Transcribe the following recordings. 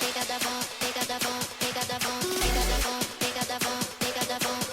Pega da bom, pega da bom, pega da bom, pega da bom, pega da bom, pega da bom.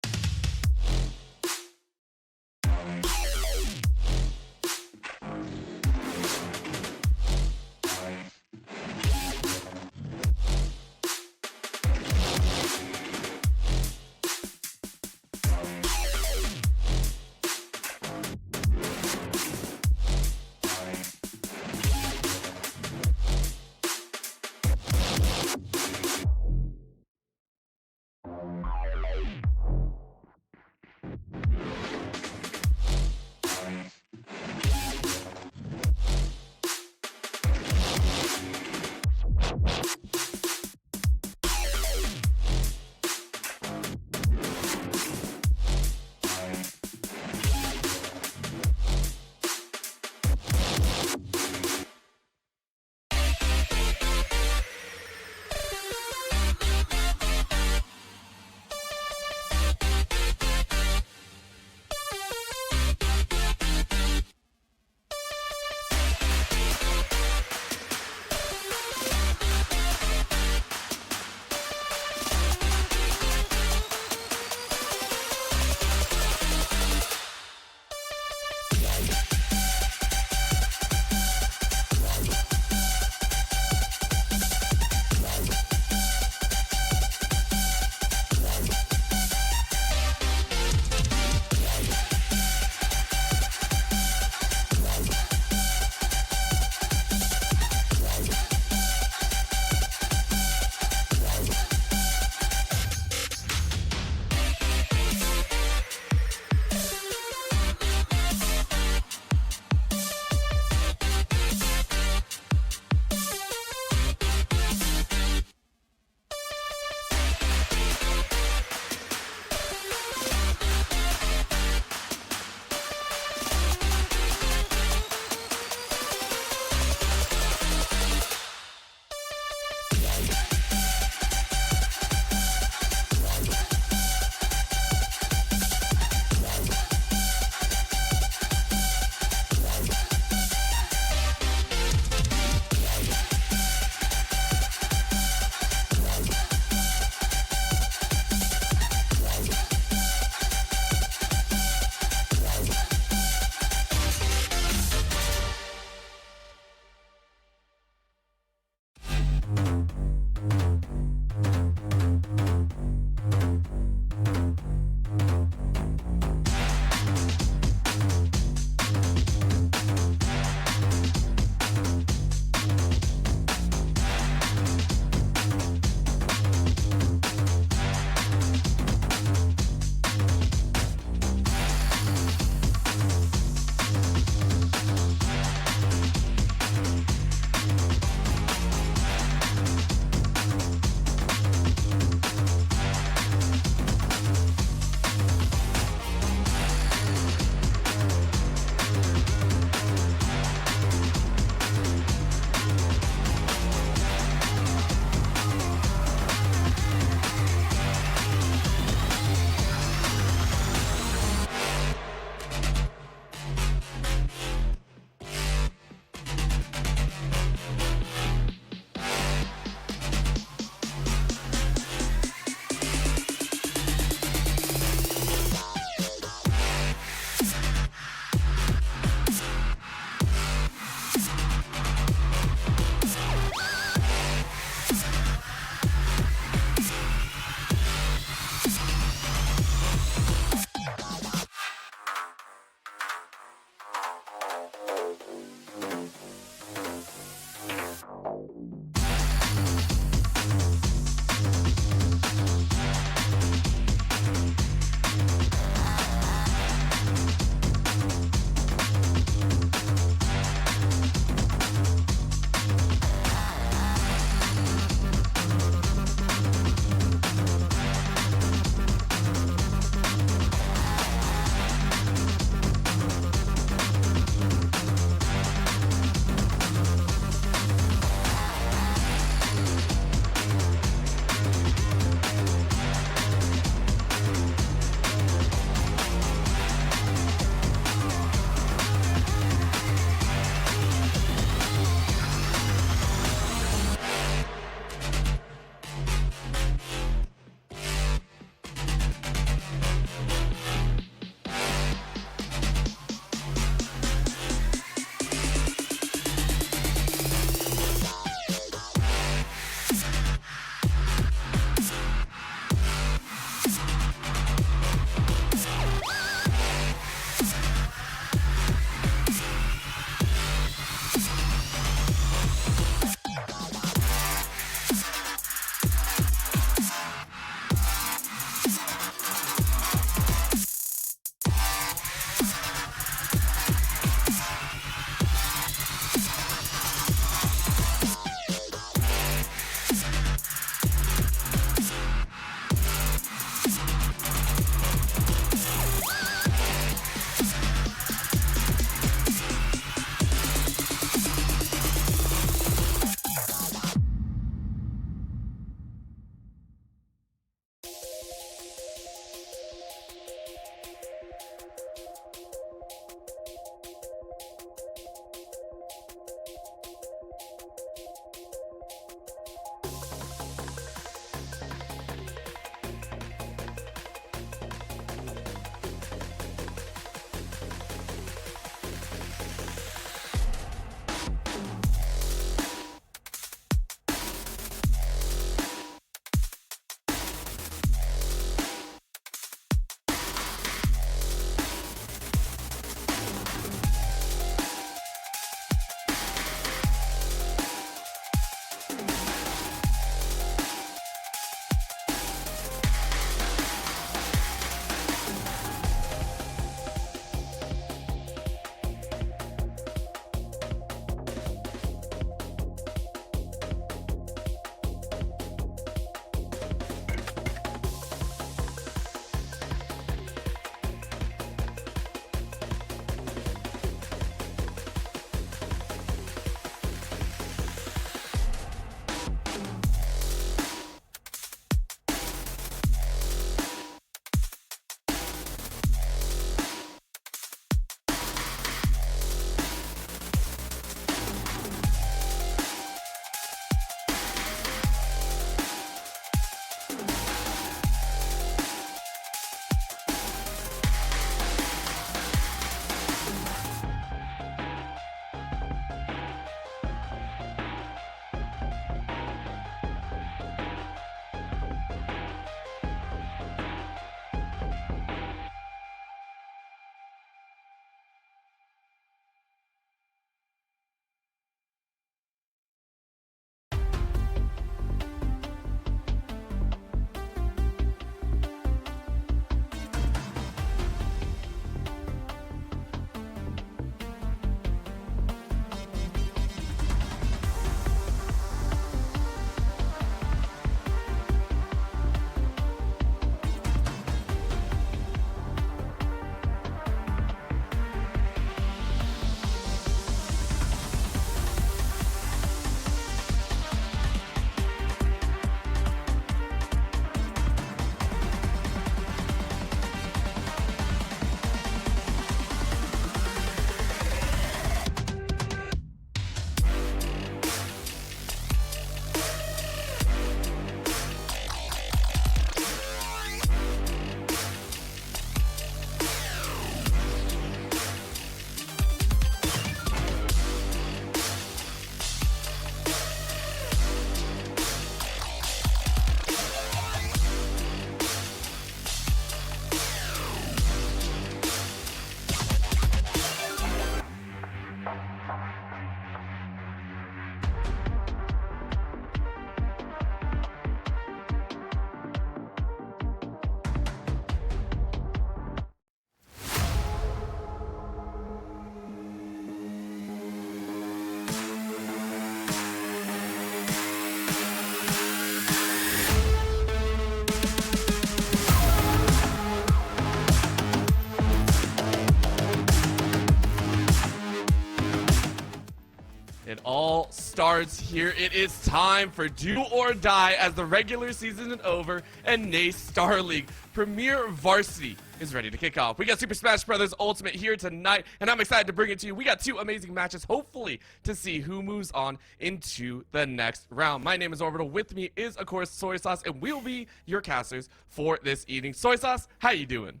It all starts here. It is time for Do or Die as the regular season is over and NSL League Premier Varsity is ready to kick off. We got Super Smash Bros. Ultimate here tonight, and I'm excited to bring it to you. We got two amazing matches, hopefully, to see who moves on into the next round. My name is Orbital. With me is, of course, Soy Sauce, and we'll be your casters for this evening. Soy Sauce, how you doing?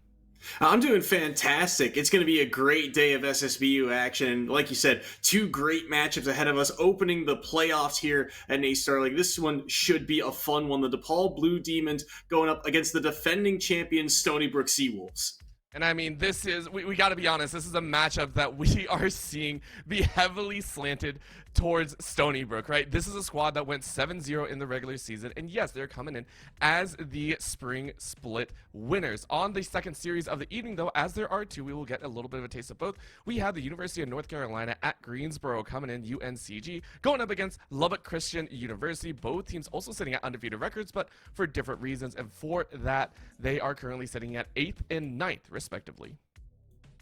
I'm doing fantastic. It's going to be a great day of SSBU action. Like you said, two great matchups ahead of us, opening the playoffs here at NSL League. This one should be a fun one. The DePaul Blue Demons going up against the defending champion Stony Brook Seawolves. And I mean, this is, we got to be honest, this is a matchup that we are seeing be heavily slanted towards Stony Brook, right? This is a squad that went 7-0 in the regular season, and yes, they're coming in as the spring split winners. On the second series of the evening, though, as there are two, we will get a little bit of a taste of both. We have the University of North Carolina at Greensboro coming in, UNCG, going up against Lubbock Christian University. Both teams also sitting at undefeated records, but for different reasons, and for that, they are currently sitting at 8th and 9th, respectively.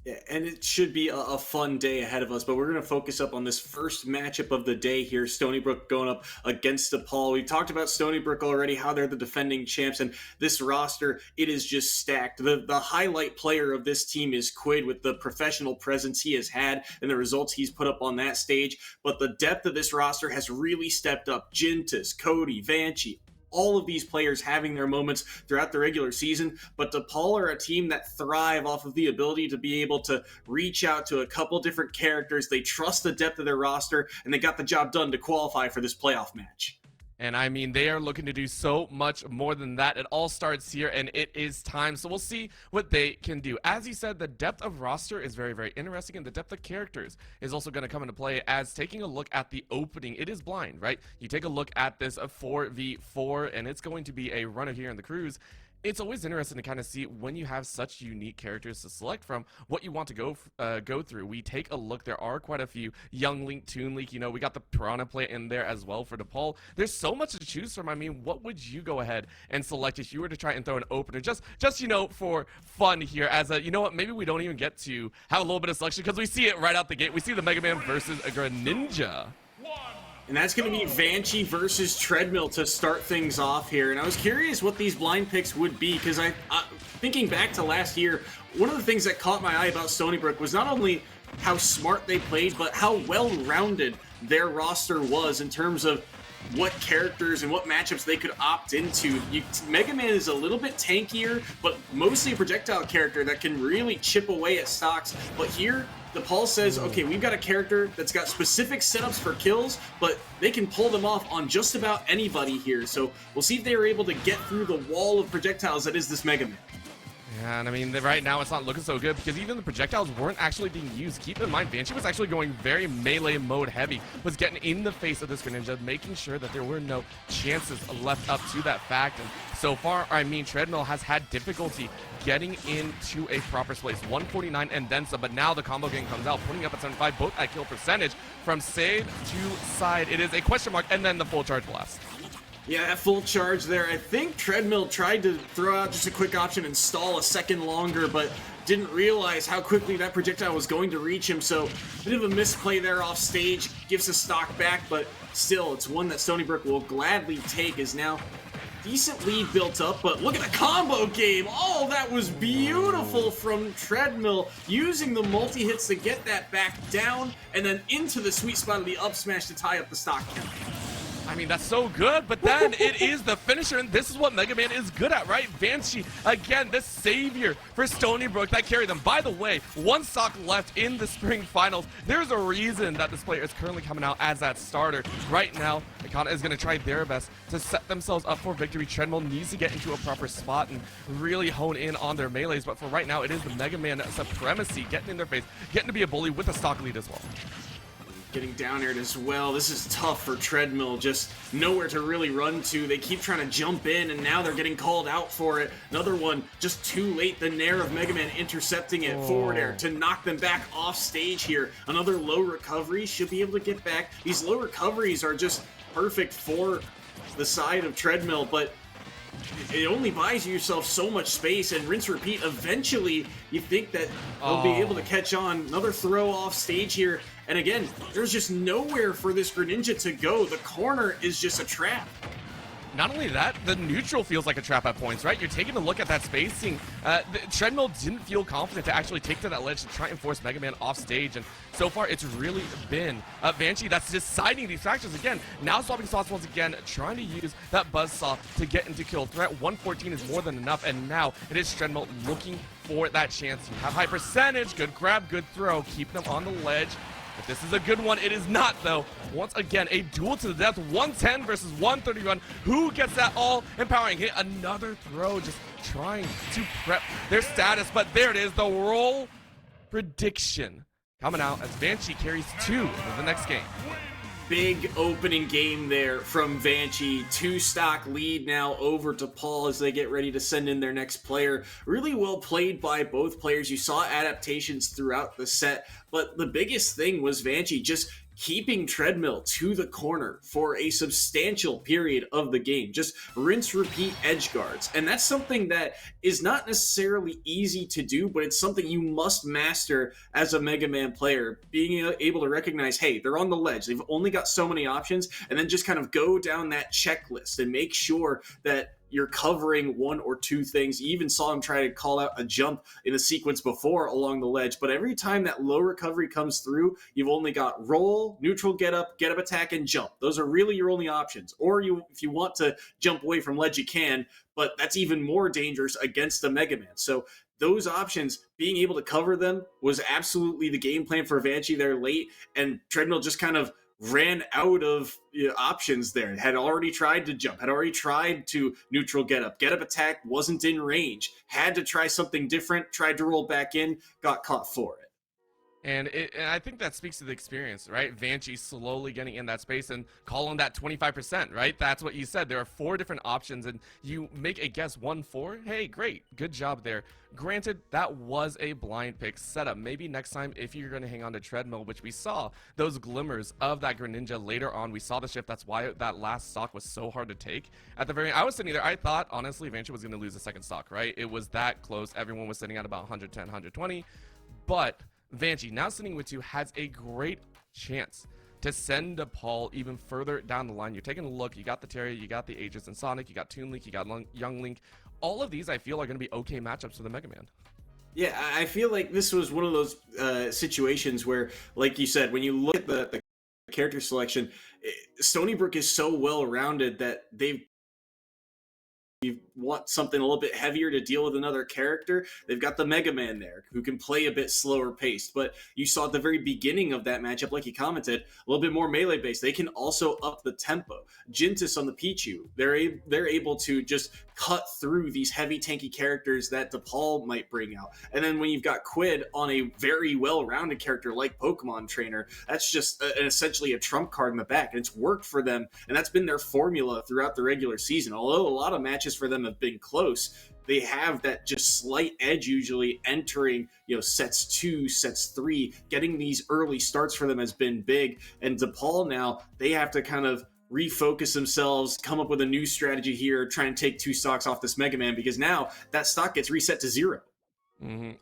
Yeah, and it should be a fun day ahead of us, but we're going to focus up on this first matchup of the day here. Stony Brook going up against DePaul. We've talked about Stony Brook already, how they're the defending champs, and this roster, it is just stacked. The highlight player of this team is Quid, with the professional presence he has had and the results he's put up on that stage, but the depth of this roster has really stepped up. Jintis, Cody, Vanchi, all of these players having their moments throughout the regular season, but DePaul are a team that thrive off of the ability to be able to reach out to a couple different characters. They trust the depth of their roster, and they got the job done to qualify for this playoff match. And I mean, they are looking to do so much more than that. It all starts here, and it is time. So we'll see what they can do. As he said, the depth of roster is very, very interesting, and the depth of characters is also going to come into play. As taking a look at the opening, it is blind, right? You take a look at this 4v4, and it's going to be a runner here in the cruise. It's always interesting to kind of see when you have such unique characters to select from what you want to go through. We take a look. There are quite a few. Young Link, Toon Link, you know, we got the Piranha play in there as well for DePaul. There's so much to choose from. I mean, what would you go ahead and select if you were to try and throw an opener? Just you know, for fun here, as a, you know what, maybe we don't even get to have a little bit of selection because we see it right out the gate. We see the Mega Man versus a Greninja. And that's going to be Vanchi versus Treadmill to start things off here. And I was curious what these blind picks would be, because thinking back to last year, one of the things that caught my eye about Stony Brook was not only how smart they played, but how well-rounded their roster was in terms of what characters and what matchups they could opt into. Mega Man is a little bit tankier, but mostly a projectile character that can really chip away at stocks. But here, DePaul says, okay, we've got a character that's got specific setups for kills, but they can pull them off on just about anybody here. So we'll see if they are able to get through the wall of projectiles that is this Mega Man. Yeah, and I mean, right now it's not looking so good because even the projectiles weren't actually being used. Keep in mind, Banshee was actually going very melee mode heavy, was getting in the face of this Greninja, making sure that there were no chances left up to that fact. And so far, I mean, Treadmill has had difficulty getting into a proper place. 149 and then some, but now the combo game comes out, putting up at 75, both at kill percentage from side to side. It is a question mark, and then the full charge blast. Yeah, at full charge there. I think Treadmill tried to throw out just a quick option and stall a second longer, but didn't realize how quickly that projectile was going to reach him, so a bit of a misplay there off stage, gives the stock back, but still, it's one that Stony Brook will gladly take, as now decent lead built up, but look at the combo game! Oh, that was beautiful from Treadmill, using the multi-hits to get that back down, and then into the sweet spot of the up smash to tie up the stock count. I mean, that's so good, but then it is the finisher, and this is what Mega Man is good at, right? Vanchi, again, the savior for Stony Brook that carried them. By the way, one stock left in the spring finals. There's a reason that this player is currently coming out as that starter. Right now, Ikana is going to try their best to set themselves up for victory. Treadmill needs to get into a proper spot and really hone in on their melees, but for right now, it is the Mega Man supremacy getting in their face, getting to be a bully with a stock lead as well. Getting down aired as well. This is tough for Treadmill, just nowhere to really run to. They keep trying to jump in, and now they're getting called out for it. Another one just too late. The Nair of Mega Man intercepting it. Forward air to knock them back off stage here. Another low recovery. Should be able to get back. These low recoveries are just perfect for the side of Treadmill, but it only buys yourself so much space, and rinse repeat. Eventually, you think that they'll be able to catch on. Another throw off stage here, and again, there's just nowhere for this Greninja to go. The corner is just a trap. Not only that, the neutral feels like a trap at points, right? You're taking a look at that spacing. The Treadmill didn't feel confident to actually take to that ledge to try and force Mega Man off stage, and so far it's really been Banshee that's deciding these fractions again. Now swapping slots once again, trying to use that Buzzsaw to get into kill threat. 114 is more than enough, and now it is Treadmill looking for that chance. You have high percentage, good grab, good throw, keep them on the ledge. If this is a good one, it is not, though. Once again, a duel to the death, 110 versus 131. Who gets that all-empowering hit? Another throw, just trying to prep their status, but there it is, the roll prediction coming out as Banshee carries 2 into the next game. Big opening game there from Banshee. 2-stock lead now over to Paul as they get ready to send in their next player. Really well played by both players. You saw adaptations throughout the set, but the biggest thing was Banshee just keeping Treadmill to the corner for a substantial period of the game. Just rinse, repeat edge guards. And that's something that is not necessarily easy to do, but it's something you must master as a Mega Man player. Being able to recognize, hey, they're on the ledge. They've only got so many options, and then just kind of go down that checklist and make sure that you're covering 1 or 2 things. You even saw him try to call out a jump in a sequence before along the ledge, but every time that low recovery comes through, you've only got roll, neutral get up attack, and jump. Those are really your only options. Or if you want to jump away from ledge, you can, but that's even more dangerous against the Mega Man. So those options, being able to cover them was absolutely the game plan for Banshee there late, and Treadmill just kind of ran out of options there. Had already tried to jump, had already tried to neutral get up attack, wasn't in range, had to try something different, tried to roll back in, got caught for it. And I think that speaks to the experience, right? Banshee slowly getting in that space and calling that 25%, right? That's what you said. There are 4 different options, and you make a guess 1-4. Hey, great. Good job there. Granted, that was a blind pick setup. Maybe next time, if you're going to hang on to Treadmill, which we saw those glimmers of that Greninja later on. We saw the shift. That's why that last stock was so hard to take. At the very end, I was sitting there. I thought, honestly, Banshee was going to lose the second stock, right? It was that close. Everyone was sitting at about 110, 120. But Banshee, now sitting with 2, has a great chance to send DePaul even further down the line. You're taking a look. You got the Terry, you got the Aegis and Sonic, you got Toon Link, you got Young Link. All of these, I feel, are going to be okay matchups for the Mega Man. Yeah, I feel like this was one of those situations where, like you said, when you look at the character selection, Stony Brook is so well-rounded that you want something a little bit heavier to deal with another character, they've got the Mega Man there who can play a bit slower paced. But you saw at the very beginning of that matchup, like you commented, a little bit more melee based. They can also up the tempo. Jintis on the Pichu, they're able to just cut through these heavy tanky characters that DePaul might bring out. And then when you've got Quid on a very well-rounded character like Pokemon Trainer, that's just essentially a trump card in the back, and it's worked for them, and that's been their formula throughout the regular season. Although a lot of matches for them have been close, they have that just slight edge usually entering, sets 2, sets 3. Getting these early starts for them has been big, and DePaul now, they have to kind of refocus themselves, come up with a new strategy here, try and take 2 stocks off this Mega Man, because now that stock gets reset to 0.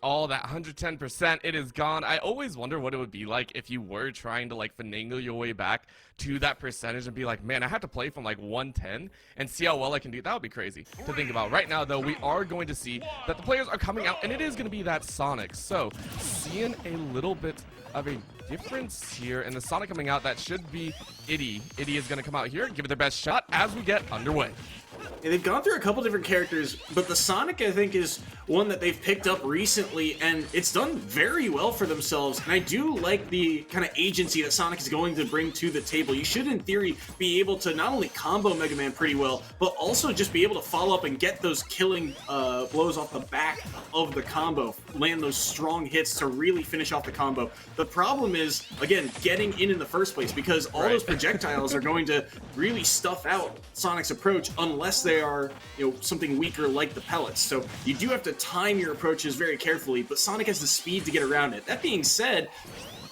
All that 110%, it is gone. I always wonder what it would be like if you were trying to finagle your way back to that percentage and be like, man, I have to play from 110 and see how well I can do. That would be crazy to think about. Right now, though, we are going to see that the players are coming out, and it is going to be that Sonic. So seeing a little bit of a difference here, and the Sonic coming out, that should be Iddy. Iddy is going to come out here and give it their best shot as we get underway. And they've gone through a couple different characters, but the Sonic, I think, is one that they've picked up recently, and it's done very well for themselves. And I do like the kind of agency that Sonic is going to bring to the table. You should, in theory, be able to not only combo Mega Man pretty well, but also just be able to follow up and get those killing blows off the back of the combo, land those strong hits to really finish off the combo. The problem is, again, getting in the first place, because all those projectiles are going to really stuff out Sonic's approach unless they are, something weaker like the pellets. So you do have to time your approaches very carefully, but Sonic has the speed to get around it. That being said,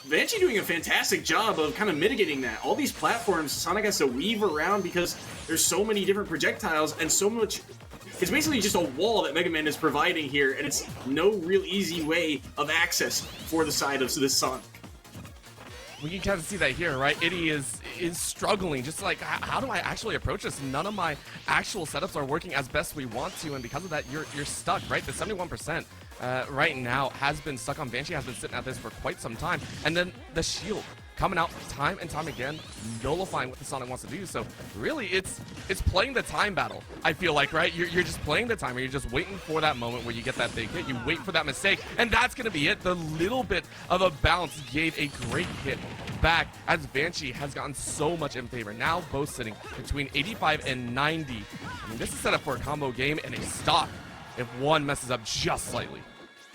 Banshee doing a fantastic job of kind of mitigating that. All these platforms Sonic has to weave around because there's so many different projectiles and so much It's basically just a wall that Mega Man is providing here, and it's no real easy way of access for the side of this Sonic. We can kind of see that here, right? Itty is struggling, just like, how do I actually approach this? None of my actual setups are working as best we want to, and because of that, you're stuck, right? The 71% right now has been stuck on Banshee, has been sitting at this for quite some time, and then the shield coming out time and time again, nullifying what the Sonic wants to do. So really, it's playing the time battle, I feel like, right? You're just playing the timer. You're just waiting for that moment where you get that big hit. You wait for that mistake, and that's going to be it. The little bit of a bounce gave a great hit back as Banshee has gotten so much in favor. Now both sitting between 85 and 90. I mean, this is set up for a combo game and a stock if one messes up just slightly.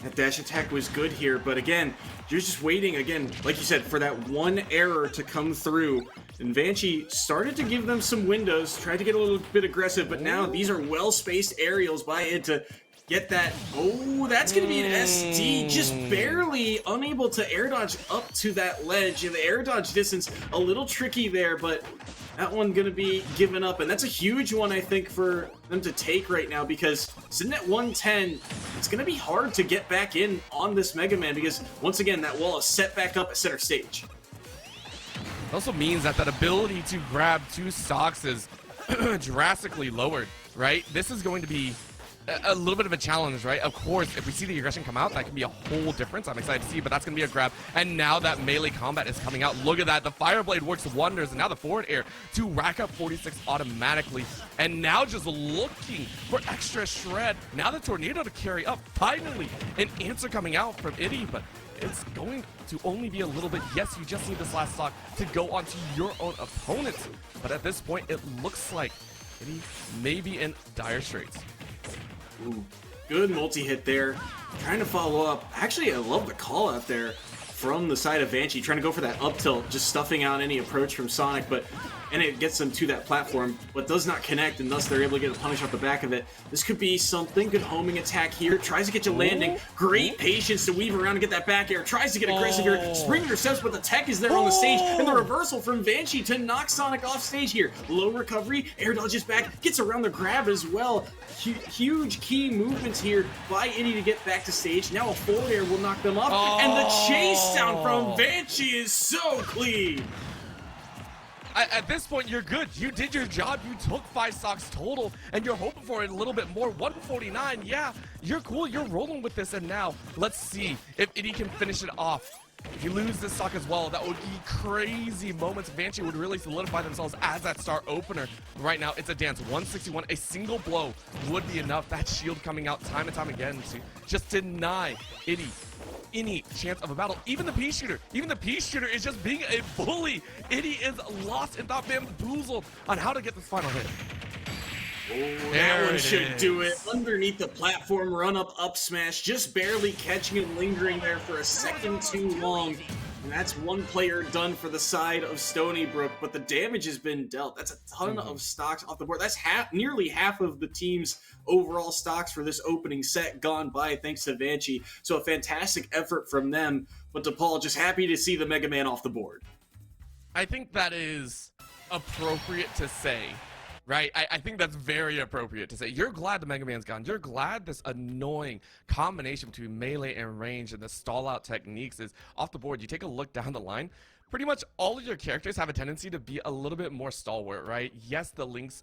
That dash attack was good here, but again, you're just waiting, again, like you said, for that one error to come through. And Banshee started to give them some windows, tried to get a little bit aggressive, but now these are well-spaced aerials by it to get that. Oh, that's going to be an SD, just barely unable to air dodge up to that ledge. And the air dodge distance, a little tricky there, but that one going to be given up. And that's a huge one, I think, for them to take right now, because sitting at 110, it's going to be hard to get back in on this Mega Man, because once again, that wall is set back up at center stage. It also means that that ability to grab two stocks is drastically lowered, right? This is going to be a little bit of a challenge, right? Of course, if we see the aggression come out, that can be a whole difference. I'm excited to see, but that's going to be a grab. And now that melee combat is coming out, look at that. The Fire Blade works wonders, and now the forward air to rack up 46 automatically. And now just looking for extra shred. Now the Tornado to carry up. Finally, an answer coming out from Itty, but it's going to only be a little bit. Yes, you just need this last stock to go onto your own opponent. But at this point, it looks like Itty may be in dire straits. Ooh, good multi-hit there. Trying to follow up. Actually, I love the call out there from the side of Banshee, trying to go for that up tilt, just stuffing out any approach from Sonic, and it gets them to that platform, but does not connect, and thus they're able to get a punish off the back of it. This could be something. Good homing attack here. Tries to get you landing. Great patience to weave around and get that back air. Tries to get aggressive here. Spring intercepts, but the tech is there on the stage, and the reversal from Banshee to knock Sonic off stage here. Low recovery. Air dodges back. Gets around the grab as well. Huge key movements here by Itty to get back to stage. Now a forward air will knock them off, and the chase sound from Banshee is so clean. At this point, you're good. You did your job. You took 5 stocks total, and you're hoping for a little bit more. 149, yeah, you're cool. You're rolling with this, and now let's see if Itty can finish it off. If you lose this stock as well, that would be crazy moments. Banshee would really solidify themselves as that star opener. Right now, it's a dance. 161, a single blow would be enough. That shield coming out time and time again to just deny Itty any chance of a battle. Even the pea shooter is just being a bully. Itty is lost and thought bamboozled on how to get this final hit. Oh, that one should do it. Underneath the platform, run up smash, just barely catching and lingering there for a second too long. And that's one player done for the side of Stony Brook, but the damage has been dealt. That's a ton of stocks off the board. That's nearly half of the team's overall stocks for this opening set gone by thanks to Banshee. So a fantastic effort from them, but DePaul just happy to see the Mega Man off the board. I think that is appropriate to say. Right? I think that's very appropriate to say. You're glad the Mega Man's gone. You're glad this annoying combination between melee and range and the stall-out techniques is off the board. You take a look down the line, pretty much all of your characters have a tendency to be a little bit more stalwart, right? Yes, the links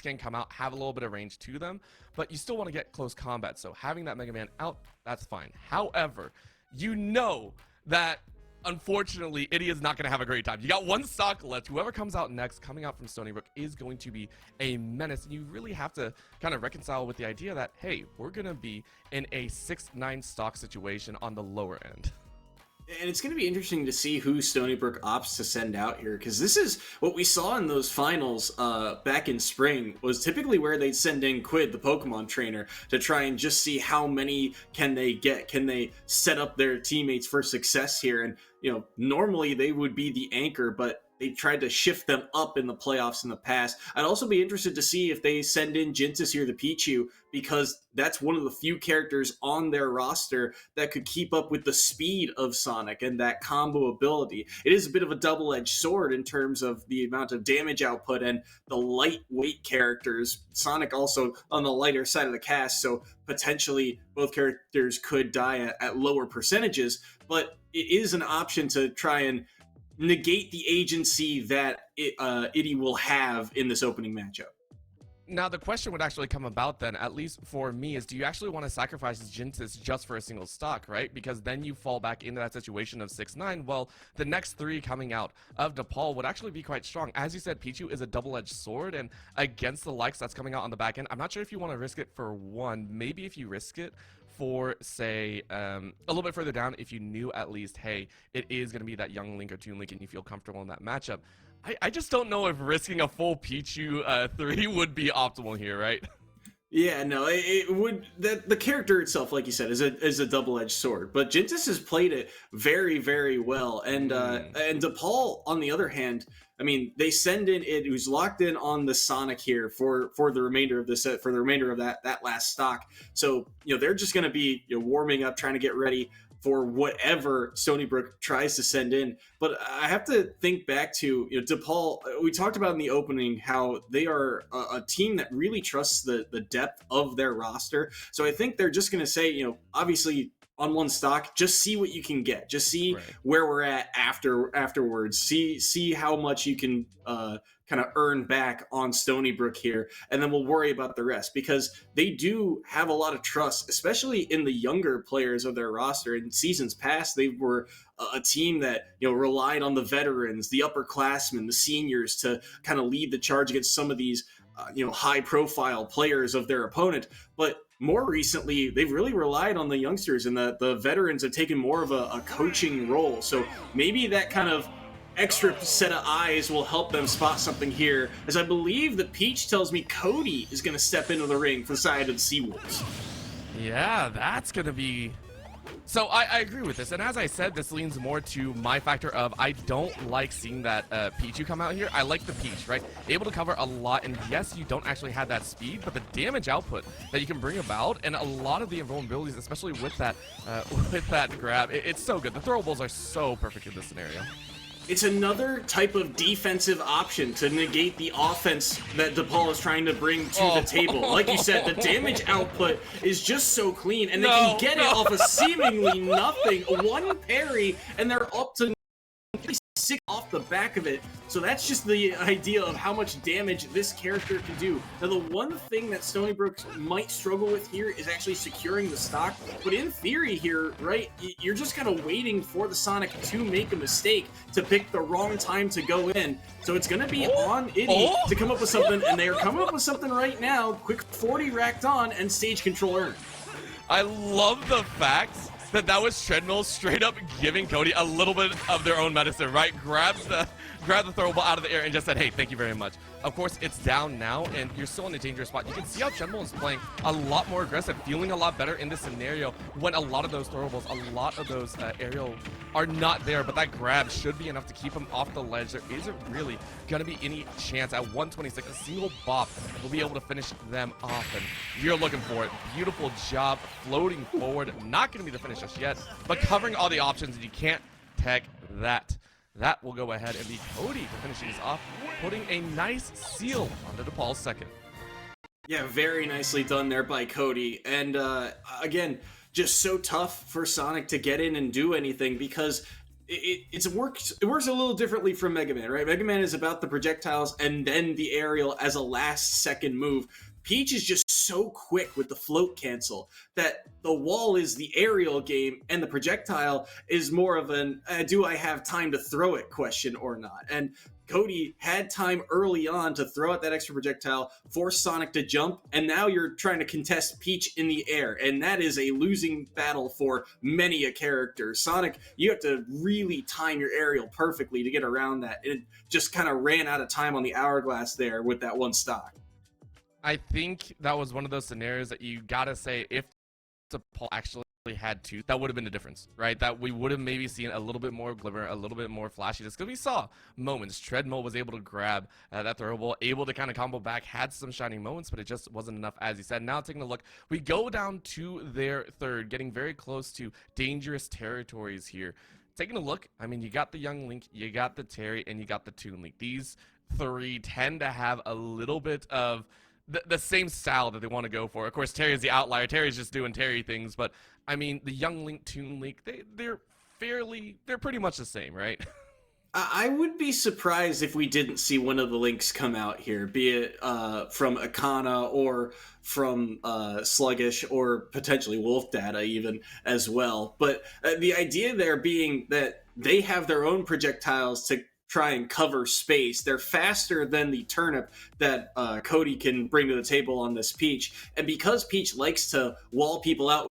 can come out, have a little bit of range to them, but you still want to get close combat. So having that Mega Man out, that's fine. However, you know that unfortunately, Itty is not going to have a great time. You got one stock left. Whoever comes out next, coming out from Stony Brook, is going to be a menace. And you really have to kind of reconcile with the idea that, hey, we're going to be in a 6-9 stock situation on the lower end. And it's going to be interesting to see who Stony Brook opts to send out here, because this is what we saw in those finals back in spring, was typically where they'd send in Quid, the Pokemon trainer, to try and just see how many can they get. Can they set up their teammates for success here? And, you know, normally they would be the anchor, but they tried to shift them up in the playoffs in the past. I'd also be interested to see if they send in Jintis here, the Pichu, because that's one of the few characters on their roster that could keep up with the speed of Sonic and that combo ability. It is a bit of a double-edged sword in terms of the amount of damage output and the lightweight characters. Sonic also on the lighter side of the cast, so potentially both characters could die at lower percentages, but it is an option to try and negate the agency that Itty will have in this opening matchup. Now, the question would actually come about then, at least for me, is do you actually want to sacrifice Jintis just for a single stock, right? Because then you fall back into that situation of 6-9. Well, the next 3 coming out of DePaul would actually be quite strong. As you said, Pichu is a double-edged sword, and against the likes that's coming out on the back end, I'm not sure if you want to risk it for one. Maybe if you risk it for, say, a little bit further down, if you knew at least, hey, it is going to be that young Link or Toon Link and you feel comfortable in that matchup. I just don't know if risking a full Pichu 3 would be optimal here, right? Yeah, no, it would. The character itself, like you said, is a double-edged sword. But Jintis has played it very, very well, and DePaul, on the other hand, I mean, they send in it who's locked in on the Sonic here for the remainder of the set, for the remainder of that last stock. So they're just going to be warming up, trying to get ready for whatever Stony Brook tries to send in. But I have to think back to DePaul. We talked about in the opening how they are a team that really trusts the depth of their roster. So I think they're just going to say, obviously on one stock, just see what you can get. Just see where we're at afterwards. See how much you can kind of earn back on Stony Brook here, and then we'll worry about the rest, because they do have a lot of trust, especially in the younger players of their roster. In seasons past, they were a team that relied on the veterans, the upperclassmen, the seniors to kind of lead the charge against some of these high-profile players of their opponent. But more recently, they've really relied on the youngsters, and the veterans have taken more of a coaching role. So maybe that kind of extra set of eyes will help them spot something here, as I believe that Peach tells me Cody is going to step into the ring for the side of the Seawolves. Yeah, that's going to be... So I agree with this, and as I said, this leans more to my factor of I don't like seeing that Pichu come out here. I like the Peach, right? Able to cover a lot, and yes, you don't actually have that speed, but the damage output that you can bring about, and a lot of the invulnerabilities, especially with that grab, it's so good. The throwables are so perfect in this scenario. It's another type of defensive option to negate the offense that DePaul is trying to bring to the table. Like you said, the damage output is just so clean, and they can get it off of seemingly nothing. One parry, and they're up to 6 off the back of it. So that's just the idea of how much damage this character can do. Now, the one thing that Stony Brook might struggle with here is actually securing the stock. But in theory here, right, you're just kind of waiting for the Sonic to make a mistake, to pick the wrong time to go in. So it's going to be on Itty to come up with something, and they are coming up with something right now. Quick 40 racked on, and stage control earned. I love the fact that was Treadmill straight up giving Cody a little bit of their own medicine, right? Grabbed the throwable out of the air and just said, hey, thank you very much. Of course, it's down now, and you're still in a dangerous spot. You can see how Treadmill is playing a lot more aggressive, feeling a lot better in this scenario when a lot of those throwables, a lot of those aerial are not there, but that grab should be enough to keep him off the ledge. There isn't really going to be any chance at 126. A single bop will be able to finish them off, and you're looking for it. Beautiful job floating forward. Not going to be the finish just yet, but covering all the options, and you can't tech that. That will go ahead and be Cody to finish these off, putting a nice seal onto DePaul's second. Yeah, very nicely done there by Cody. And again, just so tough for Sonic to get in and do anything, because it works a little differently from Mega Man, right? Mega Man is about the projectiles and then the aerial as a last second move. Peach is just so quick with the float cancel that the wall is the aerial game, and the projectile is more of an do I have time to throw it question or not. And Cody had time early on to throw out that extra projectile, force Sonic to jump, and now you're trying to contest Peach in the air, and that is a losing battle for many a character. Sonic, you have to really time your aerial perfectly to get around that. It just kind of ran out of time on the hourglass there with that one stock. I think that was one of those scenarios that you gotta say, if DePaul actually had two, that would have been the difference, right? That we would have maybe seen a little bit more glimmer, a little bit more flashiness, because we saw moments. Treadmill was able to grab that throw ball, able to kind of combo back, had some shining moments, but it just wasn't enough, as he said. Now taking a look, we go down to their third, getting very close to dangerous territories here. Taking a look, I mean, you got the Young Link, you got the Terry, and you got the Toon Link. These three tend to have a little bit of the same style that they want to go for. Of course, Terry's the outlier. Terry's just doing Terry things, but I mean, the Young Link, Toon Link, they're pretty much the same, right? I would be surprised if we didn't see one of the links come out here, be it from Akana or from Sluggish or potentially Wolf Data even as well. But the idea there being that they have their own projectiles to try and cover space. They're faster than the turnip that Cody can bring to the table on this Peach. And because Peach likes to wall people out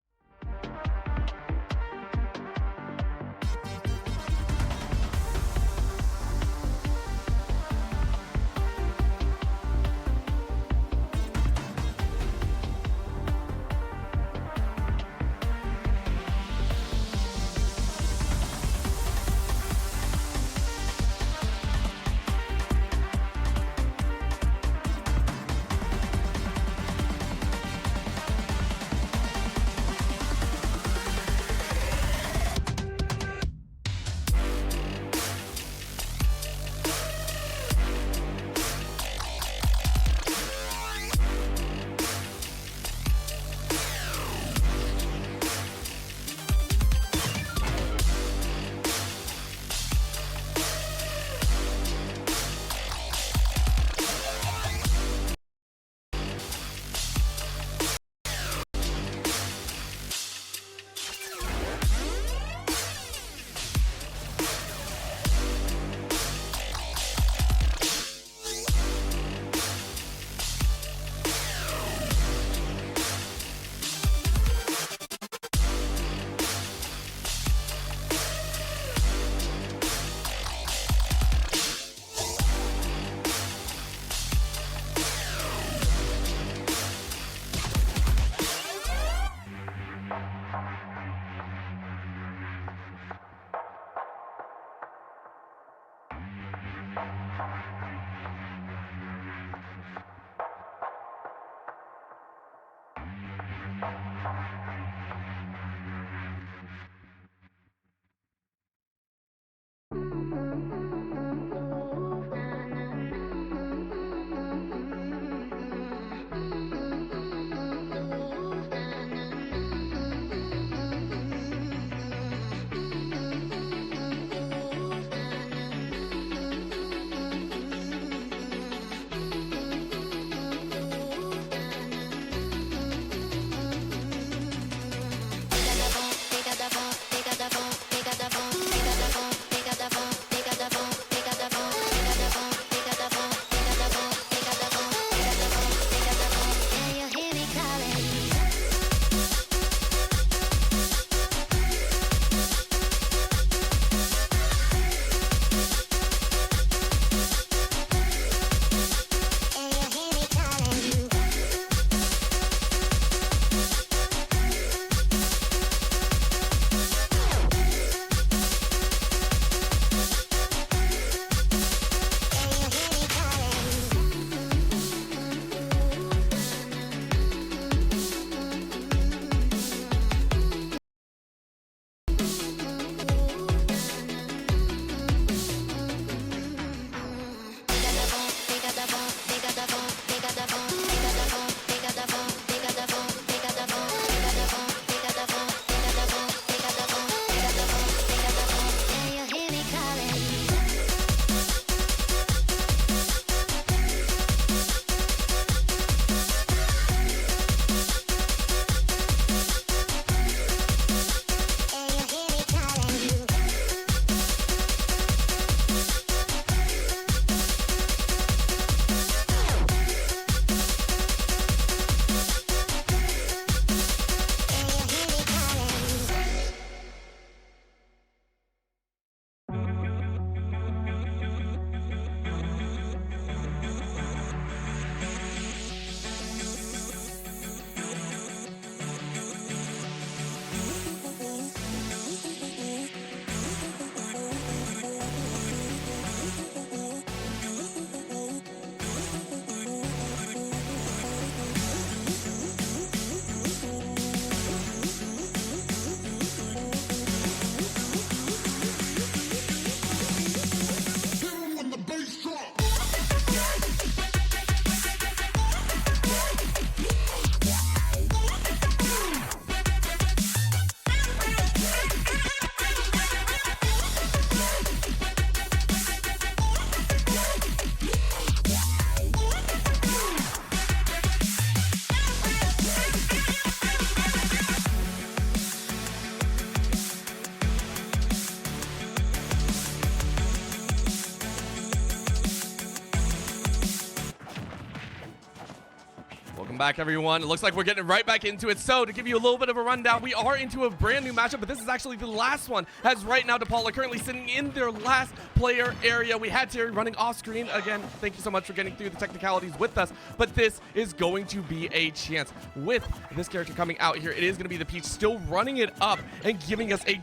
Welcome back, everyone. It looks like we're getting right back into it. So, to give you a little bit of a rundown, we are into a brand new matchup, but this is actually the last one, as right now DePaul are currently sitting in their last player area. We had Terry running off screen. Again, thank you so much for getting through the technicalities with us, but this is going to be a chance. With this character coming out here, it is going to be the Peach still running it up and giving us a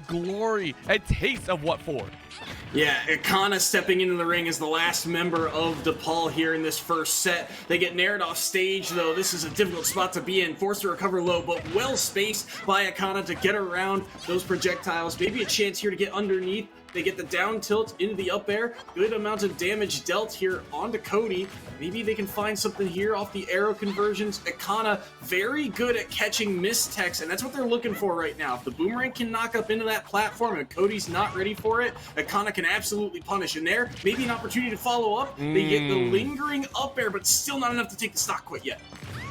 taste of what for. Yeah, Ikana stepping into the ring as the last member of DePaul here in this first set. They get nared off stage, though. This is a difficult spot to be in. Forced to recover low, but well spaced by Ikana to get around those projectiles. Maybe a chance here to get underneath. They get the down tilt into the up air. Good amount of damage dealt here onto Cody. Maybe they can find something here off the arrow conversions. Ikana very good at catching mistechs, and that's what they're looking for right now. If the boomerang can knock up into that platform and Cody's not ready for it, Ikana can absolutely punish. And there, maybe an opportunity to follow up. They get the lingering up air, but still not enough to take the stock quite yet.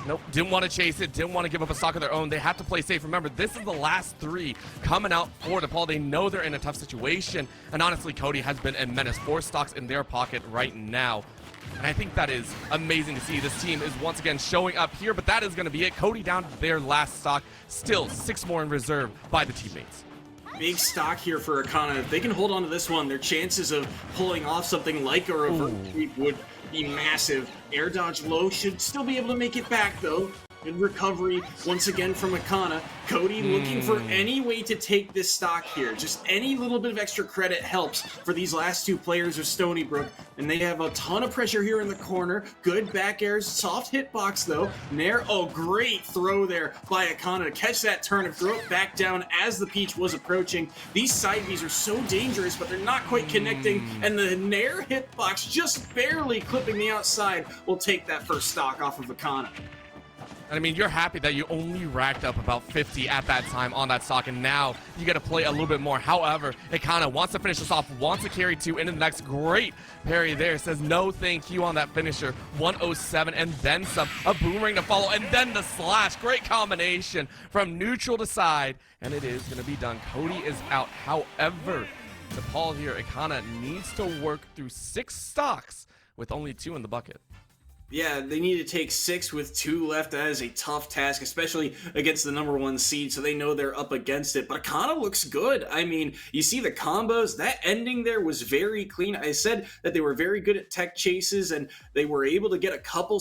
Nope, didn't want to chase it, didn't want to give up a stock of their own. They have to play safe. Remember, this is the last three coming out for DePaul. They know they're in a tough situation, and honestly, Cody has been a menace. 4 stocks in their pocket right now. And I think that is amazing to see. This team is once again showing up here, but that is going to be it. Cody down to their last stock. Still 6 more in reserve by the teammates. Big stock here for Ikana. If they can hold on to this one, their chances of pulling off something like a reverse sweep would be massive. Air dodge low should still be able to make it back, though. Good recovery once again from Ikana. Cody looking for any way to take this stock here. Just any little bit of extra credit helps for these last 2 players of Stony Brook. And they have a ton of pressure here in the corner. Good back airs, soft hitbox though. Nair, oh great throw there by Ikana to catch that turn and throw it back down as the Peach was approaching. These side Bs are so dangerous, but they're not quite connecting. And the Nair hitbox just barely clipping the outside will take that first stock off of Ikana. And I mean, you're happy that you only racked up about 50 at that time on that stock, and now you get to play a little bit more. However, it kind of wants to finish this off, wants to carry 2 into the next. Great parry there. Says no thank you on that finisher. 107 and then some. A boomerang to follow, and then the slash. Great combination from neutral to side, and it is going to be done. Cody is out. However, DePaul here, Ikana needs to work through 6 stocks with only 2 in the bucket. Yeah, they need to take 6 with 2 left. That is a tough task, especially against the #1 seed, so they know they're up against it. But Ikana looks good. I mean, you see the combos. That ending there was very clean. I said that they were very good at tech chases, and they were able to get a couple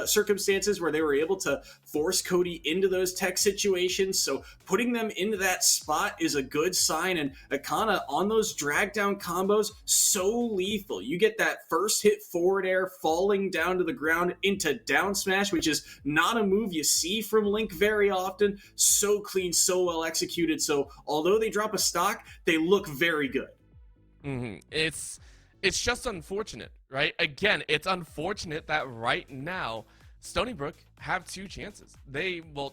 circumstances where they were able to force Cody into those tech situations. So putting them into that spot is a good sign. And Ikana on those drag down combos, so lethal. You get that first hit forward air falling down to the ground into down smash, which is not a move you see from Link very often. So clean, so well executed. So although they drop a stock, they look very good. It's just unfortunate, right? Again, it's unfortunate that right now Stony Brook have 2 chances.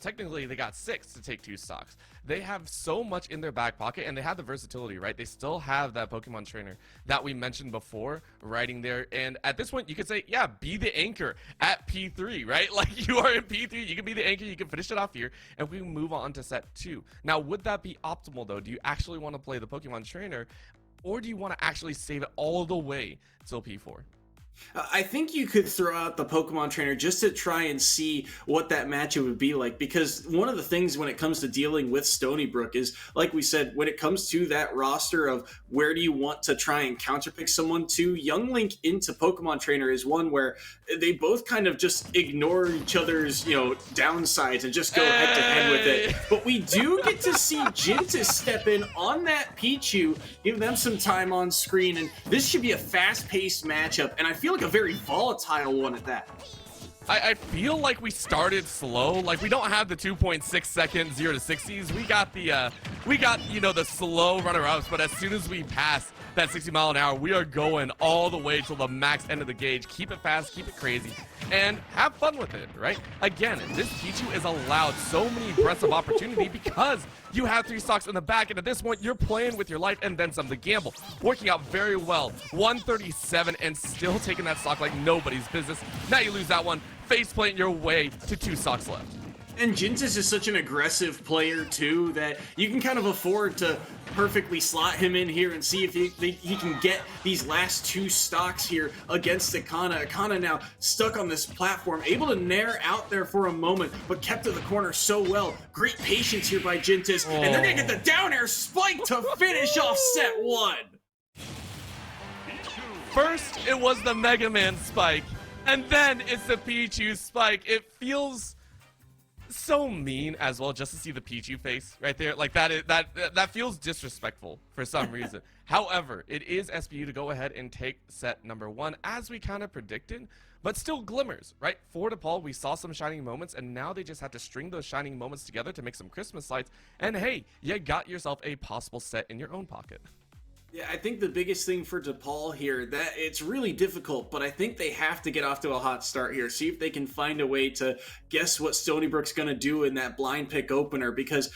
Technically they got 6 to take 2 stocks. They have so much in their back pocket, and they have the versatility, right? They still have that Pokemon trainer that we mentioned before riding there. And at this point, you could say, yeah, be the anchor at P3, right? Like, you are in P3, you can be the anchor, you can finish it off here, and we can move on to set 2. Now, would that be optimal, though? Do you actually want to play the Pokemon trainer, or do you want to actually save it all the way till P4? I think you could throw out the Pokemon trainer just to try and see what that matchup would be like, because one of the things when it comes to dealing with Stony Brook is, like we said, when it comes to that roster of where do you want to try and counterpick someone to, Young Link into Pokemon trainer is one where they both kind of just ignore each other's, downsides and just go head to head with it. But we do get to see Jintis step in on that Pichu, give them some time on screen, and this should be a fast-paced matchup, and I feel like a very volatile one at that. I feel like we started slow. Like, we don't have the 2.6 second 0 to 60s. We got the slow runner-ups, but as soon as we pass that 60 mile an hour, we are going all the way till the max end of the gauge. Keep it fast, keep it crazy, and have fun with it, right? Again, this Pichu is allowed so many breaths of opportunity because you have 3 stocks in the back, and at this point, you're playing with your life and then some. The gamble working out very well. 137 and still taking that stock like nobody's business. Now you lose that one. Faceplant your way to 2 stocks left. And Jintis is such an aggressive player too that you can kind of afford to perfectly slot him in here and see if he can get these last two stocks here against Akana. Akana now stuck on this platform, able to nair out there for a moment, but kept to the corner so well. Great patience here by Jintis, and they're gonna get the down air spike to finish off set one. First, it was the Mega Man spike, and then it's the Pichu spike. It feels so mean as well just to see the Pichu face right there. Like that feels disrespectful for some reason. However, it is SBU to go ahead and take set number 1 as we kind of predicted, but still glimmers, right? For DePaul, we saw some shining moments, and now they just have to string those shining moments together to make some Christmas lights, and hey, you got yourself a possible set in your own pocket. Yeah, I think the biggest thing for DePaul here, that it's really difficult, but I think they have to get off to a hot start here. See if they can find a way to guess what Stony Brook's going to do in that blind pick opener, because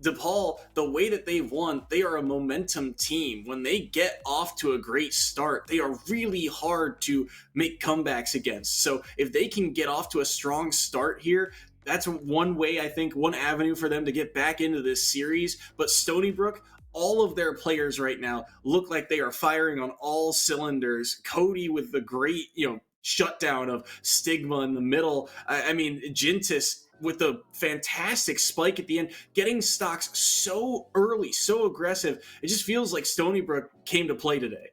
DePaul, the way that they've won, they are a momentum team. When they get off to a great start, they are really hard to make comebacks against. So if they can get off to a strong start here, that's one way, I think, one avenue for them to get back into this series. But Stony Brook, all of their players right now look like they are firing on all cylinders. Cody with the great, shutdown of Stigma in the middle. I mean, Jintis with the fantastic spike at the end, getting stocks so early, so aggressive. It just feels like Stony Brook came to play today.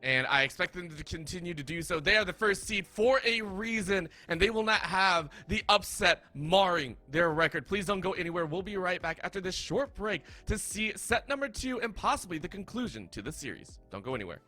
And I expect them to continue to do so. They are the first seed for a reason, and they will not have the upset marring their record. Please don't go anywhere. We'll be right back after this short break to see set number 2 and possibly the conclusion to the series. Don't go anywhere.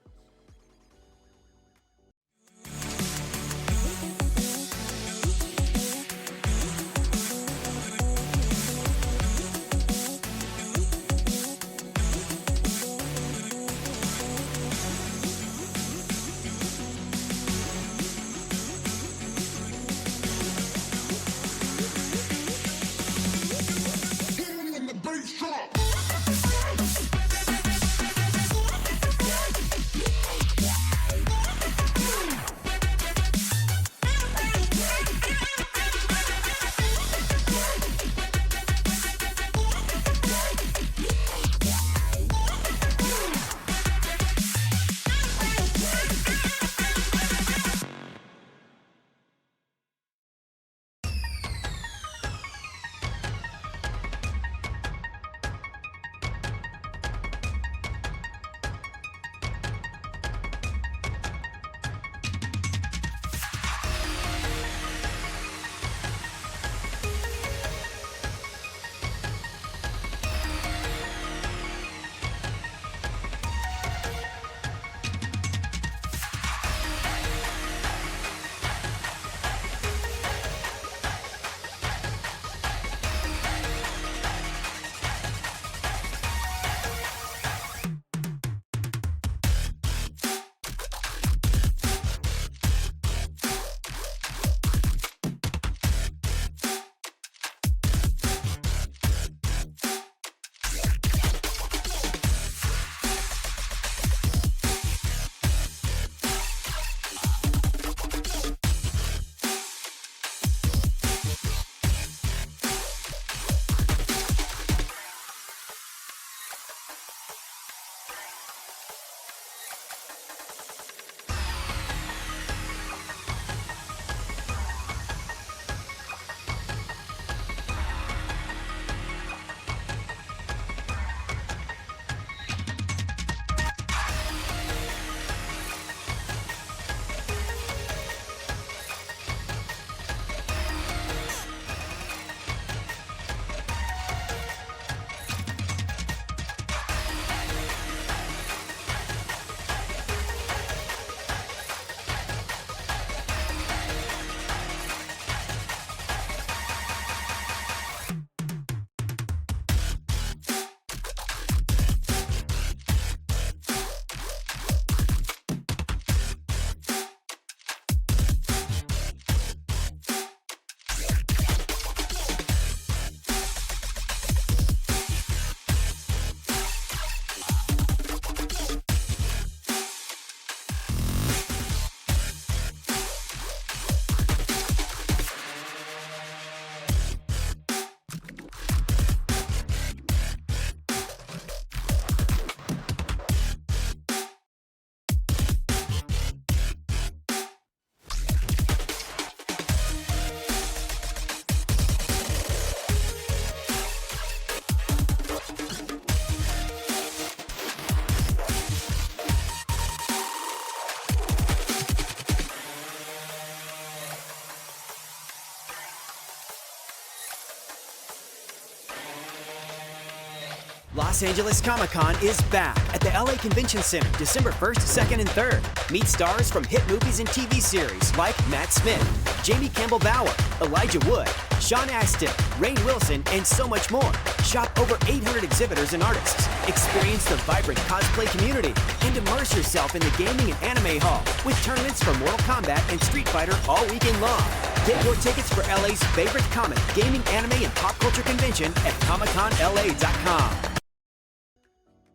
Los Angeles Comic-Con is back at the LA Convention Center December 1st, 2nd, and 3rd. Meet stars from hit movies and TV series like Matt Smith, Jamie Campbell Bower, Elijah Wood, Sean Astin, Rainn Wilson, and so much more. Shop over 800 exhibitors and artists. Experience the vibrant cosplay community and immerse yourself in the gaming and anime hall with tournaments for Mortal Kombat and Street Fighter all weekend long. Get your tickets for LA's favorite comic, gaming, anime, and pop culture convention at ComicConLA.com.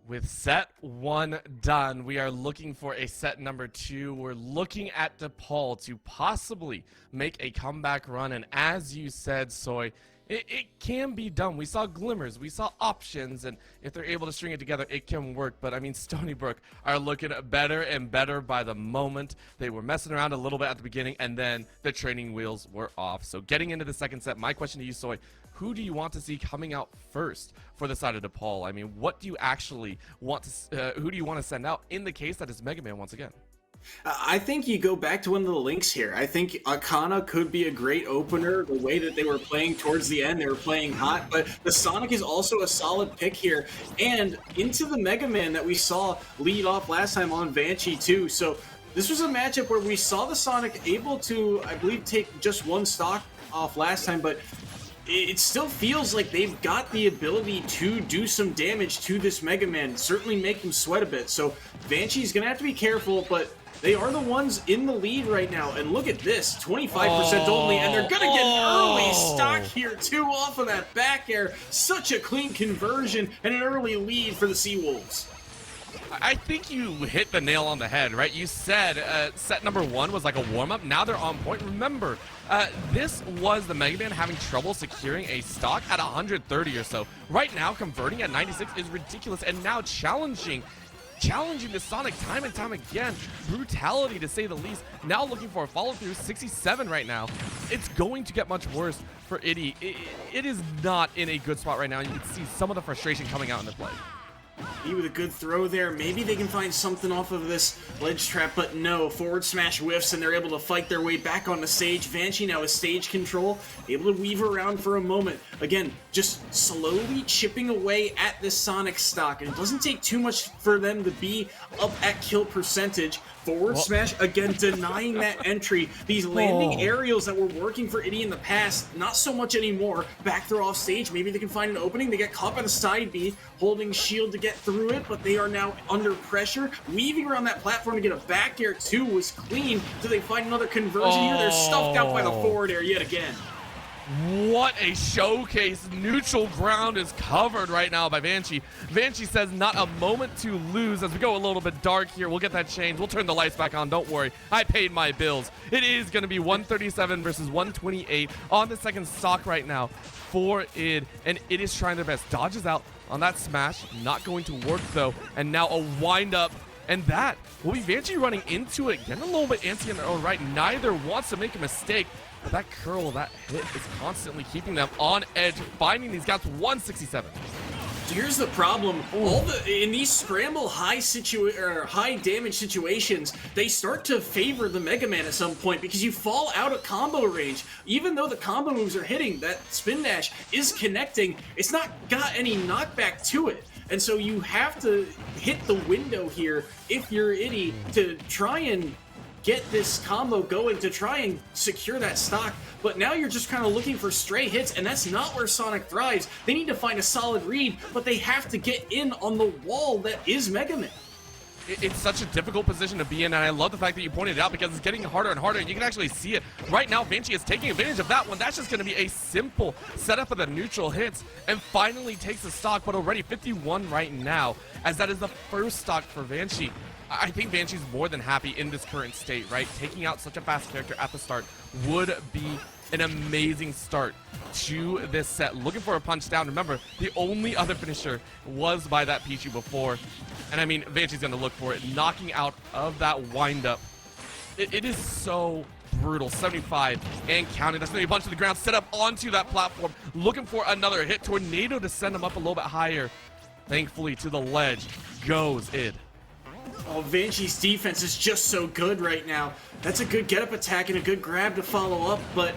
With set 1 done, we are looking for a set number 2. We're looking at DePaul to possibly make a comeback run, and as you said, Soy, it can be done. We saw glimmers, we saw options, and if they're able to string it together, it can work. But I mean, Stony Brook are looking better and better by the moment. They were messing around a little bit at the beginning, and then the training wheels were off. So getting into the second set, my question to you, Soy, who do you want to see coming out first for the side of DePaul? I mean, what do you actually want to, who do you want to send out in the case that is Mega Man once again? I think you go back to one of the links here. I think Akana could be a great opener. The way that they were playing towards the end, they were playing hot. But the Sonic is also a solid pick here. And into the Mega Man that we saw lead off last time on Banshee too. So this was a matchup where we saw the Sonic able to, I believe, take just one stock off last time. But it still feels like they've got the ability to do some damage to this Mega Man. Certainly make them sweat a bit. So Banshee's going to have to be careful, but they are the ones in the lead right now, and look at this, 25% only, and they're gonna get an early stock here too off of that back air. Such a clean conversion and an early lead for the Seawolves. I think you hit the nail on the head, right? You said set number 1 was like a warm-up. Now they're on point. Remember, this was the Mega Man having trouble securing a stock at 130 or so. Right now, converting at 96 is ridiculous, and now challenging the Sonic time and time again. Brutality, to say the least. Now looking for a follow-through, 67 right now. It's going to get much worse for Itty. It is not in a good spot right now. You can see some of the frustration coming out in the play. He with a good throw there. Maybe they can find something off of this ledge trap, but no. Forward smash whiffs, and they're able to fight their way back on the stage. Banshee now with stage control, able to weave around for a moment. Again, just slowly chipping away at this Sonic stock, and it doesn't take too much for them to be up at kill percentage. Forward smash, again, denying that entry. These landing aerials that were working for Itty in the past, not so much anymore. Back throw off stage, maybe they can find an opening. They get caught by the side B, holding shield to get through it, but they are now under pressure. Weaving around that platform to get a back air too was clean. Do they find another conversion here? They're stuffed out by the forward air yet again. What a showcase. Neutral ground is covered right now by Banshee. Banshee says not a moment to lose. As we go a little bit dark here, we'll get that changed. We'll turn the lights back on. Don't worry. I paid my bills. It is going to be 137 versus 128 on the second stock right now for id. And it is trying their best. Dodges out on that smash. Not going to work though. And now a wind up. And that will be Banshee running into it. Getting a little bit antsy in their own right. Neither wants to make a mistake. But that curl, that hit is constantly keeping them on edge, finding these gaps. 167. Here's the problem. In these scramble high damage situations, they start to favor the Mega Man at some point because you fall out of combo range. Even though the combo moves are hitting, that spin dash is connecting. It's not got any knockback to it. And so you have to hit the window here if you're Itty to try and get this combo going, to try and secure that stock. But now you're just kind of looking for stray hits, and that's not where Sonic thrives. They need to find a solid read, but they have to get in on the wall that is Mega Man. It's such a difficult position to be in, and I love the fact that you pointed it out because it's getting harder and harder, and you can actually see it. Right now, Banshee is taking advantage of that one. That's just going to be a simple setup of the neutral hits, and finally takes the stock, but already 51 right now, as that is the first stock for Banshee. I think Banshee's more than happy in this current state, right? Taking out such a fast character at the start would be an amazing start to this set. Looking for a punch down. Remember, the only other finisher was by that Pichu before. And I mean, Banshee's going to look for it. Knocking out of that windup. It is so brutal. 75 and counting. That's going to be a bunch to the ground. Set up onto that platform. Looking for another hit. Tornado to send him up a little bit higher. Thankfully, to the ledge goes id. Oh, Banshee's defense is just so good right now. That's a good get-up attack and a good grab to follow up, but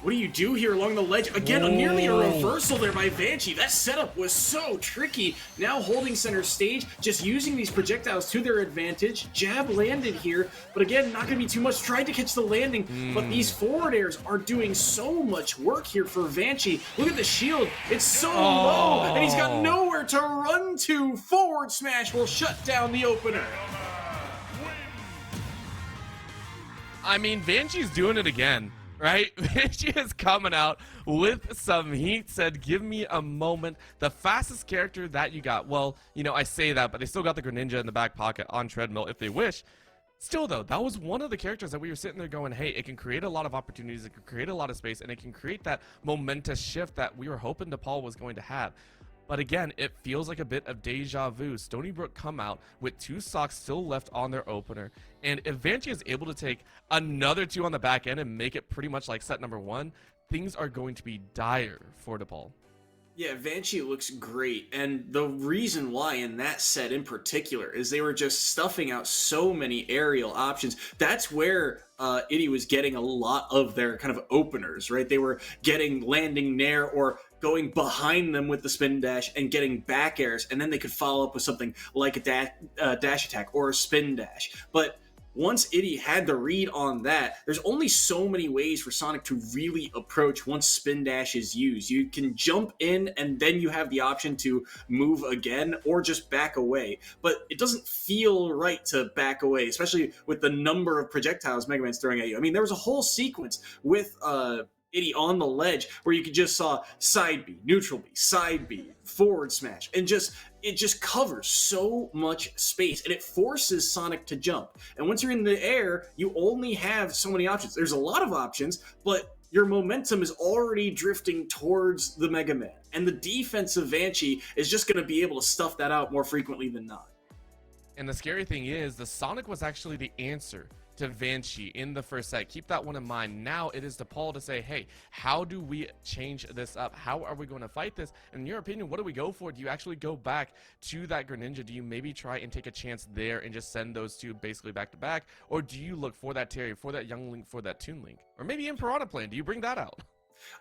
What do you do here along the ledge? Again, nearly a reversal there by Vanchi. That setup was so tricky. Now holding center stage, just using these projectiles to their advantage. Jab landed here, but again, not going to be too much. Tried to catch the landing, but these forward airs are doing so much work here for Vanchi. Look at the shield. It's so low, and he's got nowhere to run to. Forward smash will shut down the opener. I mean, Vanchi's doing it again, right? Vanchi is coming out with some heat, said, give me a moment. The fastest character that you got. Well, you know, I say that, but they still got the Greninja in the back pocket on treadmill if they wish. Still, though, that was one of the characters that we were sitting there going, hey, it can create a lot of opportunities, it can create a lot of space, and it can create that momentous shift that we were hoping DePaul was going to have. But again, it feels like a bit of deja vu. Stony Brook come out with 2 stocks still left on their opener. And if Vanchi is able to take another 2 on the back end and make it pretty much like set number 1, things are going to be dire for DePaul. Yeah, Vanchi looks great, and the reason why in that set in particular is they were just stuffing out so many aerial options. That's where Itty was getting a lot of their kind of openers, right? They were getting landing nair or going behind them with the spin dash and getting back airs, and then they could follow up with something like a dash attack or a spin dash. But once Itty had the read on that, there's only so many ways for Sonic to really approach once spin dash is used. You can jump in and then you have the option to move again or just back away. But it doesn't feel right to back away, especially with the number of projectiles Mega Man's throwing at you. I mean, there was a whole sequence with Itty on the ledge where you could just saw side B, neutral B, side B, forward smash, and it just covers so much space, and it forces Sonic to jump. And once you're in the air, you only have so many options. There's a lot of options, but your momentum is already drifting towards the Mega Man, and the defense of Vanchi is just going to be able to stuff that out more frequently than not. And the scary thing is, the Sonic was actually the answer to Vanchi in the first set. Keep that one in mind. Now it is DePaul to say, hey, how do we change this up? How are we going to fight this? In your opinion, what do we go for? Do you actually go back to that Greninja? Do you maybe try and take a chance there and just send those 2 basically back to back? Or do you look for that Terry, for that Young Link, for that Toon Link? Or maybe in Piranha Plant, do you bring that out?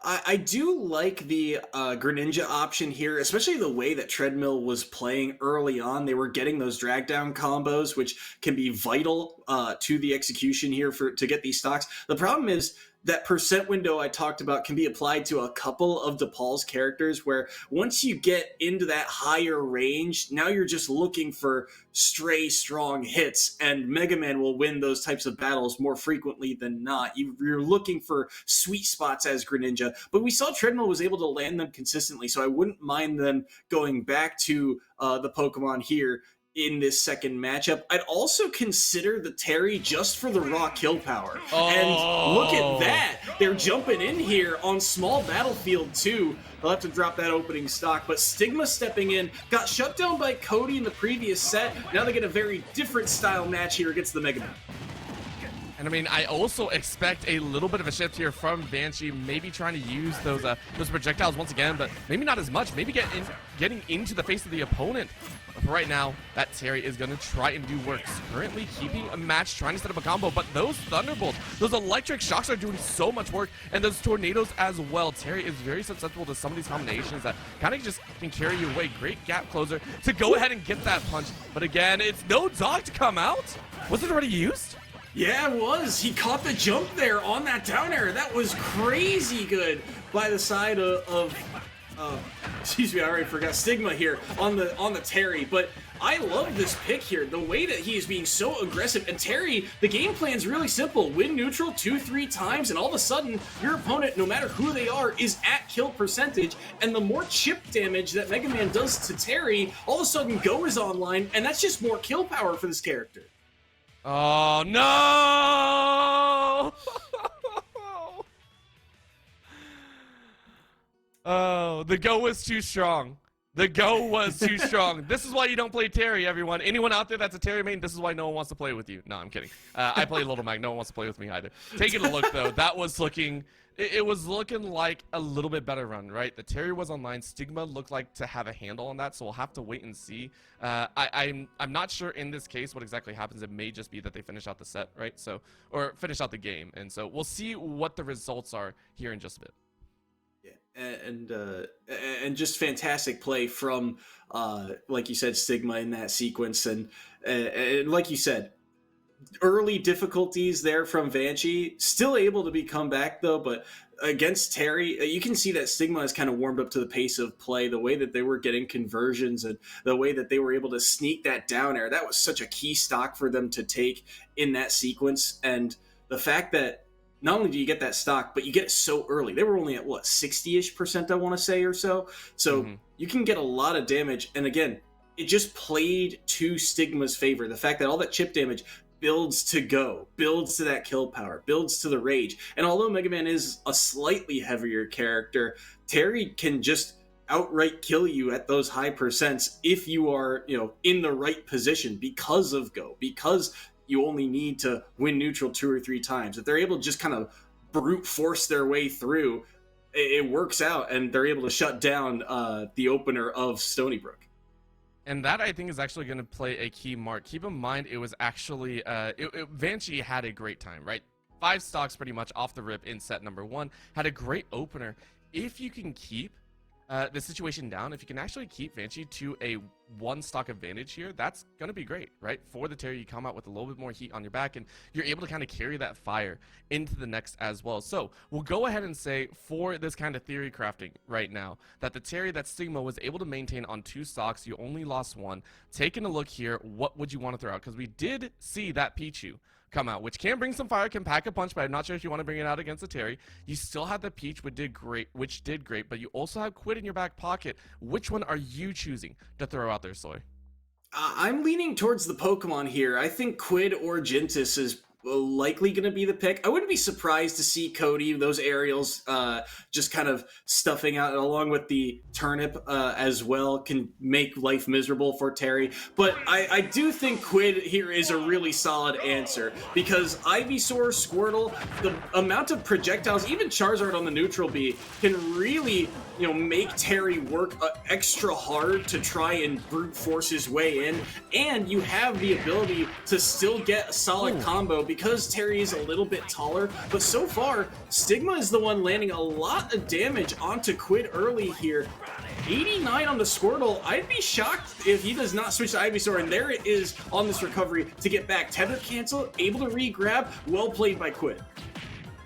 I do like the Greninja option here, especially the way that Treadmill was playing early on. They were getting those drag down combos, which can be vital to the execution here to get these stocks. The problem is that percent window I talked about can be applied to a couple of DePaul's characters, where once you get into that higher range, now you're just looking for stray strong hits, and Mega Man will win those types of battles more frequently than not. You're looking for sweet spots as Greninja, but we saw Treadmill was able to land them consistently, so I wouldn't mind them going back to the Pokemon here in this second matchup. I'd also consider the Terry just for the raw kill power. And look at that. They're jumping in here on small battlefield too. They'll have to drop that opening stock, but Stigma stepping in, got shut down by Cody in the previous set. Now they get a very different style match here against the Mega Man. And I mean, I also expect a little bit of a shift here from Vanchi, maybe trying to use those projectiles once again, but maybe not as much. Maybe getting into the face of the opponent. But for right now, that Terry is going to try and do work. Currently keeping a match, trying to set up a combo, but those Thunderbolts, those electric shocks are doing so much work, and those tornadoes as well. Terry is very susceptible to some of these combinations that kind of just can carry you away. Great gap closer to go ahead and get that punch. But again, it's no dog to come out. Was it already used? Yeah, it was. He caught the jump there on that down air. That was crazy good by the side of excuse me, I already forgot Stigma here on the Terry. But I love this pick here. The way that he is being so aggressive. And Terry, the game plan's really simple. Win neutral 2-3 times, and all of a sudden, your opponent, no matter who they are, is at kill percentage. And the more chip damage that Mega Man does to Terry, all of a sudden Go is online, and that's just more kill power for this character. Oh, no! Oh, the Go was too strong. The go was too strong. This is why you don't play Terry, everyone. Anyone out there that's a Terry main, this is why no one wants to play with you. No, I'm kidding. I play Little Mac. No one wants to play with me either. Taking a look, though, that was looking... It was looking like a little bit better run, right? The Terry was online. Stigma looked like to have a handle on that, so we'll have to wait and see. I'm not sure in this case what exactly happens. It may just be that they finish out the set, right? So, or finish out the game, and so we'll see what the results are here in just a bit. And just fantastic play from, like you said, Stigma in that sequence, and like you said, early difficulties there from Vanchi, still able to be come back though, but against Terry, you can see that Stigma has kind of warmed up to the pace of play, the way that they were getting conversions and the way that they were able to sneak that down air. That was such a key stock for them to take in that sequence, and the fact that not only do you get that stock, but you get it so early. They were only at, what, 60-ish%, I want to say, or so. So you can get a lot of damage. And again, it just played to Stigma's favor. The fact that all that chip damage builds to go, builds to that kill power, builds to the rage. And although Mega Man is a slightly heavier character, Terry can just outright kill you at those high percents if you are, in the right position because of go, because you only need to win neutral 2 or 3 times. If they're able to just kind of brute force their way through, it works out, and they're able to shut down the opener of Stony Brook. And that, I think, is actually going to play a key mark. Keep in mind, it was actually... Vanchi had a great time, right? 5 stocks pretty much off the rip in set number 1. Had a great opener. If you can keep the situation down, if you can actually keep Vanchi to a 1 stock advantage here, that's going to be great, right? For the Terry, you come out with a little bit more heat on your back, and you're able to kind of carry that fire into the next as well. So we'll go ahead and say, for this kind of theory crafting right now, that the Terry that Stigma was able to maintain on 2 stocks, you only lost 1. Taking a look here, what would you want to throw out? Because we did see that Pichu come out, which can bring some fire, can pack a punch, but I'm not sure if you want to bring it out against the Terry. You still have the Peach, which did great, but you also have Quid in your back pocket. Which one are you choosing to throw out there, Soy? I'm leaning towards the Pokemon here. I think Quid or Jintis is likely going to be the pick. I wouldn't be surprised to see Cody, those aerials, just kind of stuffing out, along with the turnip as well, can make life miserable for Terry. But I do think Quid here is a really solid answer, because Ivysaur, Squirtle, the amount of projectiles, even Charizard on the neutral B, can really, make Terry work extra hard to try and brute force his way in. And you have the ability to still get a solid combo, because Terry is a little bit taller. But so far, Stigma is the one landing a lot of damage onto Quid early here. 89 on the Squirtle. I'd be shocked if he does not switch to Ivysaur, and there it is on this recovery to get back. Tether cancel, able to re-grab. Well played by Quid.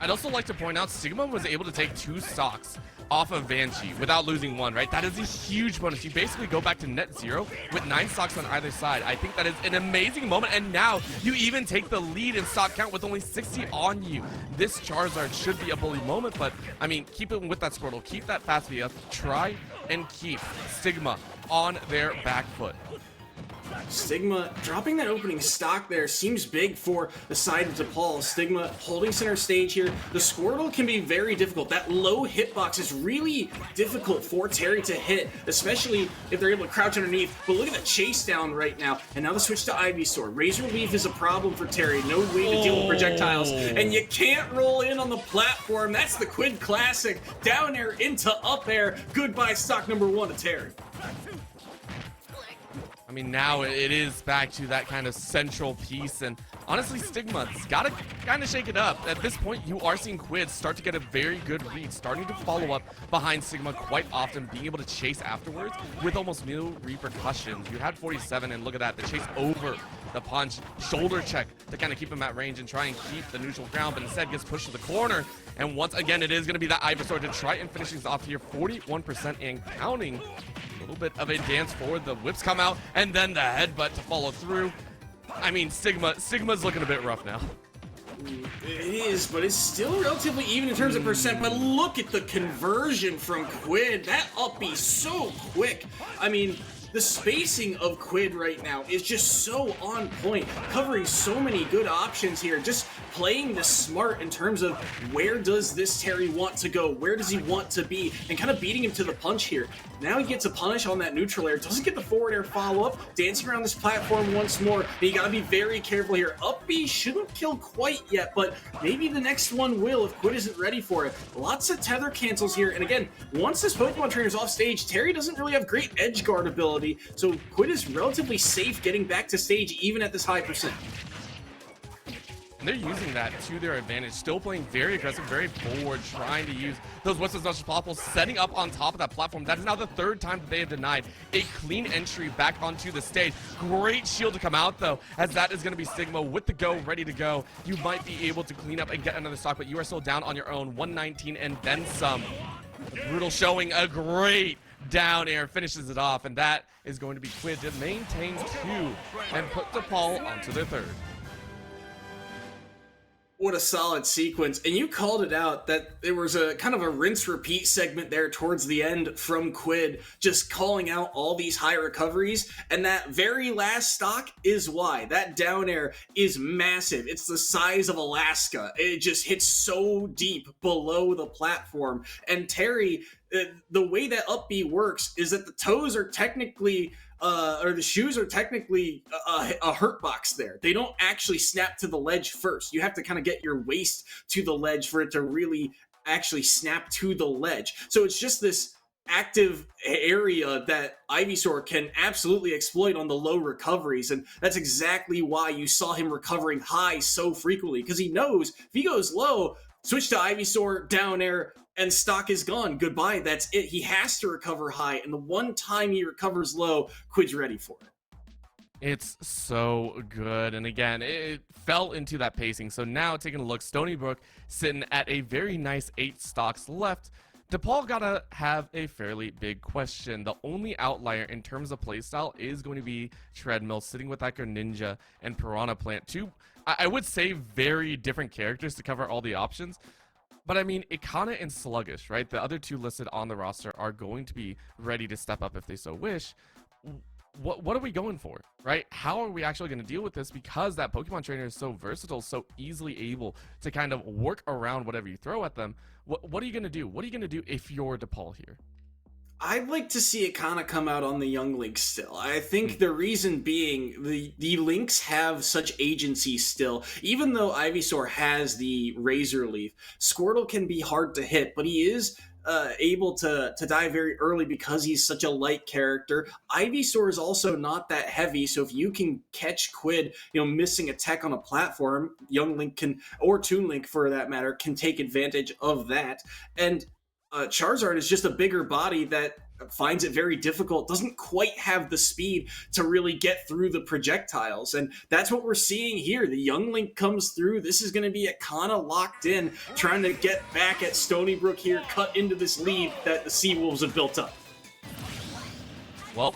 I'd also like to point out, Stigma was able to take 2 stocks off of Vanchi without losing 1, right? That is a huge bonus. You basically go back to net 0 with 9 stocks on either side. I think that is an amazing moment, and now you even take the lead in stock count with only 60 on you. This Charizard should be a bully moment, but I mean, keep it with that Squirtle, keep that fast VF, try and keep Stigma on their back foot. Stigma dropping that opening stock there seems big for the side of DePaul. Stigma holding center stage here. The Squirtle can be very difficult. That low hitbox is really difficult for Terry to hit, especially if they're able to crouch underneath. But look at the chase down right now. And now the switch to Ivysaur. Razor Leaf is a problem for Terry. No way to deal with projectiles. And you can't roll in on the platform. That's the Quid classic. Down air into up air. Goodbye stock number 1 to Terry. I mean, now it is back to that kind of central piece, and honestly, Stigma's got to kind of shake it up. At this point, you are seeing Quid start to get a very good read, starting to follow up behind Stigma quite often, being able to chase afterwards with almost no repercussions. You had 47, and look at that, the chase over the punch, shoulder check to kind of keep him at range and try and keep the neutral ground, but instead gets pushed to the corner. And once again, it is going to be that Ivysaur to try and finish things off here, 41% and counting. A little bit of a dance forward, the whips come out, and then the headbutt to follow through. I mean, Sigma's looking a bit rough now. It is, but it's still relatively even in terms of percent. But look at the conversion from Quid. That up B so quick. I mean, the spacing of Quid right now is just so on point, covering so many good options here, just playing this smart in terms of where does this Terry want to go, where does he want to be, and kind of beating him to the punch here. Now he gets a punish on that neutral air, doesn't get the forward air follow-up, dancing around this platform once more, but you gotta be very careful here. Up B shouldn't kill quite yet, but maybe the next one will if Quid isn't ready for it. Lots of tether cancels here, and again, once this Pokemon trainer's off stage, Terry doesn't really have great edge guard ability, so Quid is relatively safe getting back to stage even at this high percent. And they're using that to their advantage, still playing very aggressive, very forward, trying to use those whistles as much as possible, setting up on top of that platform. That is now the third time that they have denied a clean entry back onto the stage. Great shield to come out, though, as that is going to be Sigma with the go, ready to go. You might be able to clean up and get another stock, but you are still down on your own, 119 and then some. Brutal showing a great down air, finishes it off, and that is going to be Quid to maintain 2 and put DePaul onto their third. What a solid sequence. And you called it out that there was a kind of a rinse repeat segment there towards the end from Quid, just calling out all these high recoveries. And that very last stock is why. That down air is massive. It's the size of Alaska. It just hits so deep below the platform. And Terry, the way that up B works is that the toes are technically or the shoes are technically a hurt box there. They don't actually snap to the ledge first. You have to kind of get your waist to the ledge for it to really actually snap to the ledge. So it's just this active area that Ivysaur can absolutely exploit on the low recoveries, and that's exactly why you saw him recovering high so frequently, because he knows if he goes low, switch to Ivysaur, down air, and stock is gone. Goodbye. That's it. He has to recover high, and the one time he recovers low, Quid's ready for it. It's so good, and again, it fell into that pacing. So now taking a look, Stony Brook sitting at a very nice 8 stocks left. DePaul gotta have a fairly big question. The only outlier in terms of playstyle is going to be Treadmill, sitting with that Greninja and Piranha Plant. 2, I would say, very different characters to cover all the options. But I mean, Ikana and Sluggish, right? The other 2 listed on the roster are going to be ready to step up if they so wish. What are we going for, right? How are we actually going to deal with this? Because that Pokemon trainer is so versatile, so easily able to kind of work around whatever you throw at them. What are you going to do? What are you going to do if you're DePaul here? I'd like to see it kind of come out on the young Lynx still. I think the reason being the Lynx have such agency still. Even though Ivysaur has the Razor Leaf, Squirtle can be hard to hit, but he is able to die very early because he's such a light character. Ivysaur is also not that heavy, so if you can catch Quid, missing a tech on a platform, young Link can, or Toon Link for that matter, can take advantage of that. And Charizard is just a bigger body that finds it very difficult, doesn't quite have the speed to really get through the projectiles, and that's what we're seeing here. The young Link comes through. This is going to be a kind of locked in, trying to get back at Stony Brook here, cut into this lead that the Seawolves have built up. Well,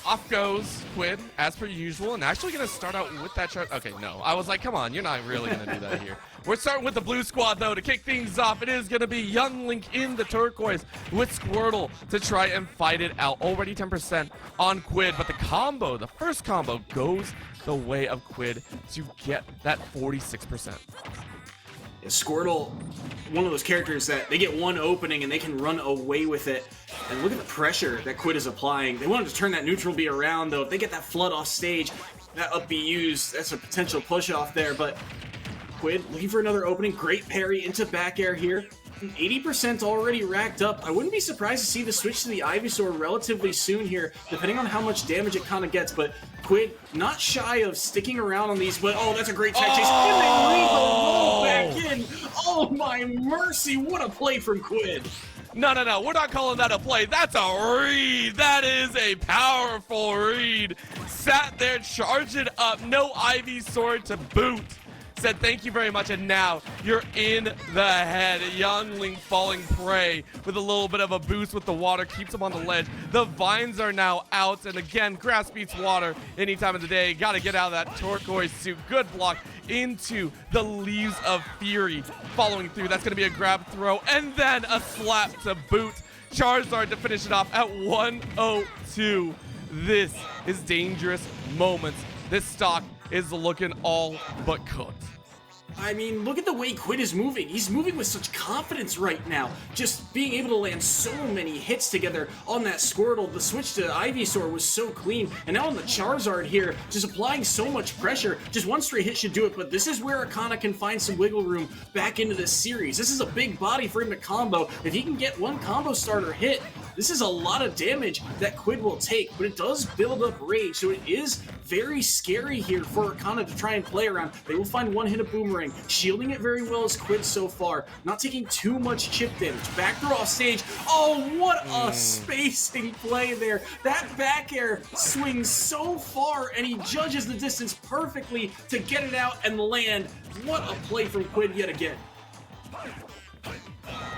off goes Quid, as per usual, and actually going to start out with that chart. Okay, no. I was like, come on, you're not really going to do that here. We're starting with the blue squad, though, to kick things off. It is going to be Young Link in the turquoise with Squirtle to try and fight it out. Already 10% on Quid, but the combo, the first combo, goes the way of Quid to get that 46%. Squirtle, one of those characters that they get one opening and they can run away with it. And look at the pressure that Quid is applying. They wanted to turn that neutral B around, though. If they get that flood off stage, that up B used, that's a potential push off there. But Quid looking for another opening. Great parry into back air here. 80% already racked up. I wouldn't be surprised to see the switch to the Ivysaur relatively soon here, depending on how much damage it kind of gets. But Quid not shy of sticking around on these. But oh, that's a great tag chase. And they leave the roll back in. Oh my mercy! What a play from Quid. No, we're not calling that a play. That's a read. That is a powerful read. Sat there, charged it up. No Ivysaur to boot. Said thank you very much, and now you're in the head. Young Link falling prey with a little bit of a boost with the water, keeps him on the ledge. The vines are now out, and again, grass beats water any time of the day. Got to get out of that turquoise suit. Good block into the Leaves of Fury. Following through, that's going to be a grab throw, and then a slap to boot. Charizard to finish it off at 102. This is dangerous moments. This stock is looking all but cooked. I mean, look at the way Quid is moving. He's moving with such confidence right now. Just being able to land so many hits together on that Squirtle. The switch to Ivysaur was so clean. And now on the Charizard here, just applying so much pressure. Just one straight hit should do it, but this is where Akana can find some wiggle room back into this series. This is a big body for him to combo. If he can get one combo starter hit, this is a lot of damage that Quid will take, but it does build up rage, so it is very scary here for Akana to try and play around. They will find one hit of Boomerang, shielding it very well as Quid so far, not taking too much chip damage. Back throw off stage. Oh, what a spacing play there. That back air swings so far, and he judges the distance perfectly to get it out and land. What a play from Quid yet again.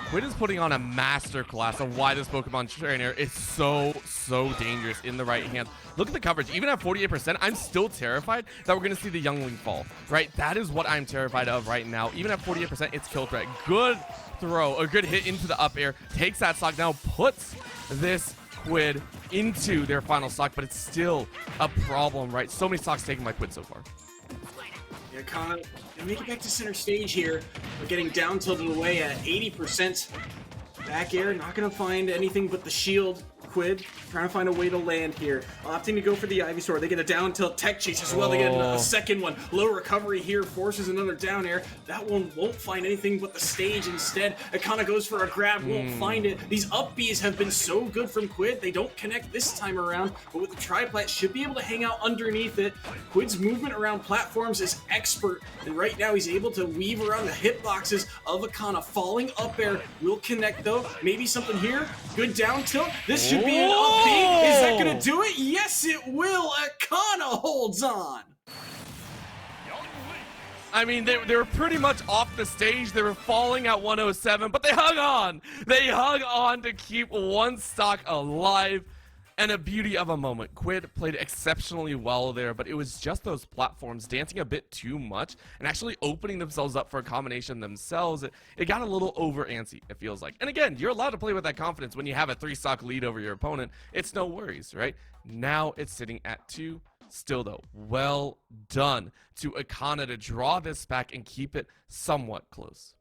Quid is putting on a masterclass of why this Pokemon trainer is so dangerous in the right hands. Look at the coverage. Even at 48%, I'm still terrified that we're going to see the Youngling fall, right? That is what I'm terrified of right now. Even at 48%, it's kill threat. Good throw, a good hit into the up air, takes that stock, now puts this Quid into their final stock, but it's still a problem, right? So many stocks taken by Quid so far. Yeah, Akana, they make it back to center stage here. We're getting down tilted away at 80%. Back air, not going to find anything but the shield. Quid trying to find a way to land here. Opting to go for the Ivysaur. They get a down tilt tech chase as well. They get a second one. Low recovery here forces another down air. That one won't find anything but the stage instead. Akana goes for a grab, won't find it. These up Bs have been so good from Quid. They don't connect this time around, but with the Triplat, should be able to hang out underneath it. Quid's movement around platforms is expert, and right now he's able to weave around the hitboxes of Akana. Falling up air will connect though. Maybe something here. Good down tilt. This should be an up B. Is that gonna do it? Yes, it will. Akana holds on. I mean, they were pretty much off the stage. They were falling at 107, but they hung on. They hung on to keep one stock alive. And a beauty of a moment. Quid played exceptionally well there, but it was just those platforms dancing a bit too much and actually opening themselves up for a combination themselves. It got a little over antsy, it feels like. And again, you're allowed to play with that confidence when you have a 3-stock lead over your opponent. It's no worries, right? Now it's sitting at 2. Still though, well done to Akana to draw this back and keep it somewhat close.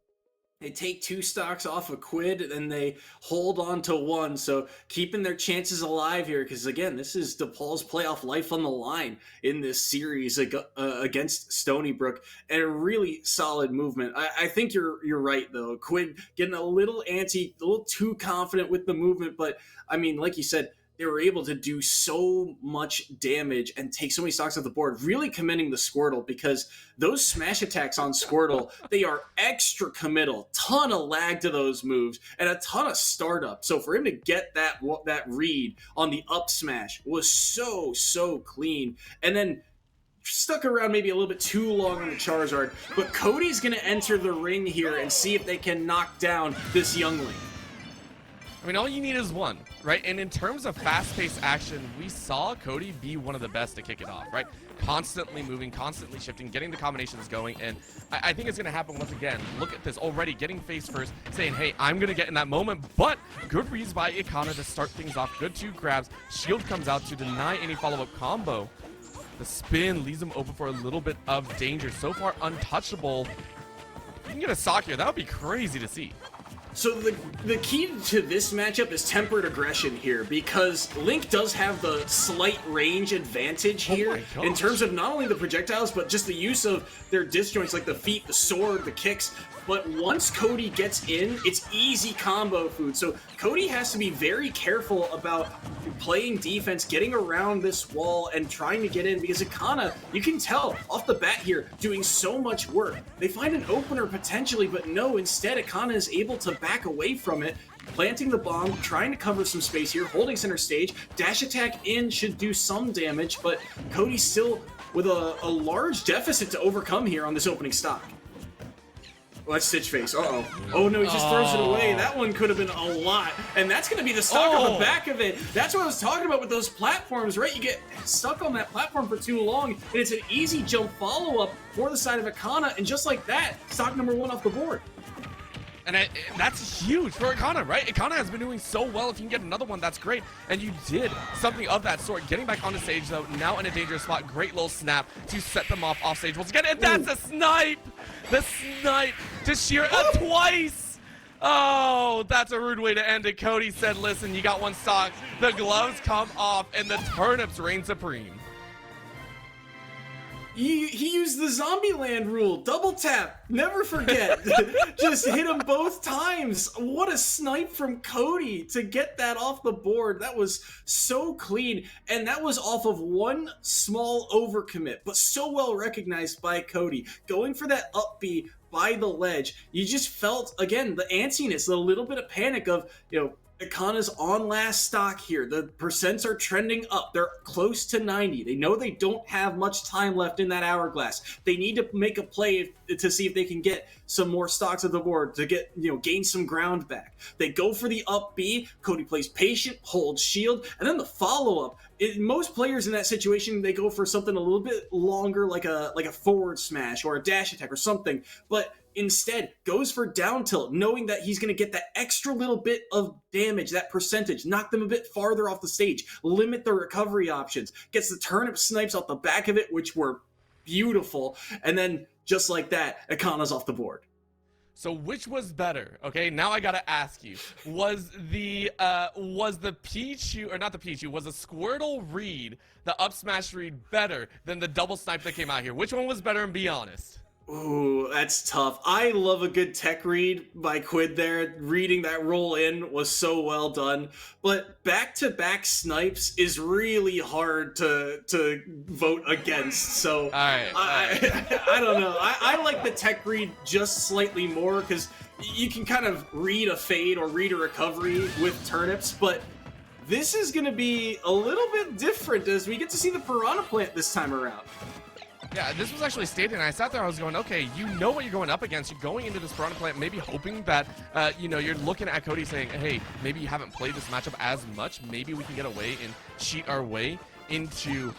They take 2 stocks off of Quid, and they hold on to 1, so keeping their chances alive here, because again, this is DePaul's playoff life on the line in this series against Stony Brook, and a really solid movement. I think you're right, though. Quid getting a little antsy, a little too confident with the movement, but I mean, like you said, they were able to do so much damage and take so many stocks off the board, really commending the Squirtle, because those smash attacks on Squirtle, they are extra committal, ton of lag to those moves, and a ton of startup. So for him to get that read on the up smash was so clean. And then stuck around maybe a little bit too long on the Charizard, but Cody's going to enter the ring here and see if they can knock down this Youngling. I mean, all you need is one, right? And in terms of fast-paced action, we saw Cody be one of the best to kick it off, right? Constantly moving, constantly shifting, getting the combinations going, and I think it's going to happen once again. Look at this, already getting face first, saying, hey, I'm going to get in that moment, but good reads by Akana to start things off. Good 2 grabs. Shield comes out to deny any follow-up combo. The spin leaves him open for a little bit of danger. So far, untouchable. If you can get a stock here, that would be crazy to see. So the key to this matchup is tempered aggression here, because Link does have the slight range advantage here in terms of not only the projectiles, but just the use of their disjoints, like the feet, the sword, the kicks. But once Cody gets in, it's easy combo food. So Cody has to be very careful about playing defense, getting around this wall, and trying to get in, because Akana, you can tell off the bat here, doing so much work. They find an opener potentially, but no, instead Akana is able to back away from it, planting the bomb, trying to cover some space here, holding center stage. Dash attack in should do some damage, but Cody's still with a large deficit to overcome here on this opening stock. Oh, that's Stitch Face. Uh-oh. Oh, no, he just throws it away. That one could have been a lot. And that's going to be the stock on the back of it. That's what I was talking about with those platforms, right? You get stuck on that platform for too long, and it's an easy jump follow-up for the side of Akana, and just like that, stock number 1 off the board. And that's huge for Ikana, right? Ikana has been doing so well. If you can get another one, that's great. And you did something of that sort. Getting back onto stage, though, now in a dangerous spot. Great little snap to set them off stage once again. And that's a snipe! The snipe to sheer twice! Oh, that's a rude way to end it. Cody said, listen, you got one stock. The gloves come off, and the turnips reign supreme. He used the Zombieland rule. Double tap. Never forget. Just hit him both times. What a snipe from Cody to get that off the board. That was so clean. And that was off of one small overcommit, but so well recognized by Cody. Going for that up B by the ledge. You just felt, again, the antsiness, a little bit of panic of, Ikana's on last stock here. The percents are trending up. They're close to 90. They know they don't have much time left in that hourglass. They need to make a play to see if they can get some more stocks at the board to get, gain some ground back. They go for the up B. Cody plays patient, holds shield, and then the follow-up. Most players in that situation, they go for something a little bit longer, like a forward smash or a dash attack or something, but instead goes for down tilt, knowing that he's going to get that extra little bit of damage, that percentage, knock them a bit farther off the stage, limit the recovery options, gets the turnip snipes off the back of it, which were beautiful, and then just like that, Ikana's off the board. So which was better? Okay, now I gotta ask you: was the Pichu, or not the Pichu, was the Squirtle read, the up smash read, better than the double snipe that came out here? Which one was better? And be honest. Ooh, that's tough. I love a good tech read by Quid there. Reading that roll in was so well done. But back-to-back snipes is really hard to vote against. So I don't know. I like the tech read just slightly more because you can kind of read a fade or read a recovery with turnips. But this is going to be a little bit different as we get to see the Piranha Plant this time around. Yeah, this was actually stated, and I sat there, I was going, okay, you know what you're going up against. You're going into this Piranha Plant, maybe hoping that, you're looking at Cody saying, hey, maybe you haven't played this matchup as much. Maybe we can get away and cheat our way into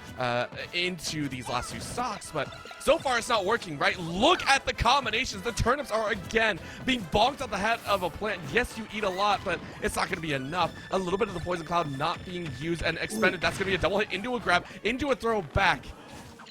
these last two stocks. But so far, it's not working, right? Look at the combinations. The turnips are, again, being bonked on the head of a plant. Yes, you eat a lot, but it's not going to be enough. A little bit of the Poison Cloud not being used and expended. That's going to be a double hit into a grab, into a throw back.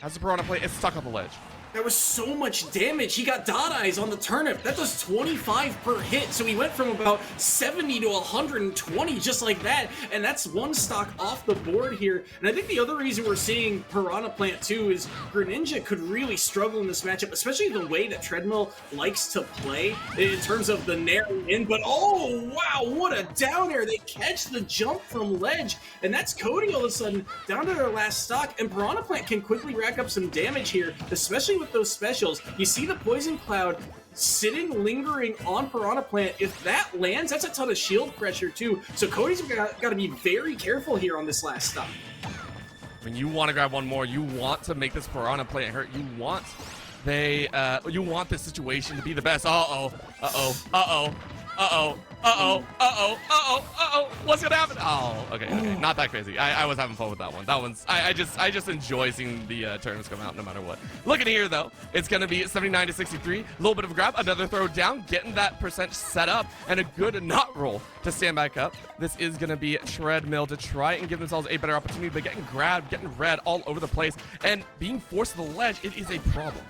As the Piranha Plant is stuck on the ledge. That was so much damage. He got dot eyes on the turnip. That does 25 per hit. So he went from about 70 to 120 just like that. And that's one stock off the board here. And I think the other reason we're seeing Piranha Plant too is Greninja could really struggle in this matchup, especially the way that Treadmill likes to play in terms of the narrowing in. But oh, wow, what a down air. They catch the jump from ledge. And that's Cody all of a sudden down to their last stock. And Piranha Plant can quickly rack up some damage here, especially with those specials. You see the Poison Cloud sitting, lingering on Piranha Plant. If that lands, that's a ton of shield pressure too. So Cody's got to be very careful here on this last stop. When you want to grab one more, you want to make this Piranha Plant hurt. You want you want this situation to be the best. What's gonna happen? Okay, not that crazy. I was having fun with that one. That one's, I just enjoy seeing the turnips come out no matter what. Look at here though, it's gonna be 79 to 63. A little bit of a grab, another throw down, getting that percent set up, and a good not roll to stand back up. This is gonna be Treadmill to try and give themselves a better opportunity, but getting grabbed, getting red all over the place, and being forced to the ledge, it is a problem.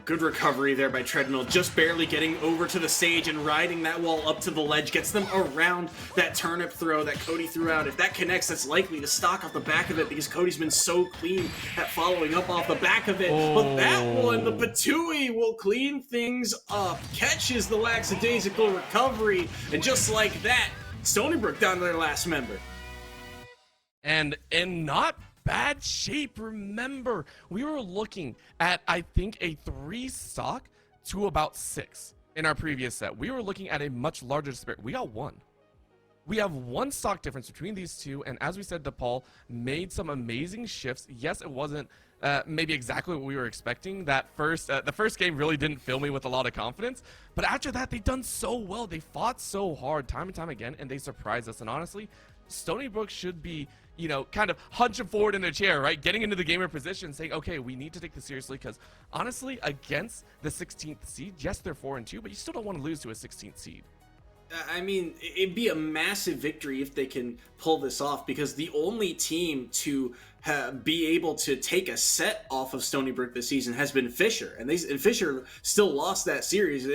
Good recovery there by Treadmill, just barely getting over to the stage and riding that wall up to the ledge, gets them around that turnip throw that Cody threw out. If that connects, that's likely to stock off the back of it because Cody's been so clean at following up off the back of it. But that one, the Patui, will clean things up, catches the lackadaisical recovery, and just like that, Stony Brook down to their last member. And not bad shape. Remember, we were looking at, I think, a 3 stock to about 6 in our previous set. We were looking at a much larger disparity. We got 1. We have 1 stock difference between these two, and as we said, DePaul made some amazing shifts. Yes, it wasn't maybe exactly what we were expecting. The first game really didn't fill me with a lot of confidence, but after that, they've done so well. They fought so hard time and time again, and they surprised us. And honestly, Stony Brook should be, kind of hunching forward in their chair, right? Getting into the gamer position, saying, okay, we need to take this seriously, because honestly, against the 16th seed, yes, they're 4-2, but you still don't want to lose to a 16th seed. I mean, it'd be a massive victory if they can pull this off, because the only team to be able to take a set off of Stony Brook this season has been Fisher, and Fisher still lost that series.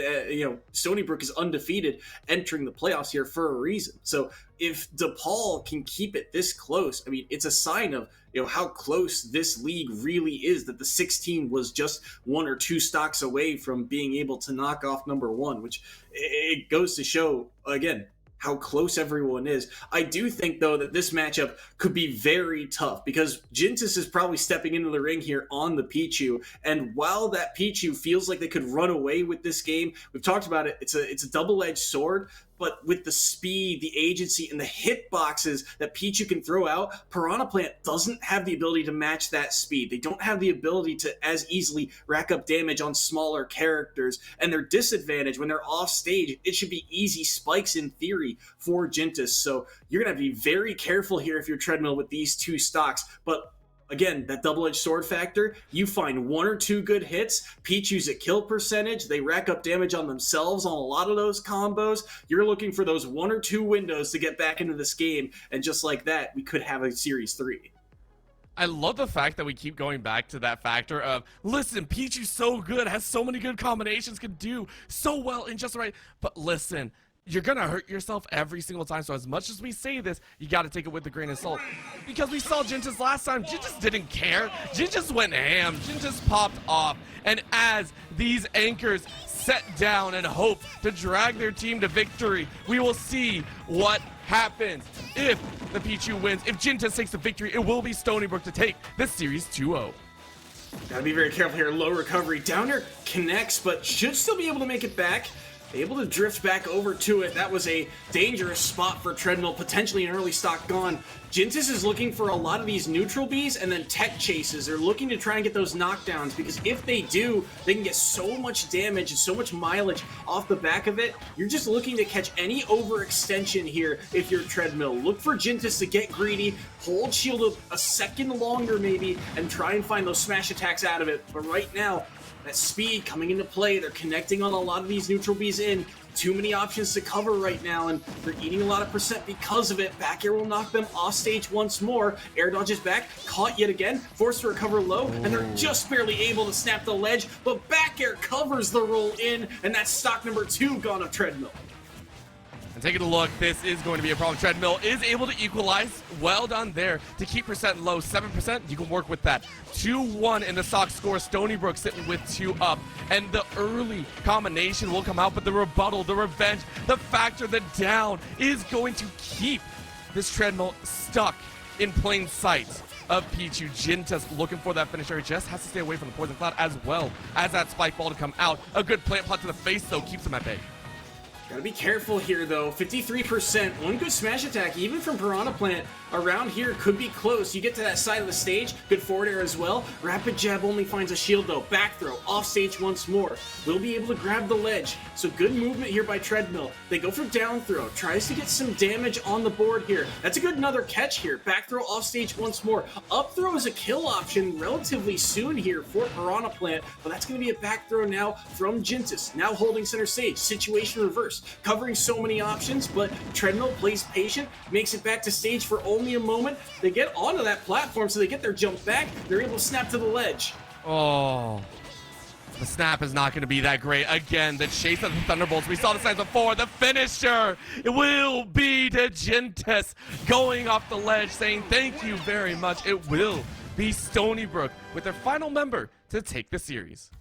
Stony Brook is undefeated entering the playoffs here for a reason. So if DePaul can keep it this close, I mean, it's a sign of how close this league really is, that the 16 was just 1 or 2 stocks away from being able to knock off number 1, which it goes to show, again, how close everyone is. I do think, though, that this matchup could be very tough, because Jintis is probably stepping into the ring here on the Pichu, and while that Pichu feels like they could run away with this game, we've talked about it, it's a double-edged sword, but with the speed, the agency, and the hitboxes that Pichu can throw out, Piranha Plant doesn't have the ability to match that speed. They don't have the ability to as easily rack up damage on smaller characters, and their disadvantage when they're off stage, it should be easy spikes in theory for Jintis. So you're going to have to be very careful here if you're Treadmill with these 2 stocks, but again, that double-edged sword factor, you find 1 or 2 good hits, Pichu's a kill percentage, they rack up damage on themselves on a lot of those combos. You're looking for those 1 or 2 windows to get back into this game, and just like that, we could have a Series 3. I love the fact that we keep going back to that factor of, listen, Pichu's so good, has so many good combinations, can do so well in just the right, but listen, you're gonna hurt yourself every single time. So as much as we say this, you got to take it with a grain of salt, because we saw Jintis last time. Jintis didn't care. Jintis went ham. Jintis popped off. And as these anchors set down and hope to drag their team to victory, we will see what happens. If the Pichu wins, if Jintis takes the victory, it will be Stony Brook to take this series 2-0. Gotta be very careful here. Low recovery. Downer connects, but should still be able to make it back. Able to drift back over to it. That was a dangerous spot for Treadmill, potentially an early stock gone. Jintis is looking for a lot of these neutral Bs and then tech chases. They're looking to try and get those knockdowns, because if they do, they can get so much damage and so much mileage off the back of it. You're just looking to catch any overextension here if you're Treadmill. Look for Jintis to get greedy, hold shield a second longer maybe, and try and find those smash attacks out of it. But right now, that speed coming into play, they're connecting on a lot of these neutral Bs in. Too many options to cover right now, and they're eating a lot of percent because of it. Back air will knock them off stage once more. Air dodges back, caught yet again, forced to recover low, and they're just barely able to snap the ledge, but back air covers the roll in, and that's stock number 2 gone of Treadmill. And taking a look, this is going to be a problem. Treadmill is able to equalize. Well done there to keep percent low. 7%, you can work with that. 2-1 in the stock score. Stony Brook sitting with 2 up. And the early combination will come out, but the rebuttal, the revenge, the factor, the down is going to keep this Treadmill stuck in plain sight of Pichu. Jintis looking for that finisher. Just has to stay away from the Poison Cloud as well as that spike ball to come out. A good plant pot to the face, though, keeps him at bay. Gotta be careful here, though. 53%. One good smash attack, even from Piranha Plant, around here could be close. You get to that side of the stage. Good forward air as well. Rapid jab only finds a shield, though. Back throw. Off stage once more. Will be able to grab the ledge. So good movement here by Treadmill. They go for down throw. Tries to get some damage on the board here. That's a good another catch here. Back throw off stage once more. Up throw is a kill option relatively soon here for Piranha Plant, but that's going to be a back throw now from Jintis. Now holding center stage. Situation reverse. Covering so many options, but Treadmill plays patient, makes it back to stage for only a moment. They get onto that platform, so they get their jump back. They're able to snap to the ledge. Oh, the snap is not going to be that great. Again, the chase of the Thunderbolts. We saw the signs before. The finisher, it will be to Jintis going off the ledge, saying thank you very much. It will be Stony Brook with their final member to take the series.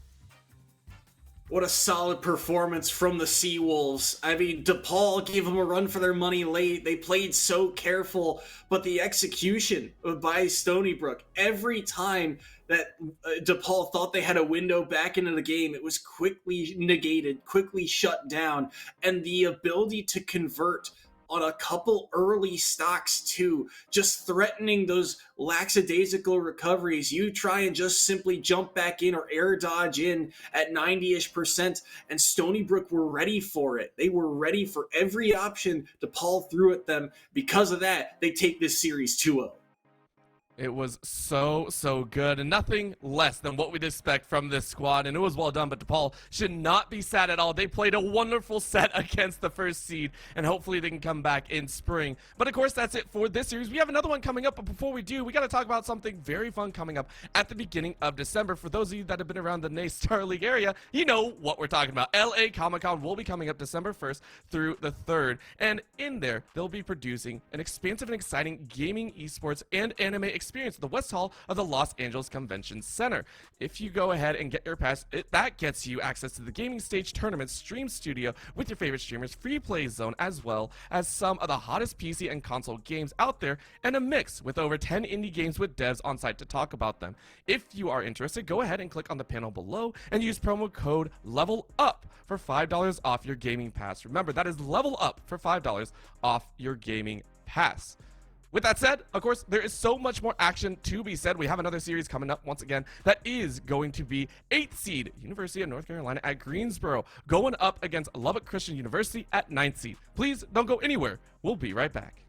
What a solid performance from the Seawolves. I mean, DePaul gave them a run for their money late. They played so careful, but the execution by Stony Brook, every time that DePaul thought they had a window back into the game, it was quickly negated, quickly shut down, and the ability to convert on a couple early stocks too, just threatening those lackadaisical recoveries. You try and just simply jump back in or air dodge in at 90-ish%, and Stony Brook were ready for it. They were ready for every option DePaul threw at them. Because of that, they take this series 2-0. It was so good, and nothing less than what we'd expect from this squad, and it was well done. But DePaul should not be sad at all. They played a wonderful set against the first seed, and hopefully they can come back in spring. But of course, that's it for this series. We have another one coming up, but before we do, we got to talk about something very fun coming up at the beginning of December. For those of you that have been around the Star League area, you know what we're talking about. LA Comic-Con will be coming up December 1st through the 3rd, and in there, they'll be producing an expansive and exciting gaming, esports, and anime experience at the West Hall of the Los Angeles Convention Center. If you go ahead and get your pass, that gets you access to the gaming stage, tournament, stream studio with your favorite streamers, free play zone, as well as some of the hottest PC and console games out there, and a mix with over 10 indie games with devs on site to talk about them. If you are interested, go ahead and click on the panel below and use promo code LEVELUP for $5 off your gaming pass. Remember, that is level up for $5 off your gaming pass. With that said, of course, there is so much more action to be said. We have another series coming up once again that is going to be 8th seed University of North Carolina at Greensboro going up against Lubbock Christian University at 9th seed. Please don't go anywhere. We'll be right back.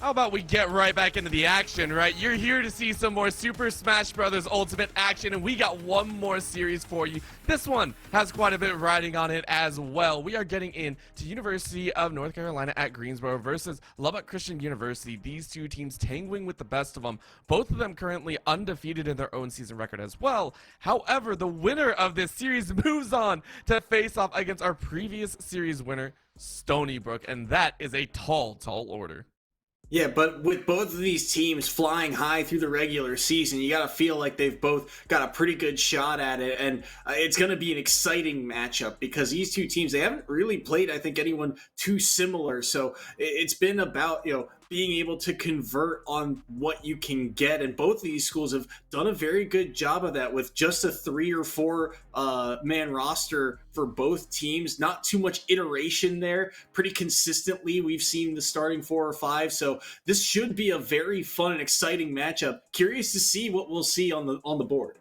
How about we get right back into the action, right? You're here to see some more Super Smash Bros. Ultimate action, and we got one more series for you. This one has quite a bit riding on it as well. We are getting in to University of North Carolina at Greensboro versus Lubbock Christian University. These two teams tangling with the best of them. Both of them currently undefeated in their own season record as well. However, the winner of this series moves on to face off against our previous series winner, Stony Brook, and that is a tall order. Yeah, but with both of these teams flying high through the regular season, you got to feel like they've both got a pretty good shot at it, and it's going to be an exciting matchup because these two teams, they haven't really played, I think, anyone too similar, so it's been about, being able to convert on what you can get, and both of these schools have done a very good job of that with just a 3 or 4 man roster for both teams. Not too much iteration there. Pretty consistently, we've seen the starting 4 or 5, so this should be a very fun and exciting matchup. Curious to see what we'll see on the board.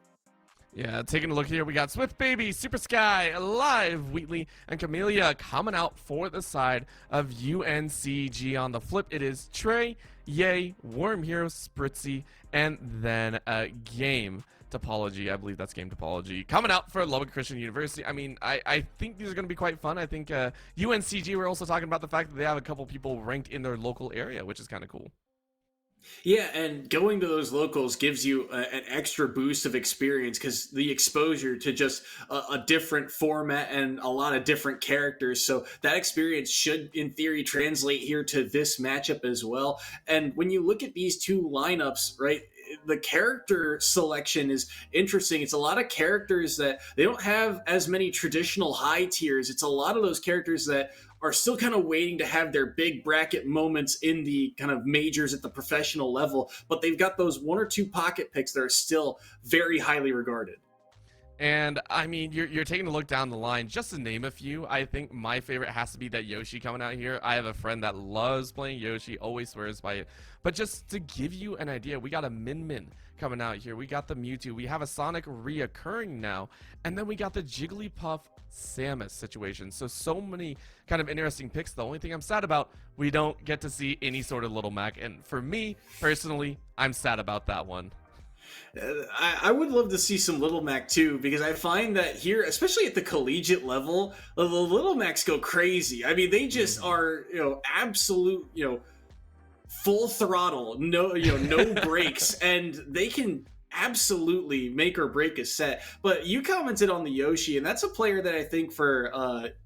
Yeah, taking a look here, we got Swift Baby, Super Sky, Alive, Wheatley, and Camellia coming out for the side of UNCG. On the flip, it is Trey, Yay, Worm Hero, Spritzy, and then Game Topology. I believe that's Game Topology. Coming out for Lubbock Christian University. I mean, I think these are going to be quite fun. I think UNCG, we're also talking about the fact that they have a couple people ranked in their local area, which is kind of cool. Yeah, and going to those locals gives you an extra boost of experience because the exposure to just a different format and a lot of different characters. So that experience should, in theory, translate here to this matchup as well. And when you look at these two lineups, right, the character selection is interesting. It's a lot of characters that they don't have as many traditional high tiers. It's a lot of those characters that are still kind of waiting to have their big bracket moments in the kind of majors at the professional level, but they've got those 1 or 2 pocket picks that are still very highly regarded. And I mean, you're taking a look down the line, just to name a few. I think my favorite has to be that Yoshi coming out here. I have a friend that loves playing Yoshi, always swears by it. But just to give you an idea, we got a Min coming out here. We got the Mewtwo. We have a Sonic reoccurring now. And then we got the Jigglypuff Samus situation. So many kind of interesting picks. The only thing I'm sad about, we don't get to see any sort of Little Mac. And for me, personally, I'm sad about that one. I would love to see some Little Mac too, because I find that here, especially at the collegiate level, the Little Macs go crazy. I mean, they just are, absolute, full throttle, no breaks, and they can absolutely make or break a set. But you commented on the Yoshi, and that's a player that I think for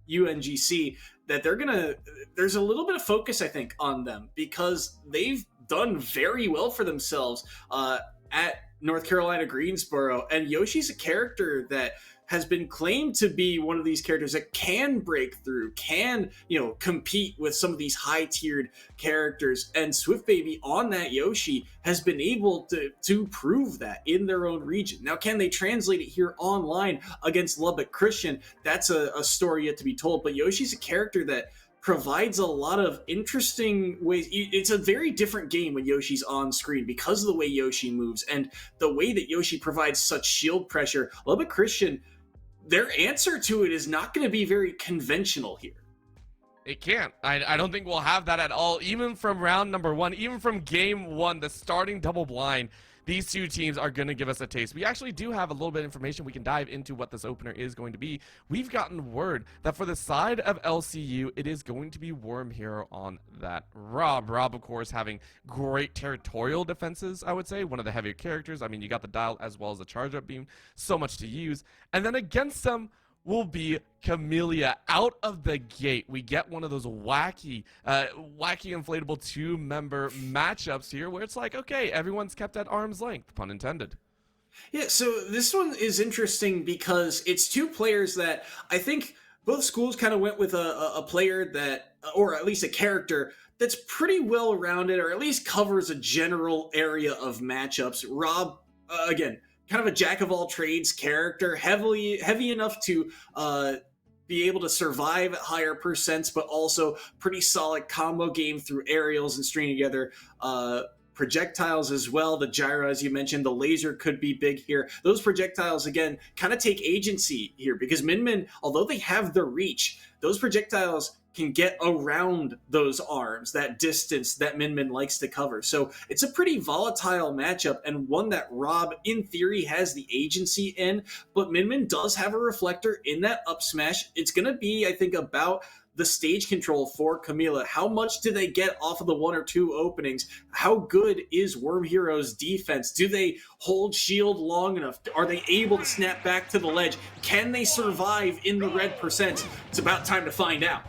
UNGC that there's a little bit of focus, I think, on them because they've done very well for themselves at North Carolina Greensboro, and Yoshi's a character that has been claimed to be one of these characters that can break through, can, compete with some of these high-tiered characters, and Swift Baby on that Yoshi has been able to prove that in their own region. Now, can they translate it here online against Lubbock Christian? That's a story yet to be told, but Yoshi's a character that provides a lot of interesting ways. It's a very different game when Yoshi's on screen because of the way Yoshi moves and the way that Yoshi provides such shield pressure. Lubbock Christian, their answer to it is not going to be very conventional here. It can't. I don't think we'll have that at all. Even from round number 1, even from game 1, the starting double blind, these two teams are going to give us a taste. We actually do have a little bit of information. We can dive into what this opener is going to be. We've gotten word that for the side of LCU, it is going to be Worm Hero on that Rob, of course, having great territorial defenses, I would say. One of the heavier characters. I mean, you got the dial as well as the charge-up beam. So much to use. And then against them will be Camellia out of the gate. We get one of those wacky inflatable 2-member matchups here where it's like, okay, everyone's kept at arm's length, pun intended. Yeah, so this one is interesting because it's 2 players that I think both schools kind of went with a player that, or at least a character that's pretty well rounded, or at least covers a general area of matchups. Rob, again, kind of a jack of all trades character, heavy enough to be able to survive at higher percents, but also pretty solid combo game through aerials and stringing together projectiles as well. The gyro, as you mentioned, the laser could be big here. Those projectiles, again, kind of take agency here because Min, although they have the reach, those projectiles can get around those arms, that distance that Min Min likes to cover. So it's a pretty volatile matchup, and one that Rob, in theory, has the agency in, but Min Min does have a reflector in that up smash. It's going to be, I think, about the stage control for Camila. How much do they get off of the 1 or 2 openings? How good is Worm Hero's defense? Do they hold shield long enough? Are they able to snap back to the ledge? Can they survive in the red percent? It's about time to find out.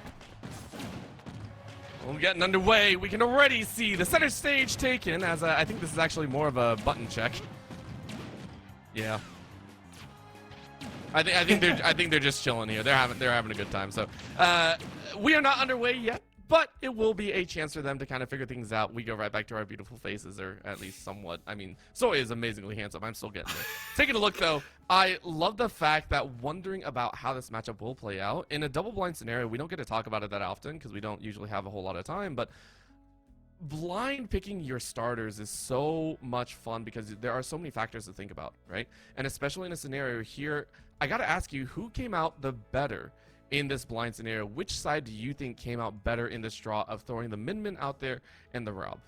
Well, getting underway, we can already see the center stage taken, as I think this is actually more of a button check. Yeah. I think they're just chilling here. They're having a good time. So we are not underway yet, but it will be a chance for them to kind of figure things out. We go right back to our beautiful faces, or at least somewhat. I mean, Soy is amazingly handsome. I'm still getting there. Taking a look though, I love the fact that wondering about how this matchup will play out in a double blind scenario. We don't get to talk about it that often because we don't usually have a whole lot of time, but blind picking your starters is so much fun because there are so many factors to think about, right? And especially in a scenario here, I gotta ask you, who came out the better in this blind scenario? Which side do you think came out better in this draw of throwing the Min Min out there and the Rob?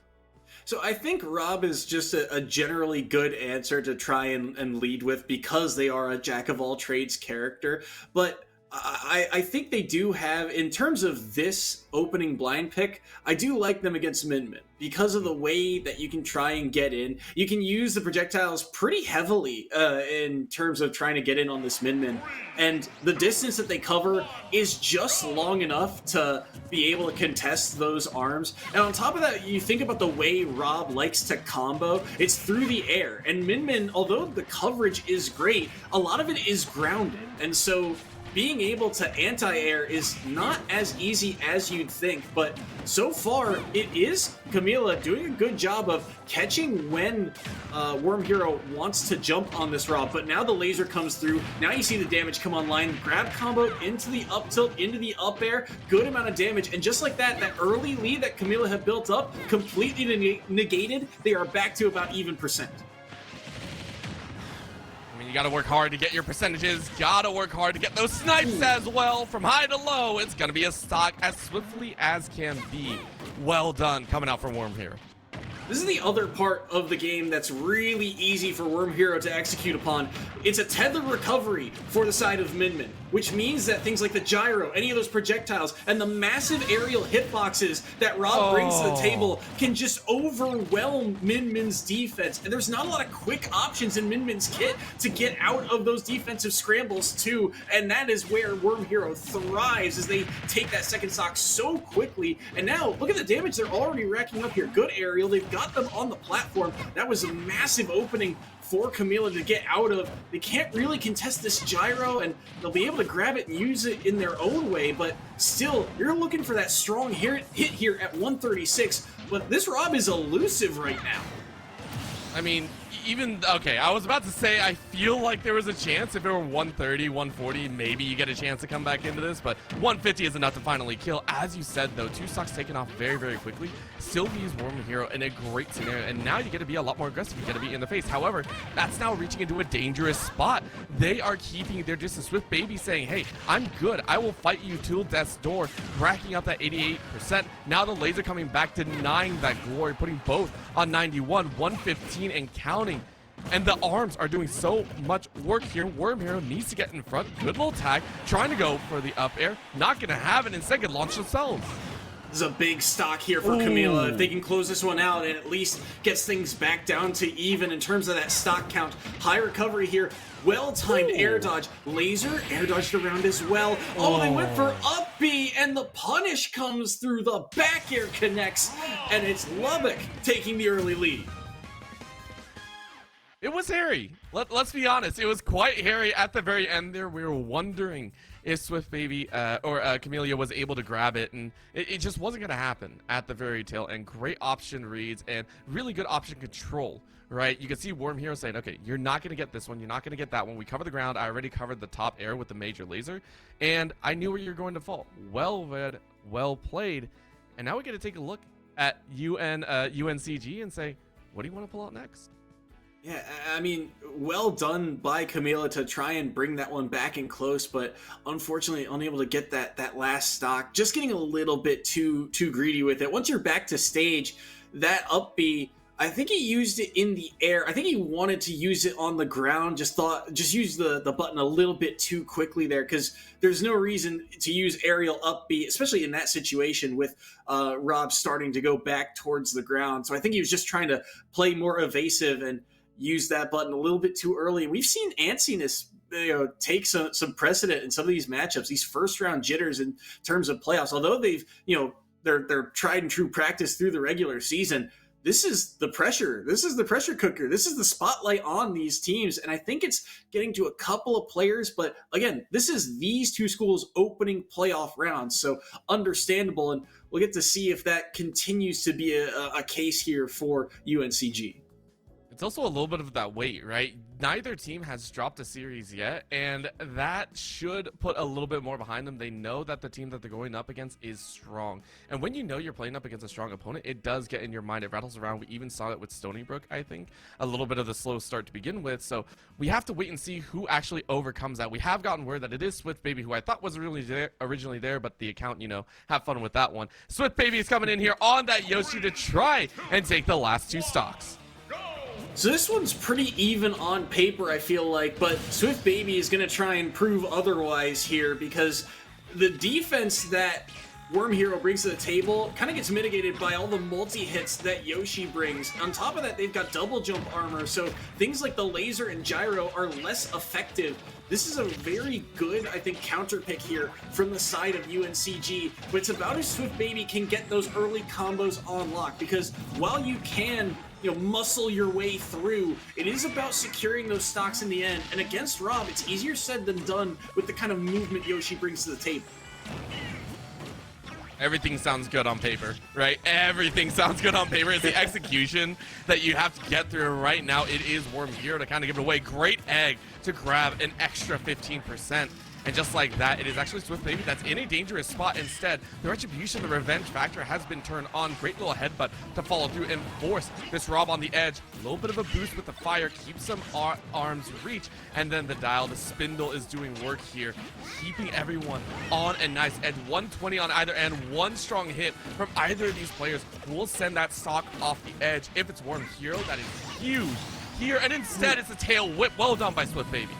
So I think Rob is just a generally good answer to try and lead with because they are a jack of all trades character, but I think they do have, in terms of this opening blind pick, I do like them against Min Min because of the way that you can try and get in. You can use the projectiles pretty heavily in terms of trying to get in on this Min Min, and the distance that they cover is just long enough to be able to contest those arms. And on top of that, you think about the way Rob likes to combo, it's through the air, and Min Min, although the coverage is great, a lot of it is grounded, and so being able to anti-air is not as easy as you'd think, but so far it is Camila doing a good job of catching when Worm Hero wants to jump on this Rob, but now the laser comes through, now you see the damage come online, grab combo into the up tilt, into the up air, good amount of damage, and just like that, that early lead that Camila had built up, completely negated, they are back to about even percent. You gotta work hard to get your percentages, gotta work hard to get those snipes as well. From high to low, it's gonna be a stock as swiftly as can be. Well done coming out from Worm Hero. This is the other part of the game that's really easy for Worm Hero to execute upon. It's a tether recovery for the side of Min Min, which means that things like the gyro, any of those projectiles, and the massive aerial hitboxes that Rob brings to the table can just overwhelm Min Min's defense. And there's not a lot of quick options in Min Min's kit to get out of those defensive scrambles too, and that is where Worm Hero thrives, as they take that second stock so quickly. And now, look at the damage they're already racking up here. Good aerial, they've got them on the platform. That was a massive opening for Camila to get out of. They can't really contest this gyro, and they'll be able to grab it and use it in their own way, but still, you're looking for that strong hit here at 136, but this Rob is elusive right now. I mean, okay, I was about to say I feel like there was a chance if it were 130, 140, maybe you get a chance to come back into this, but 150 is enough to finally kill. As you said though, 2 stocks taken off very, very quickly. Still leaves Worm Hero in a great scenario, and now you get to be a lot more aggressive. You get to be in the face. However, that's now reaching into a dangerous spot. They are keeping their distance. Swift Baby saying, hey, I'm good. I will fight you till death's door, racking up that 88%. Now the laser coming back, denying that glory, putting both on 91, 115 and counting. And the arms are doing so much work here. Worm Hero needs to get in front. Good little tag, trying to go for the up air. Not going to have it. Instead, can launch themselves. This is a big stock here for Camila. If they can close this one out and at least gets things back down to even in terms of that stock count. High recovery here. Well-timed air dodge. Laser air dodged around as well. Oh, they went for up B, and the punish comes through. The back air connects, and it's Lubbock taking the early lead. It was hairy. Let's be honest. It was quite hairy at the very end there. We were wondering if Swift Baby or Camellia was able to grab it, and it just wasn't going to happen at the very tail end. Great option reads and really good option control, right? You can see Worm Hero saying, okay, you're not going to get this one. You're not going to get that one. We cover the ground. I already covered the top air with the major laser, and I knew where you're going to fall. Well read, well played. And now we get to take a look at UNCG and say, what do you want to pull out next? Yeah, I mean, well done by Camila to try and bring that one back in close, but unfortunately unable to get that last stock. Just getting a little bit too greedy with it. Once you're back to stage, that up B, I think he used it in the air. I think he wanted to use it on the ground. Just use the button a little bit too quickly there, because there's no reason to use aerial up B, especially in that situation with Rob starting to go back towards the ground. So I think he was just trying to play more evasive and use that button a little bit too early. And we've seen antsiness take some precedent in some of these matchups, these first round jitters in terms of playoffs. Although they've, they're tried and true practice through the regular season, this is the pressure. This is the pressure cooker. This is the spotlight on these teams. And I think it's getting to a couple of players. But again, this is these two schools' opening playoff rounds. So understandable. And we'll get to see if that continues to be a case here for UNCG. It's also a little bit of that weight, right? Neither team has dropped a series yet, and that should put a little bit more behind them. They know that the team that they're going up against is strong. And when you know you're playing up against a strong opponent, it does get in your mind. It rattles around. We even saw it with Stony Brook, I think. A little bit of the slow start to begin with. So we have to wait and see who actually overcomes that. We have gotten word that it is Swift Baby, who I thought was originally there, but the account, have fun with that one. Swift Baby is coming in here on that Yoshi to try and take the last two stocks. So this one's pretty even on paper, I feel like, but Swift Baby is going to try and prove otherwise here, because the defense that Worm Hero brings to the table kind of gets mitigated by all the multi-hits that Yoshi brings. On top of that, they've got double jump armor, so things like the laser and gyro are less effective. This is a very good, I think, counter pick here from the side of UNCG, but it's about as Swift Baby can get those early combos on lock, because while you can muscle your way through, it is about securing those stocks in the end. And against Rob, it's easier said than done with the kind of movement Yoshi brings to the table. Everything sounds good on paper, right? Everything sounds good on paper. It's the execution that you have to get through right now. It is Worm here to kind of give it away. Great egg to grab an extra 15%. And just like that, it is actually Swift Baby that's in a dangerous spot instead. The retribution, the revenge factor has been turned on. Great little headbutt to follow through and force this Rob on the edge. A little bit of a boost with the fire, keeps some arms reach. And then the dial, the spindle is doing work here, keeping everyone on a nice edge. 120 on either end, one strong hit from either of these players will send that stock off the edge. If it's Worm Hero, that is huge here. And instead, it's a tail whip. Well done by Swift Baby.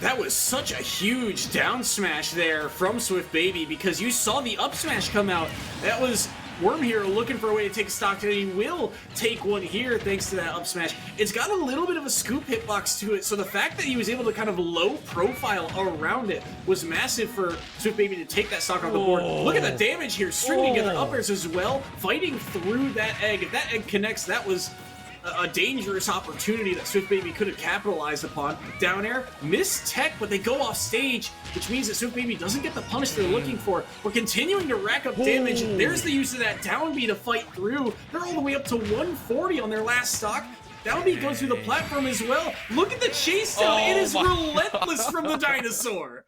That was such a huge down smash there from Swift Baby, because you saw the up smash come out. That was Worm Hero looking for a way to take a stock, and he will take one here thanks to that up smash. It's got a little bit of a scoop hitbox to it, so the fact that he was able to kind of low profile around it was massive for Swift Baby to take that stock off the board. Look at the damage here, stringing together uppers as well, fighting through that egg. If that egg connects, that was a dangerous opportunity that Swift Baby could have capitalized upon. Down air, missed tech, but they go off stage, which means that Swift Baby doesn't get the punish they're looking for. We're continuing to rack up damage. There's the use of that down B to fight through. They're all the way up to 140 on their last stock. Down B goes through the platform as well. Look at the chase down. It is relentless from the dinosaur.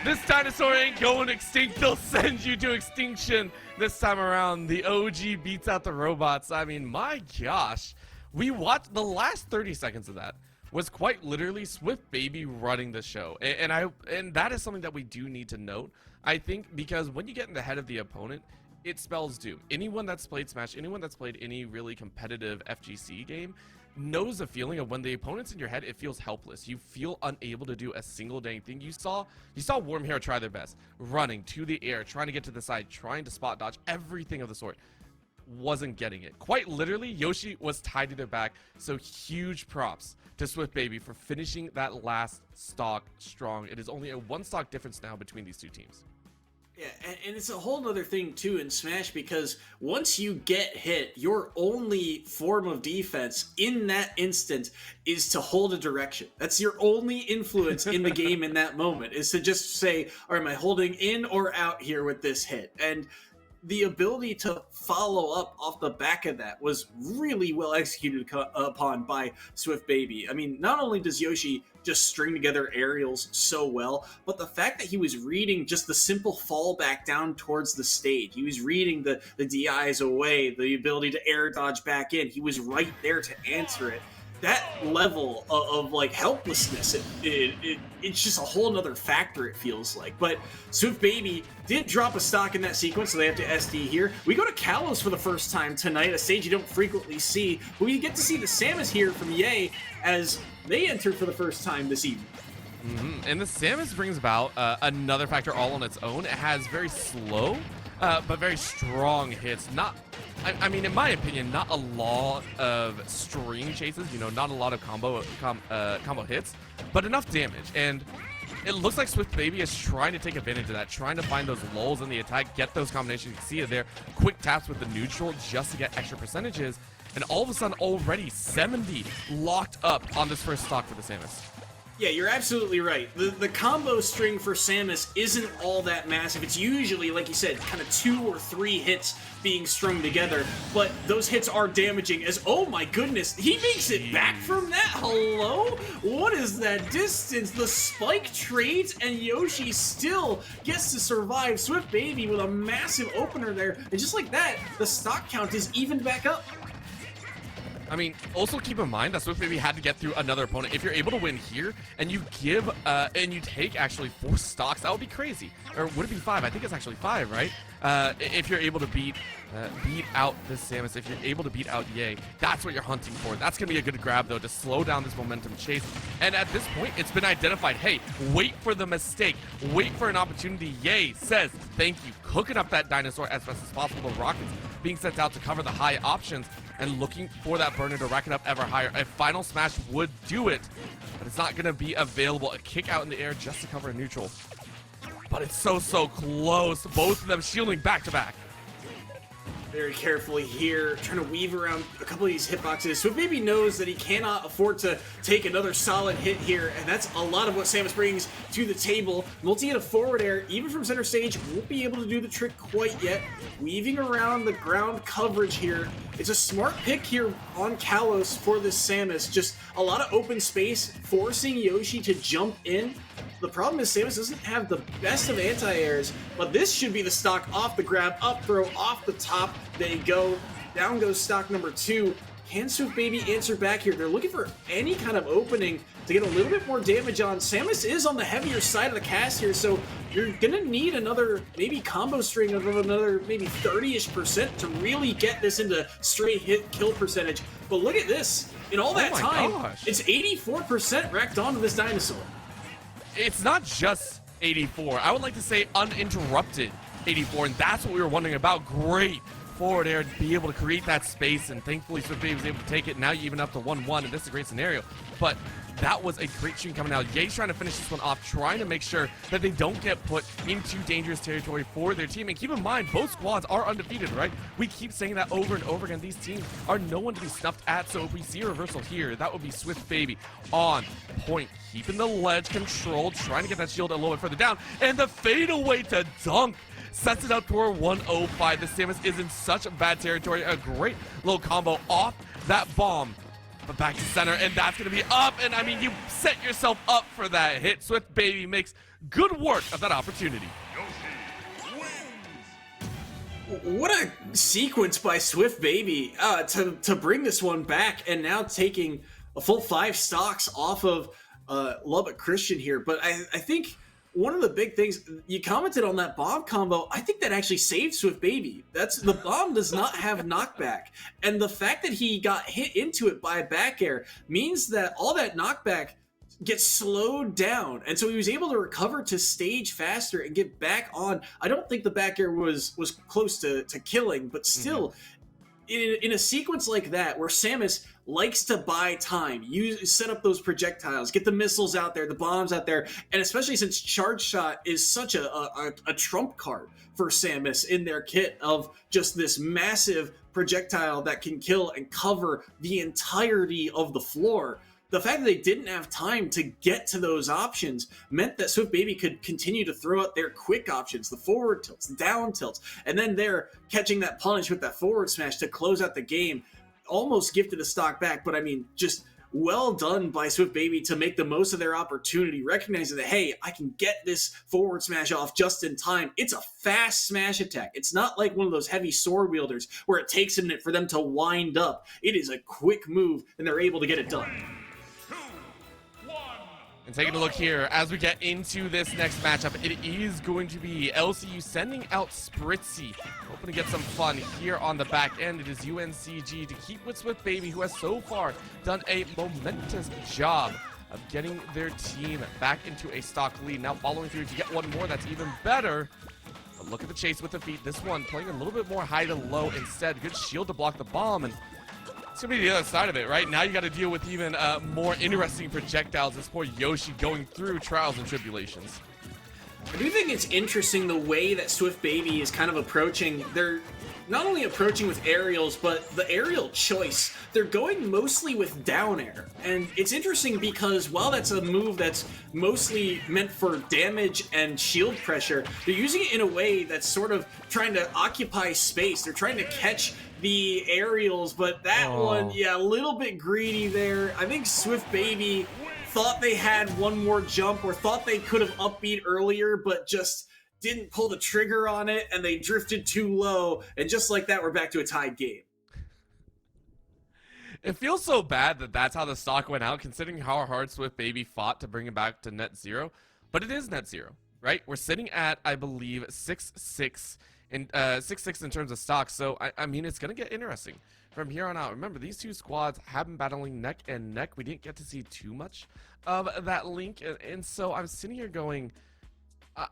This dinosaur ain't going extinct. They'll send you to extinction. This time around, the OG beats out the robots. I mean, my gosh. We watched the last 30 seconds of that was quite literally Swift Baby running the show. And that is something that we do need to note, I think, because when you get in the head of the opponent, it spells doom. Anyone that's played Smash, anyone that's played any really competitive FGC game knows the feeling of when the opponent's in your head, it feels helpless. You feel unable to do a single dang thing. You saw Worm Hero try their best, running to the air, trying to get to the side, trying to spot dodge, everything of the sort. Wasn't getting it. Quite literally, Yoshi was tied to their back. So huge props to Swift Baby for finishing that last stock strong. It is only a one stock difference now between these two teams. Yeah, and it's a whole nother thing too in Smash, because once you get hit, your only form of defense in that instant is to hold a direction. That's your only influence in the game in that moment, is to just say, all right, am I holding in or out here with this hit? And the ability to follow up off the back of that was really well executed upon by Swift Baby. I mean, not only does Yoshi just string together aerials so well, but the fact that he was reading just the simple fall back down towards the stage. He was reading the DIs away, the ability to air dodge back in. He was right there to answer it. That level of like helplessness, it's just a whole nother factor, it feels like. But Swift Baby did drop a stock in that sequence, so they have to SD here. We go to Kalos for the first time tonight, a stage you don't frequently see. But we get to see the Samus here from Ye as they entered for the first time this evening. And the Samus brings about another factor all on its own. It has very slow, but very strong hits. I mean, in my opinion, not a lot of string chases, you know, not a lot of combo hits, but enough damage. And it looks like Swift Baby is trying to take advantage of that, trying to find those lulls in the attack, get those combinations. You can see it there. Quick taps with the neutral just to get extra percentages. And all of a sudden, already 70 locked up on this first stock for the Samus. Yeah, you're absolutely right. The combo string for Samus isn't all that massive. It's usually, like you said, kind of 2 or 3 hits being strung together, but those hits are damaging as, oh my goodness, he makes it back from that? Hello? What is that distance? The spike trades and Yoshi still gets to survive. Swift Baby with a massive opener there, and just like that, the stock count is evened back up. I mean, also keep in mind that Swift Baby had to get through another opponent. If you're able to win here and you give and you take actually 4 stocks, that would be crazy. Or would it be 5? I think it's actually 5, right? If you're able to beat out this Samus, if you're able to beat out Ye, that's what you're hunting for. That's gonna be a good grab though to slow down this momentum chase. And at this point, it's been identified. Hey, wait for the mistake. Wait for an opportunity. Ye says thank you, cooking up that dinosaur as best as possible. The rockets being sent out to cover the high options and looking for that burner to rack it up ever higher. A final smash would do it, but it's not going to be available. A kick out in the air just to cover a neutral. But it's so close. Both of them shielding back to back. Very carefully here, trying to weave around a couple of these hitboxes. Swift Baby knows that he cannot afford to take another solid hit here, and that's a lot of what Samus brings to the table. Multi-hit a forward air, even from center stage, won't be able to do the trick quite yet. Weaving around the ground coverage here. It's a smart pick here on Kalos for this Samus. Just a lot of open space, forcing Yoshi to jump in. The problem is Samus doesn't have the best of anti-airs, but this should be the stock off the grab, up throw, off the top. They go. Down goes stock number 2. Can Swift Baby answer back here? They're looking for any kind of opening to get a little bit more damage on. Samus is on the heavier side of the cast here, so you're gonna need another maybe combo string of another maybe 30-ish% to really get this into straight hit kill percentage. But look at this. In all that time, it's 84% racked onto this dinosaur. It's not just 84. I would like to say uninterrupted 84, and that's what we were wondering about. Great forward air to be able to create that space, and thankfully Swift Baby was able to take it. Now you even up to 1-1, and this is a great scenario. But that was a great stream coming out. Ye's trying to finish this one off, trying to make sure that they don't get put into dangerous territory for their team. And keep in mind, both squads are undefeated, right? We keep saying that over and over again. These teams are no one to be snuffed at. So if we see a reversal here, that would be Swift Baby on point, keeping the ledge controlled, trying to get that shield a little bit further down. And the fadeaway to dunk sets it up to our 105. The Samus is in such bad territory. A great little combo off that bomb. But back to center, and that's going to be up. And I mean, you set yourself up for that hit. Swift Baby makes good work of that opportunity. What a sequence by Swift Baby to bring this one back, and now taking a full 5 stocks off of Lubbock Christian here. But I think one of the big things, you commented on that bomb combo, I think that actually saved Swift Baby. The bomb does not have knockback. And the fact that he got hit into it by a back air means that all that knockback gets slowed down. And so he was able to recover to stage faster and get back on. I don't think the back air was close to killing, but still, in a sequence like that where Samus likes to buy time, set up those projectiles, get the missiles out there, the bombs out there, and especially since Charge Shot is such a trump card for Samus in their kit of just this massive projectile that can kill and cover the entirety of the floor. the fact that they didn't have time to get to those options meant that Swift Baby could continue to throw out their quick options, the forward tilts, the down tilts, and then they're catching that punish with that forward smash to close out the game. Almost gifted a stock back, but I mean, just well done by Swift Baby to make the most of their opportunity, recognizing that, hey, I can get this forward smash off just in time. It's a fast smash attack. It's not like one of those heavy sword wielders where it takes a minute for them to wind up. It is a quick move, and they're able to get it done. And taking a look here, as we get into this next matchup, it is going to be LCU sending out Spritzy. Hoping to get some fun here on the back end. It is UNCG to keep with Swift Baby, who has so far done a momentous job of getting their team back into a stock lead. Now following through, if you get one more, that's even better. But look at the chase with the feet. This one playing a little bit more high to low instead. Good shield to block the bomb, and it's going to be the other side of it, right? Now you got to deal with even more interesting projectiles. This poor Yoshi going through trials and tribulations. I do think it's interesting the way that Swift Baby is kind of approaching. They're not only approaching with aerials, but the aerial choice. They're going mostly with down air. And it's interesting because while that's a move that's mostly meant for damage and shield pressure, they're using it in a way that's sort of trying to occupy space. They're trying to catch the aerials, but that one, yeah, a little bit greedy there. I think Swift Baby thought they had one more jump or thought they could have upbeat earlier, but just didn't pull the trigger on it, and they drifted too low, and just like that, we're back to a tied game. It feels so bad that that's how the stock went out, considering how hard Swift Baby fought to bring it back to net zero. But it is net zero, right? We're sitting at, I believe, 6-6 in 6-6 in terms of stock. So I mean, it's gonna get interesting from here on out. Remember, these two squads have been battling neck and neck. We didn't get to see too much of that link, and so I'm sitting here going,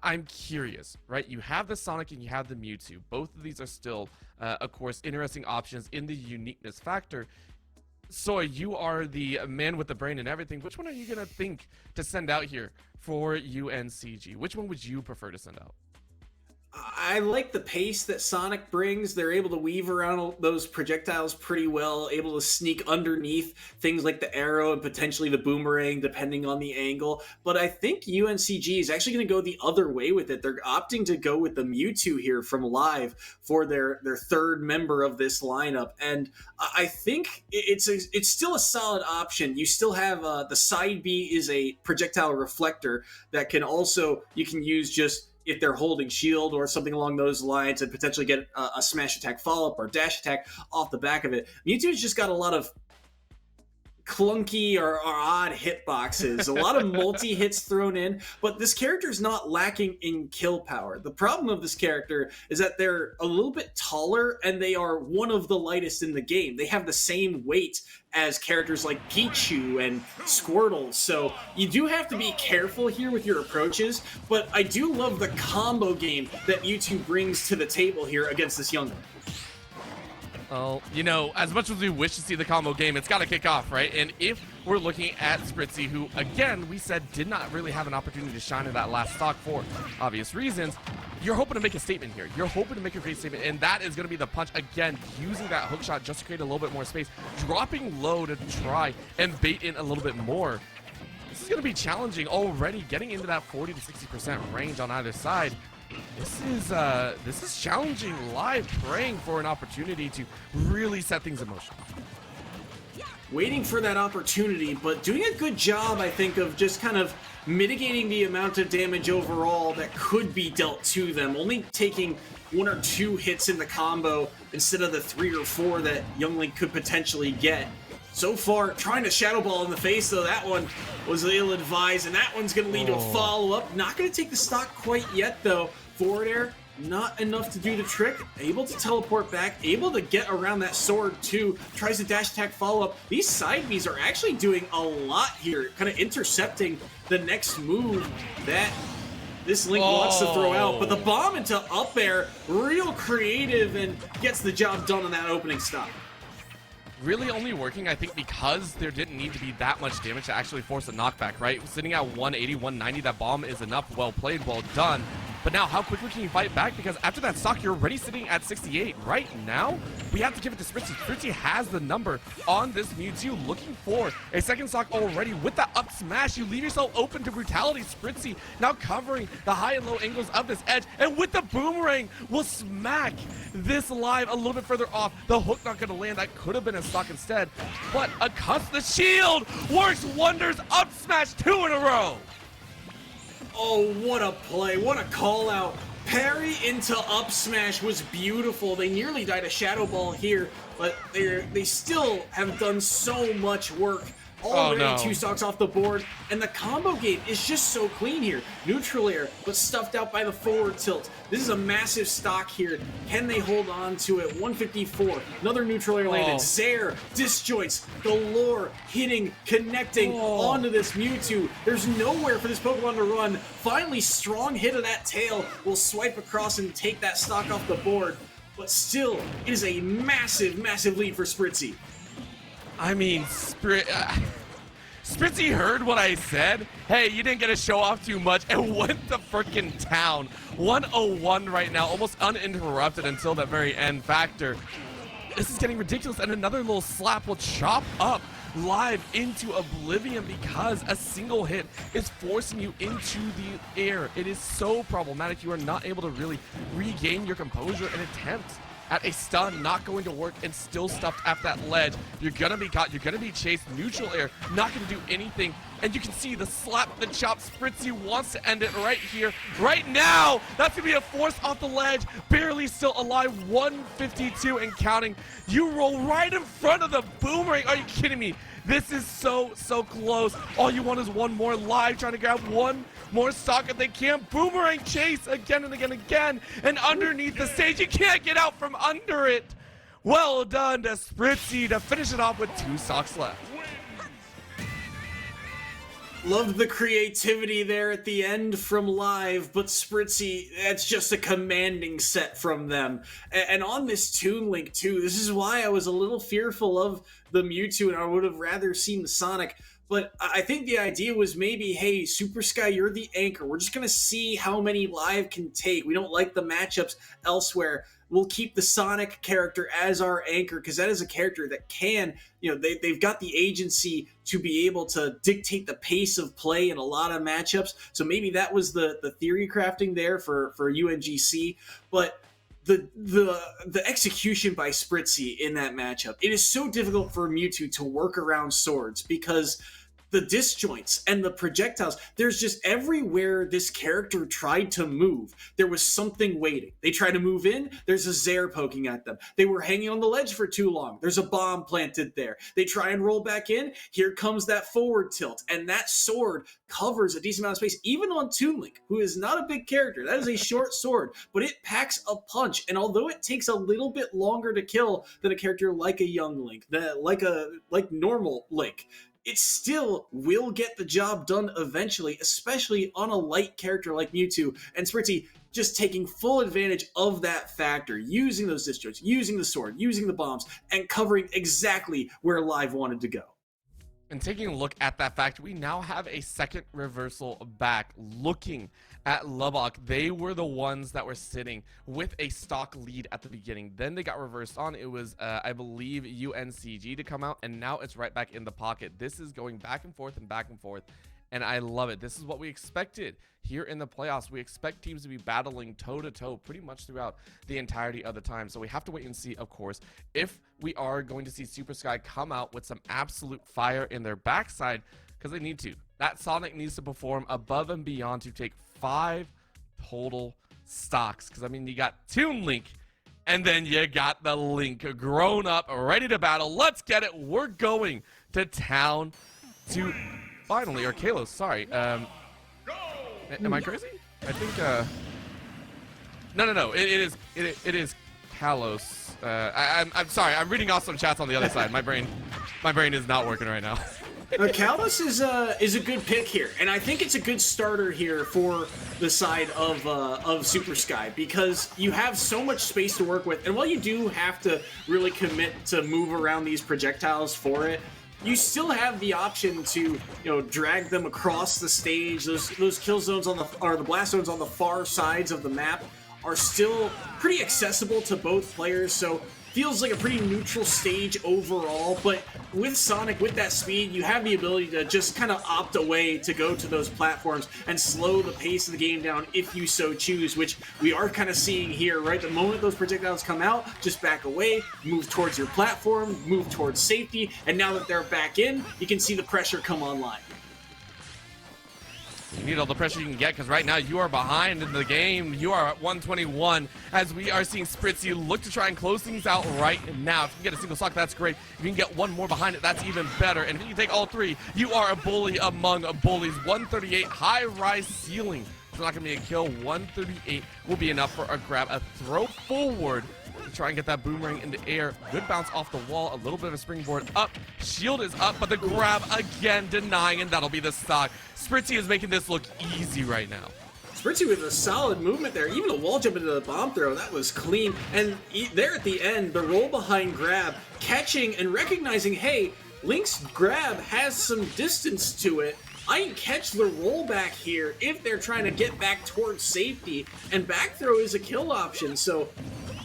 I'm curious, right? You have the Sonic and you have the Mewtwo. Both of these are still, of course, interesting options in the uniqueness factor. So you are the man with the brain and everything. Which one are you going to think to send out here for UNCG? Which one would you prefer to send out? I like the pace that Sonic brings. They're able to weave around those projectiles pretty well, able to sneak underneath things like the arrow and potentially the boomerang, depending on the angle. But I think UNCG is actually going to go the other way with it. They're opting to go with the Mewtwo here from Live for their third member of this lineup. And I think it's still a solid option. You still have the side B is a projectile reflector that can also, you can use just if they're holding shield or something along those lines and potentially get a smash attack follow-up or dash attack off the back of it. Mewtwo's just got a lot of clunky or odd hitboxes, a lot of multi-hits thrown in, but this character is not lacking in kill power. The problem of this character is that they're a little bit taller and they are one of the lightest in the game. They have the same weight as characters like Pichu and Squirtle, so you do have to be careful here with your approaches, but I do love the combo game that Mewtwo brings to the table here against this young one. Well, you know, as much as we wish to see the combo game, it's got to kick off, right? And if we're looking at Spritzy, who, again, we said did not really have an opportunity to shine in that last stock for obvious reasons, you're hoping to make a statement here. You're hoping to make a great statement, and that is going to be the punch. Again, using that hook shot just to create a little bit more space, dropping low to try and bait in a little bit more. This is going to be challenging already, getting into that 40 to 60% range on either side. This is challenging. Live, praying for an opportunity to really set things in motion. Waiting for that opportunity, but doing a good job, I think, of just kind of mitigating the amount of damage overall that could be dealt to them. Only taking 1 or 2 hits in the combo instead of the 3 or 4 that Young Link could potentially get. So far, trying to Shadow Ball in the face, though, that one was ill-advised, and that one's going to lead to a follow-up. Not going to take the stock quite yet, though. Forward air, not enough to do the trick. Able to teleport back, able to get around that sword, too. Tries to dash attack follow-up. These side Bs are actually doing a lot here, kind of intercepting the next move that this Link wants to throw out. But the bomb into up air, real creative, and gets the job done on that opening stock. Really only working, I think, because there didn't need to be that much damage to actually force a knockback, right? Sitting at 180, 190, that bomb is enough. Well played, well done. But now, how quickly can you fight back? Because after that stock, you're already sitting at 68. Right now, we have to give it to Spritzy. Spritzy has the number on this Mewtwo, looking for a second stock already. With that up smash, you leave yourself open to brutality. Spritzy now covering the high and low angles of this edge, and with the boomerang, will smack this live a little bit further off. The hook not going to land. That could have been a stock instead, but the shield works wonders. Up smash 2 in a row. Oh, what a play. What a call out. Parry into up smash was beautiful. They nearly died a shadow ball here, but they still have done so much work. Already 2 stocks off the board, and the combo game is just so clean here. Neutral air, but stuffed out by the forward tilt. This is a massive stock here. Can they hold on to it? 154, another neutral air landed. Zair, disjoints, galore, hitting, connecting onto this Mewtwo. There's nowhere for this Pokemon to run. Finally, strong hit of that tail will swipe across and take that stock off the board. But still, it is a massive, massive lead for Spritzy. I mean, Spritzy heard what I said. Hey, you didn't get to show off too much, and went to frickin' town. 101 right now, almost uninterrupted until that very end factor. This is getting ridiculous, and another little slap will chop up live into oblivion because a single hit is forcing you into the air. It is so problematic. You are not able to really regain your composure and attempt at a stun, not going to work, and still stuffed at that ledge. You're gonna be caught, you're gonna be chased. Neutral air, not gonna do anything. And you can see the slap, the chop. Spritzy wants to end it right here, right now. That's gonna be a force off the ledge, barely still alive, 152 and counting. You roll right in front of the boomerang. Are you kidding me? This is so close. All you want is one more live, trying to grab one more stock if they can. Boomerang chase again and again. And underneath the stage, you can't get out from under it. Well done to Spritzy to finish it off with 2 stocks left. Loved the creativity there at the end from live, but Spritzy, that's just a commanding set from them. And on this Toon Link too, this is why I was a little fearful of the Mewtwo and I would have rather seen the Sonic. But I think the idea was maybe, hey, Super Sky, you're the anchor. We're just going to see how many live can take. We don't like the matchups elsewhere. We'll keep the Sonic character as our anchor because that is a character that can, they've got the agency to be able to dictate the pace of play in a lot of matchups. So maybe that was the theory crafting there for UNGC. But the execution by Spritzy in that matchup, it is so difficult for Mewtwo to work around swords because the disjoints and the projectiles, there's just everywhere this character tried to move, there was something waiting. They tried to move in, there's a Zair poking at them. They were hanging on the ledge for too long, there's a bomb planted there. They try and roll back in, here comes that forward tilt, and that sword covers a decent amount of space, even on Toon Link, who is not a big character. That is a short sword, but it packs a punch, and although it takes a little bit longer to kill than a character like a young Link, like normal Link, it still will get the job done eventually, especially on a light character like Mewtwo. And Spritzy just taking full advantage of that factor, using those disjoints, using the sword, using the bombs, and covering exactly where Live wanted to go. And taking a look at that fact, we now have a second reversal back. Looking at Lubbock, they were the ones that were sitting with a stock lead at the beginning. Then they got reversed on. It was, I believe, UNCG to come out, and now it's right back in the pocket. This is going back and forth, and I love it. This is what we expected here in the playoffs. We expect teams to be battling toe-to-toe pretty much throughout the entirety of the time. So we have to wait and see, of course, if we are going to see Super Sky come out with some absolute fire in their backside, because they need to. That Sonic needs to perform above and beyond to take 5 total stocks. Because, I mean, you got Toon Link, and then you got the Link grown up, ready to battle. Let's get it. We're going to town to... Finally, or Kalos, sorry. Am I crazy? I think, No. It is Kalos. I'm sorry. I'm reading off some chats on the other side. My brain is not working right now. Kalos is a good pick here, and I think it's a good starter here for the side of Super Sky because you have so much space to work with, and while you do have to really commit to move around these projectiles for it, you still have the option to, drag them across the stage. Those kill zones or the blast zones on the far sides of the map are still pretty accessible to both players, so feels like a pretty neutral stage overall. But with Sonic, with that speed, you have the ability to just kind of opt away to go to those platforms and slow the pace of the game down if you so choose, which we are kind of seeing here, right? The moment those projectiles come out, just back away, move towards your platform, move towards safety, and now that they're back in, you can see the pressure come online. You need all the pressure you can get, because right now you are behind in the game. You are at 121 as we are seeing Spritzy look to try and close things out right now. If you can get a single stock, that's great. If you can get one more behind it, that's even better. And if you can take all three, you are a bully among bullies. 138 high rise ceiling. It's not going to be a kill. 138 will be enough for a grab. A throw forward to try and get that boomerang in the air. Good bounce off the wall. A little bit of a springboard up. Shield is up, but the grab again denying, and that'll be the stock. Spritzy is making this look easy right now. Spritzy with a solid movement there. Even a wall jump into the bomb throw, that was clean. And there at the end, the roll behind grab, catching and recognizing, hey, Link's grab has some distance to it. I can catch the rollback here if they're trying to get back towards safety, and back throw is a kill option. So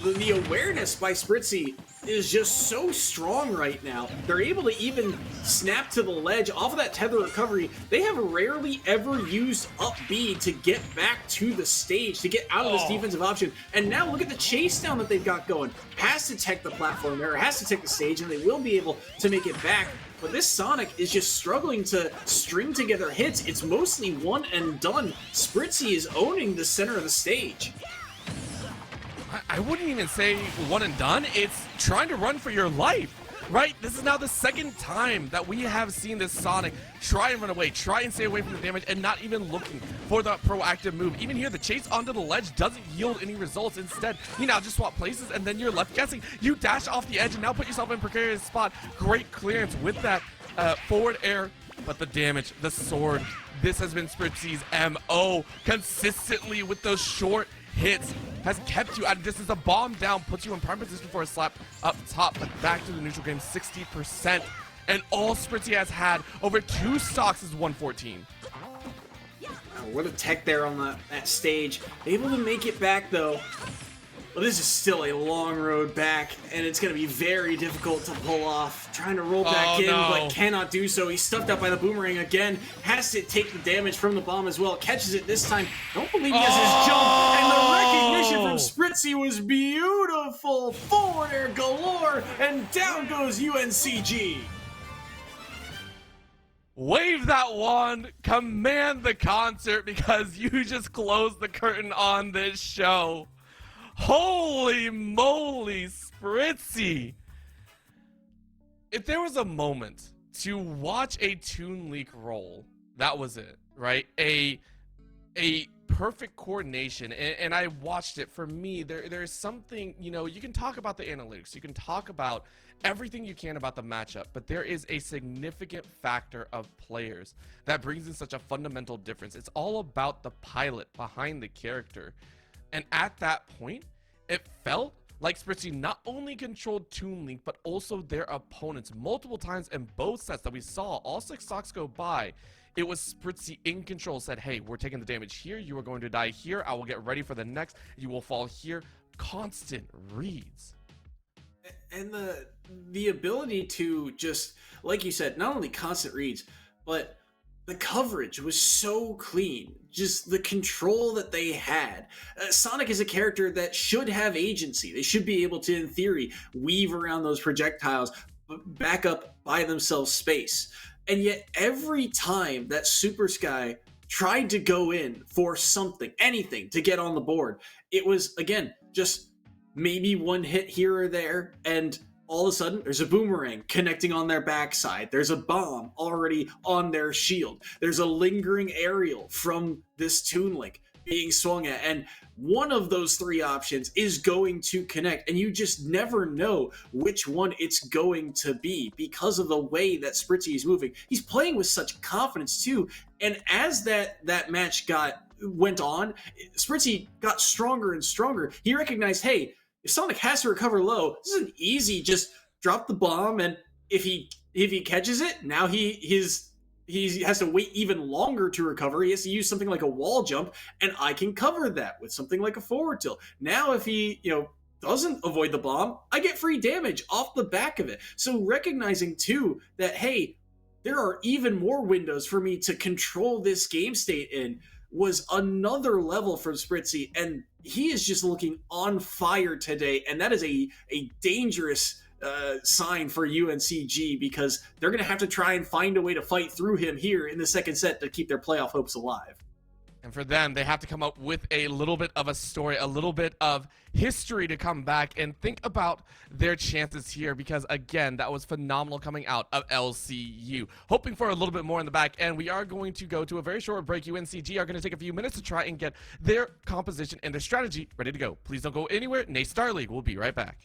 the awareness by Spritzy is just so strong right now. They're able to even snap to the ledge off of that tether recovery. They have rarely ever used up B to get back to the stage, to get out of this defensive option. And now look at the chase down that they've got going. Has to tech the platform there, has to tech the stage, and they will be able to make it back. But this Sonic is just struggling to string together hits. It's mostly one and done. Spritzy is owning the center of the stage. I wouldn't even say one and done. It's trying to run for your life, right? This is now the second time that we have seen this Sonic try and run away, try and stay away from the damage, and not even looking for the proactive move. Even here, the chase onto the ledge doesn't yield any results. Instead, you now just swap places, and then you're left guessing. You dash off the edge and now put yourself in a precarious spot. Great clearance with that forward air, but the damage, the sword, this has been Spritzy's MO consistently with those short hits, has kept you out of distance. A bomb down puts you in prime position for a slap up top, but back to the neutral game, 60%. And all Spritzy has had over 2 stocks is 114. What a tech there on that stage. Able to make it back though. Well, this is still a long road back, and it's going to be very difficult to pull off. Trying to roll back but cannot do so. He's stuffed out by the boomerang again. Has to take the damage from the bomb as well. Catches it this time. Don't believe he has his jump. And the recognition from Spritzy was beautiful. Forward air galore, and down goes UNCG. Wave that wand, command the concert, because you just closed the curtain on this show. Holy moly, Spritzy! If there was a moment to watch a Toon Leak roll, that was it, right? A perfect coordination, and I watched it. For me, there's something, you can talk about the analytics, you can talk about everything you can about the matchup, but there is a significant factor of players that brings in such a fundamental difference. It's all about the pilot behind the character. And at that point, it felt like Spritzy not only controlled Toon Link, but also their opponents multiple times in both sets that we saw. All 6 stocks go by. It was Spritzy in control, said, hey, we're taking the damage here. You are going to die here. I will get ready for the next. You will fall here. Constant reads. And the ability to just, like you said, not only constant reads, but the coverage was so clean. Just the control that they had. Sonic is a character that should have agency. They should be able to, in theory, weave around those projectiles, back up, buy themselves space. And yet every time that Super Sky tried to go in for something, anything to get on the board, it was, again, just maybe one hit here or there, and all of a sudden, there's a boomerang connecting on their backside. There's a bomb already on their shield. There's a lingering aerial from this Toon Link being swung at. And one of those 3 options is going to connect. And you just never know which one it's going to be because of the way that Spritzy is moving. He's playing with such confidence, too. And as that match went on, Spritzy got stronger and stronger. He recognized, hey, if Sonic has to recover low, this isn't easy. Just drop the bomb, and if he If he catches it, now he has to wait even longer to recover. He has to use something like a wall jump, and I can cover that with something like a forward tilt. Now, if he, doesn't avoid the bomb, I get free damage off the back of it. So recognizing too that, hey, there are even more windows for me to control this game state in was another level from Spritzy, and he is just looking on fire today, and that is a dangerous sign for UNCG, because they're going to have to try and find a way to fight through him here in the second set to keep their playoff hopes alive. And for them, they have to come up with a little bit of a story, a little bit of history to come back and think about their chances here, because again, that was phenomenal coming out of LCU. Hoping for a little bit more in the back, and we are going to go to a very short break. UNCG are going to take a few minutes to try and get their composition and their strategy ready to go. Please don't go anywhere. Nate Star League will be right back.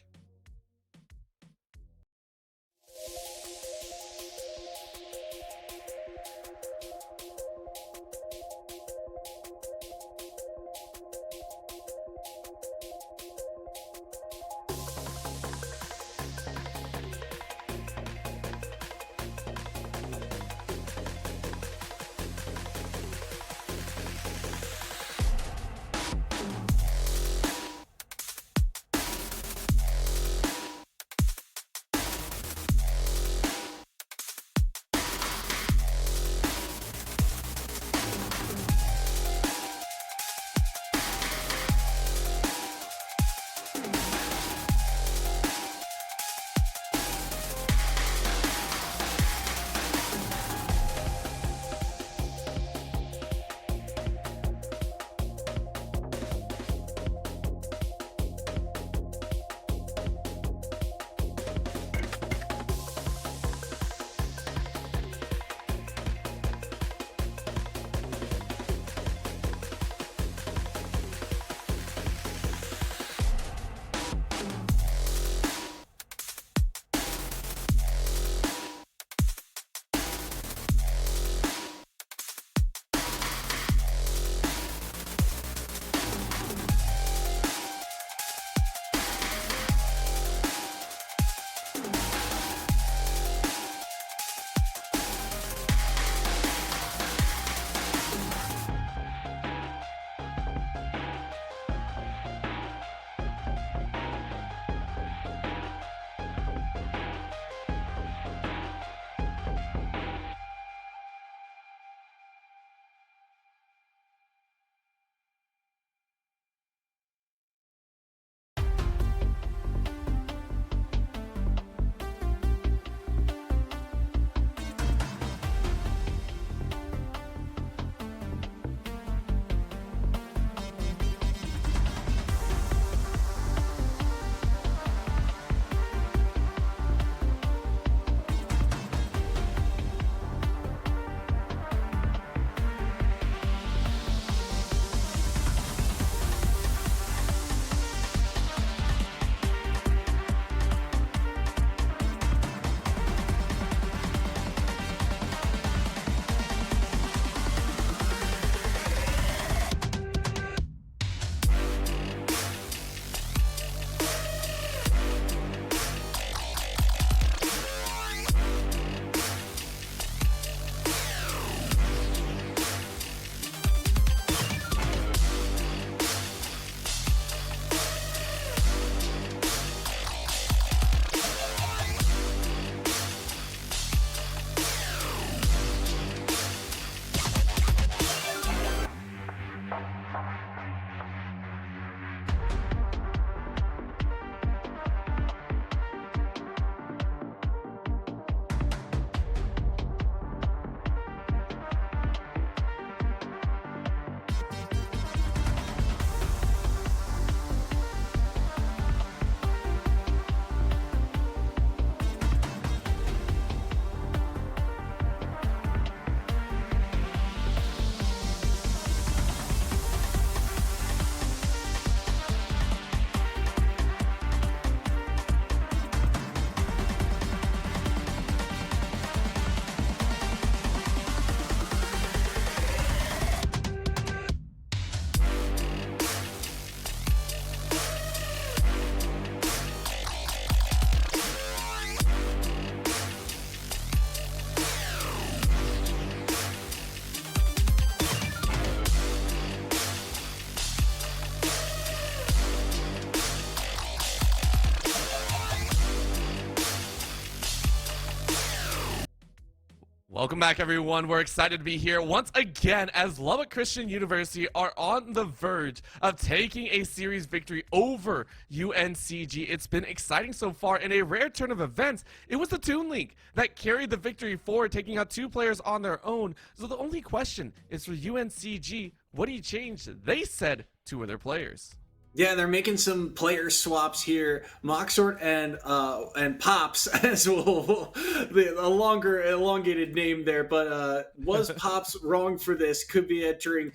Welcome back, everyone. We're excited to be here once again as Lubbock Christian University are on the verge of taking a series victory over UNCG. It's been exciting so far. In a rare turn of events, it was the Toon Link that carried the victory forward, taking out 2 players on their own. So the only question is for UNCG, what do you change? They said 2 of their players. Yeah, they're making some player swaps here. Moxort and Pops, as well, a longer elongated name there. But was Pops wrong for this? Could be entering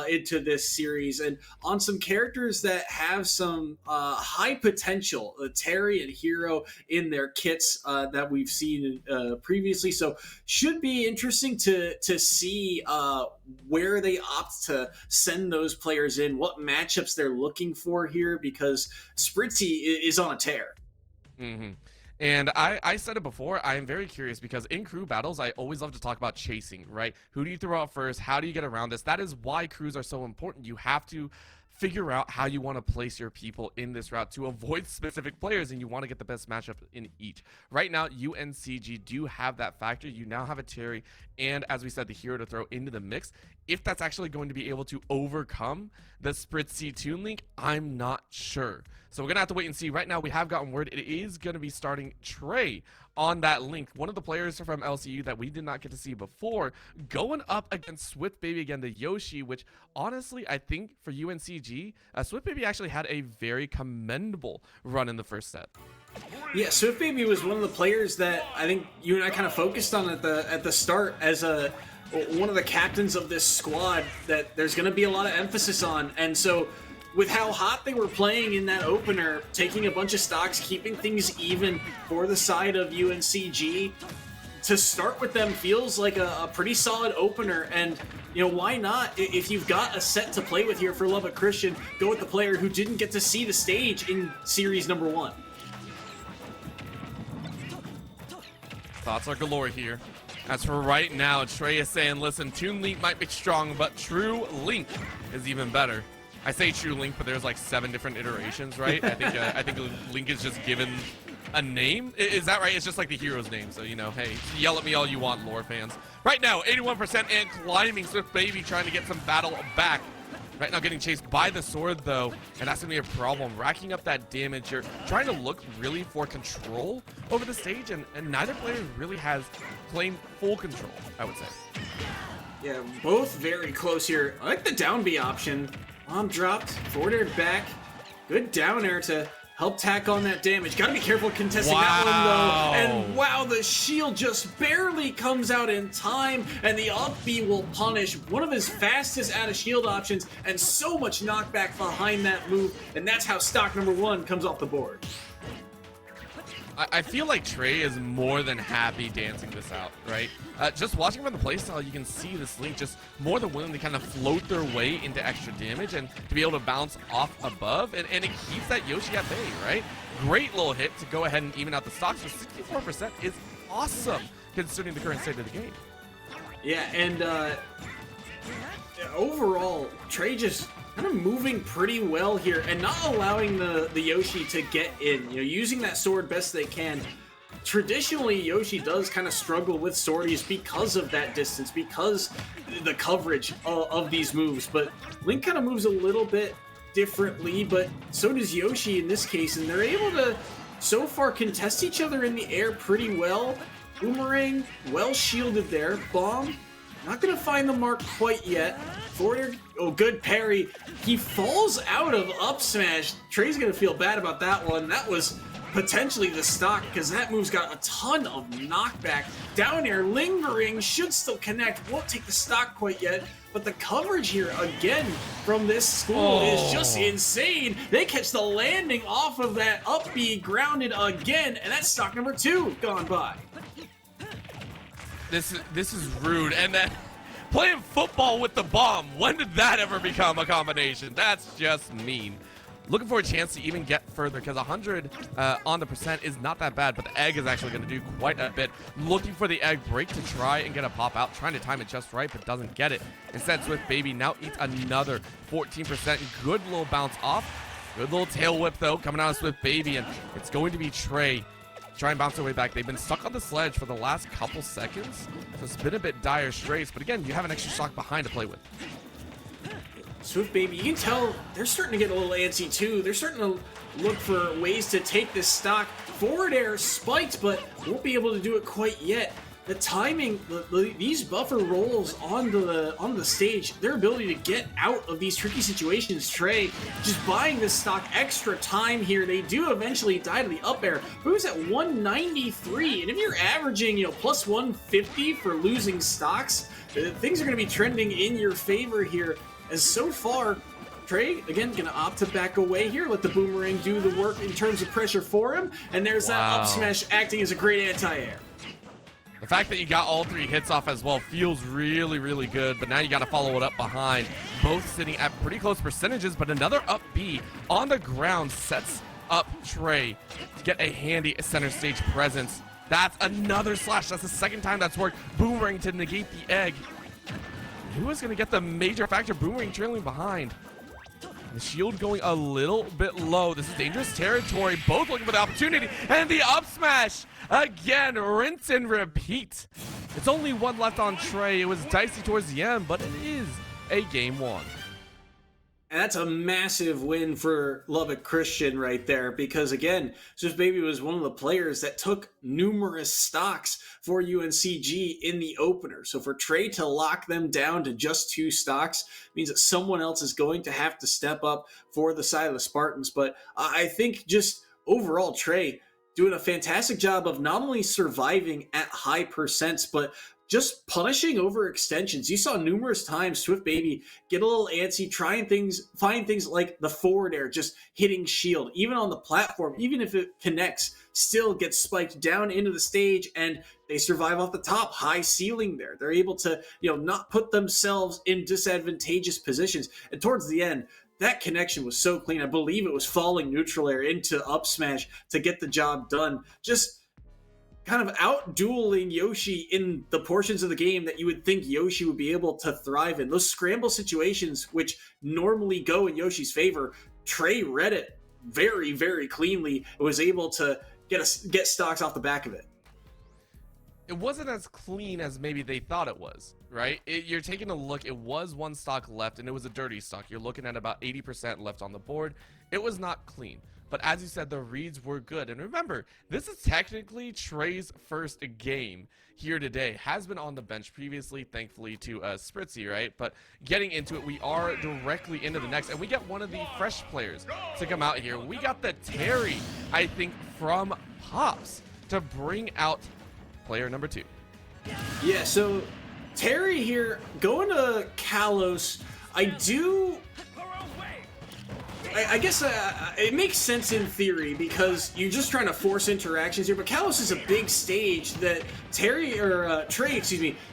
into this series, and on some characters that have some high potential. Terry and Hero in their kits that we've seen previously, so should be interesting to see where they opt to send those players in, what matchups they're looking for here, because Spritzy is on a tear. And I said it before, I am very curious because in crew battles, I always love to talk about chasing, right? Who do you throw out first? How do you get around this? That is why crews are so important. You have to figure out how you want to place your people in this route to avoid specific players, and you want to get the best matchup in each. Right now, UNCG do have that factor. You now have a Terry and, as we said, the Hero to throw into the mix. If that's actually going to be able to overcome the Spritzy Toon Link, I'm not sure. So we're going to have to wait and see. Right now, we have gotten word it is going to be starting Trey on that link. One of the players from LCU that we did not get to see before, going up against Swift Baby again, the Yoshi, which honestly, I think for UNCG, Swift Baby actually had a very commendable run in the first set. Yeah, Swift Baby was one of the players that I think you and I kind of focused on at the start as one of the captains of this squad that there's going to be a lot of emphasis on. And so with how hot they were playing in that opener, taking a bunch of stocks, keeping things even for the side of UNCG, to start with them feels like a pretty solid opener. And, you know, why not? If you've got a set to play with here for Lubbock Christian, go with the player who didn't get to see the stage in series number 1. Thoughts are galore here. As for right now, Trey is saying, listen, Toon Link might be strong, but True Link is even better. I say True Link, but there's like 7 different iterations, right? I think Link is just given a name. Is that right? It's just like the hero's name. So, you know, hey, yell at me all you want, lore fans. Right now, 81% and climbing. Swift Baby trying to get some battle back. Right now getting chased by the sword, though, and that's going to be a problem. Racking up that damage. You're trying to look really for control over the stage, and neither player really has claimed full control, I would say. Yeah, both very close here. I like the down B option. Bomb dropped, forward air back. Good down air to help tack on that damage. Gotta be careful contesting that one, though. And wow, the shield just barely comes out in time, and the up B will punish one of his fastest out of shield options, and so much knockback behind that move, and that's how stock number 1 comes off the board. I feel like Trey is more than happy dancing this out, right? Just watching from the playstyle, you can see this Link just more than willing to kind of float their way into extra damage and to be able to bounce off above, and it keeps that Yoshi at bay, right? Great little hit to go ahead and even out the stocks. So 64% is awesome considering the current state of the game. Yeah, and overall, Trey just kind of moving pretty well here and not allowing the Yoshi to get in, you know, using that sword best they can. Traditionally, Yoshi does kind of struggle with swordies because of that distance, because the coverage of these moves, but Link kind of moves a little bit differently, but so does Yoshi in this case, and they're able to so far contest each other in the air pretty well. Boomerang, well shielded there. Bomb, not gonna find the mark quite yet. Forward, oh, good parry. He falls out of up smash. Trey's gonna feel bad about that one. That was potentially the stock, because that move's got a ton of knockback. Down air, lingering, should still connect. Won't take the stock quite yet, but the coverage here again from this school is just insane. They catch the landing off of that up B, grounded again, and that's stock number 2 gone by. This is rude, and then playing football with the bomb. When did that ever become a combination? That's just mean. Looking for a chance to even get further, because 100 on the percent is not that bad, but the egg is actually going to do quite a bit. Looking for the egg break to try and get a pop out, trying to time it just right, but doesn't get it. Instead, Swift Baby now eats another 14%. Good little bounce off. Good little tail whip, though, coming out of Swift Baby, and it's going to be Trey try and bounce their way back. They've been stuck on the sledge for the last couple seconds, so it's been a bit dire straits. But again, you have an extra stock behind to play with. Swift Baby, you can tell they're starting to get a little antsy too. They're starting to look for ways to take this stock. Forward air spiked, but won't be able to do it quite yet. The timing, these buffer rolls on the stage, their ability to get out of these tricky situations, Trey just buying this stock extra time here. They do eventually die to the up air, but it was at 193, and if you're averaging, plus 150 for losing stocks, things are going to be trending in your favor here. As so far, Trey, again, going to opt to back away here, let the boomerang do the work in terms of pressure for him, and there's that up smash acting as a great anti-air. The fact that you got all 3 hits off as well feels really, really good, but now you got to follow it up behind. Both sitting at pretty close percentages, but another up B on the ground sets up Trey to get a handy center stage presence. That's another slash. That's the second time that's worked. Boomerang to negate the egg. Who is going to get the major factor? Boomerang trailing behind. The shield going a little bit low. This is dangerous territory. Both looking for the opportunity. And the up smash. Again, rinse and repeat. It's only 1 left on Trey. It was dicey towards the end, but it is a game 1. And that's a massive win for Lubbock Christian right there, because again, Swift Baby was one of the players that took numerous stocks for UNCG in the opener. So for Trey to lock them down to just 2 stocks means that someone else is going to have to step up for the side of the Spartans. But I think just overall, Trey doing a fantastic job of not only surviving at high percents, but just punishing overextensions. You saw numerous times Swift Baby get a little antsy, find things like the forward air, just hitting shield, even on the platform, even if it connects, still gets spiked down into the stage, and they survive off the top, high ceiling there. They're able to, not put themselves in disadvantageous positions. And towards the end, that connection was so clean. I believe it was falling neutral air into up smash to get the job done. Just kind of out-dueling Yoshi in the portions of the game that you would think Yoshi would be able to thrive in. Those scramble situations, which normally go in Yoshi's favor, Trey read it very, very cleanly and was able to get stocks off the back of it. It wasn't as clean as maybe they thought it was, right? You're taking a look, it was 1 stock left, and it was a dirty stock. You're looking at about 80% left on the board. It was not clean. But as you said, the reads were good. And remember, this is technically Trey's first game here today. Has been on the bench previously, thankfully, to Spritzy, right? But getting into it, we are directly into the next. And we get one of the fresh players to come out here. We got the Terry, I think, from Pops to bring out player number 2. Yeah, so Terry here, going to Kalos, I guess it makes sense in theory because you're just trying to force interactions here, but Kalos is a big stage that Trey,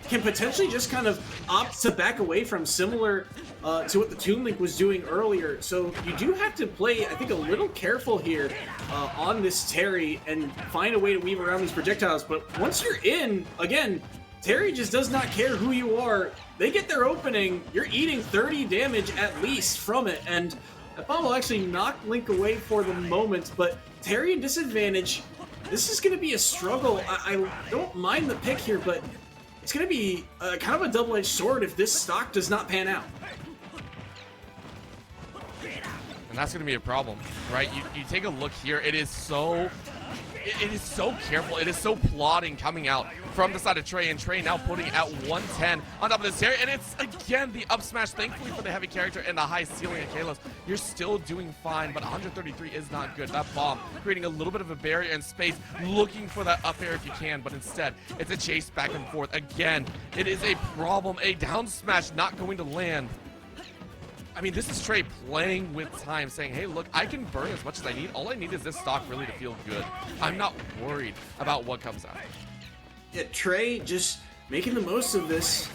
can potentially just kind of opt to back away from, similar to what the Toon Link was doing earlier. So you do have to play, I think, a little careful here on this Terry and find a way to weave around these projectiles. But once you're in, again, Terry just does not care who you are. They get their opening, you're eating 30 damage at least from it, and that bomb will actually knock Link away for the moment, but Terry in disadvantage. This is going to be a struggle. I don't mind the pick here, but it's going to be kind of a double-edged sword if this stock does not pan out. And that's going to be a problem, right? You take a look here. It is so careful. It is so plotting coming out from the side of Trey, and Trey now putting out 110 on top of this area, and it's again the up smash. Thankfully for the heavy character and the high ceiling of Kalos, you're still doing fine, but 133 is not good. That bomb creating a little bit of a barrier in space, looking for that up air if you can, but instead it's a chase back and forth. Again, it is a problem. A down smash not going to land. I mean, this is Trey playing with time, saying, hey, look, I can burn as much as I need. All I need is this stock really to feel good. I'm not worried about what comes out. Yeah, Trey just making the most of this,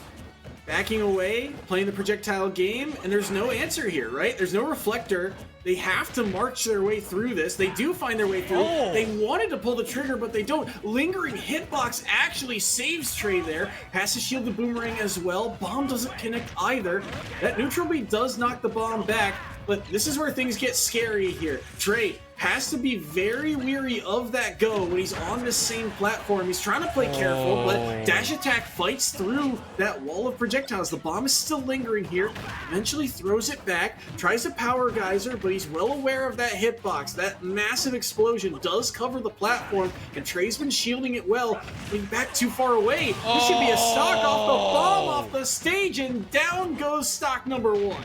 backing away, playing the projectile game, and there's no answer here, right? There's no reflector. They have to march their way through this. They do find their way through. Oh. They wanted to pull the trigger, but they don't. Lingering hitbox actually saves Trey there. Passes shield the boomerang as well. Bomb doesn't connect either. That neutral B does knock the bomb back, But this is where things get scary here. Trey has to be very weary of that go when he's on the same platform. He's trying to play careful, but dash attack fights through that wall of projectiles. The bomb is still lingering here. Eventually throws it back, tries to power geyser, but he's well aware of that hitbox. That massive explosion does cover the platform, and Trey's been shielding it well. But he's back too far away. This should be a stock off the bomb off the stage, and down goes stock number 1.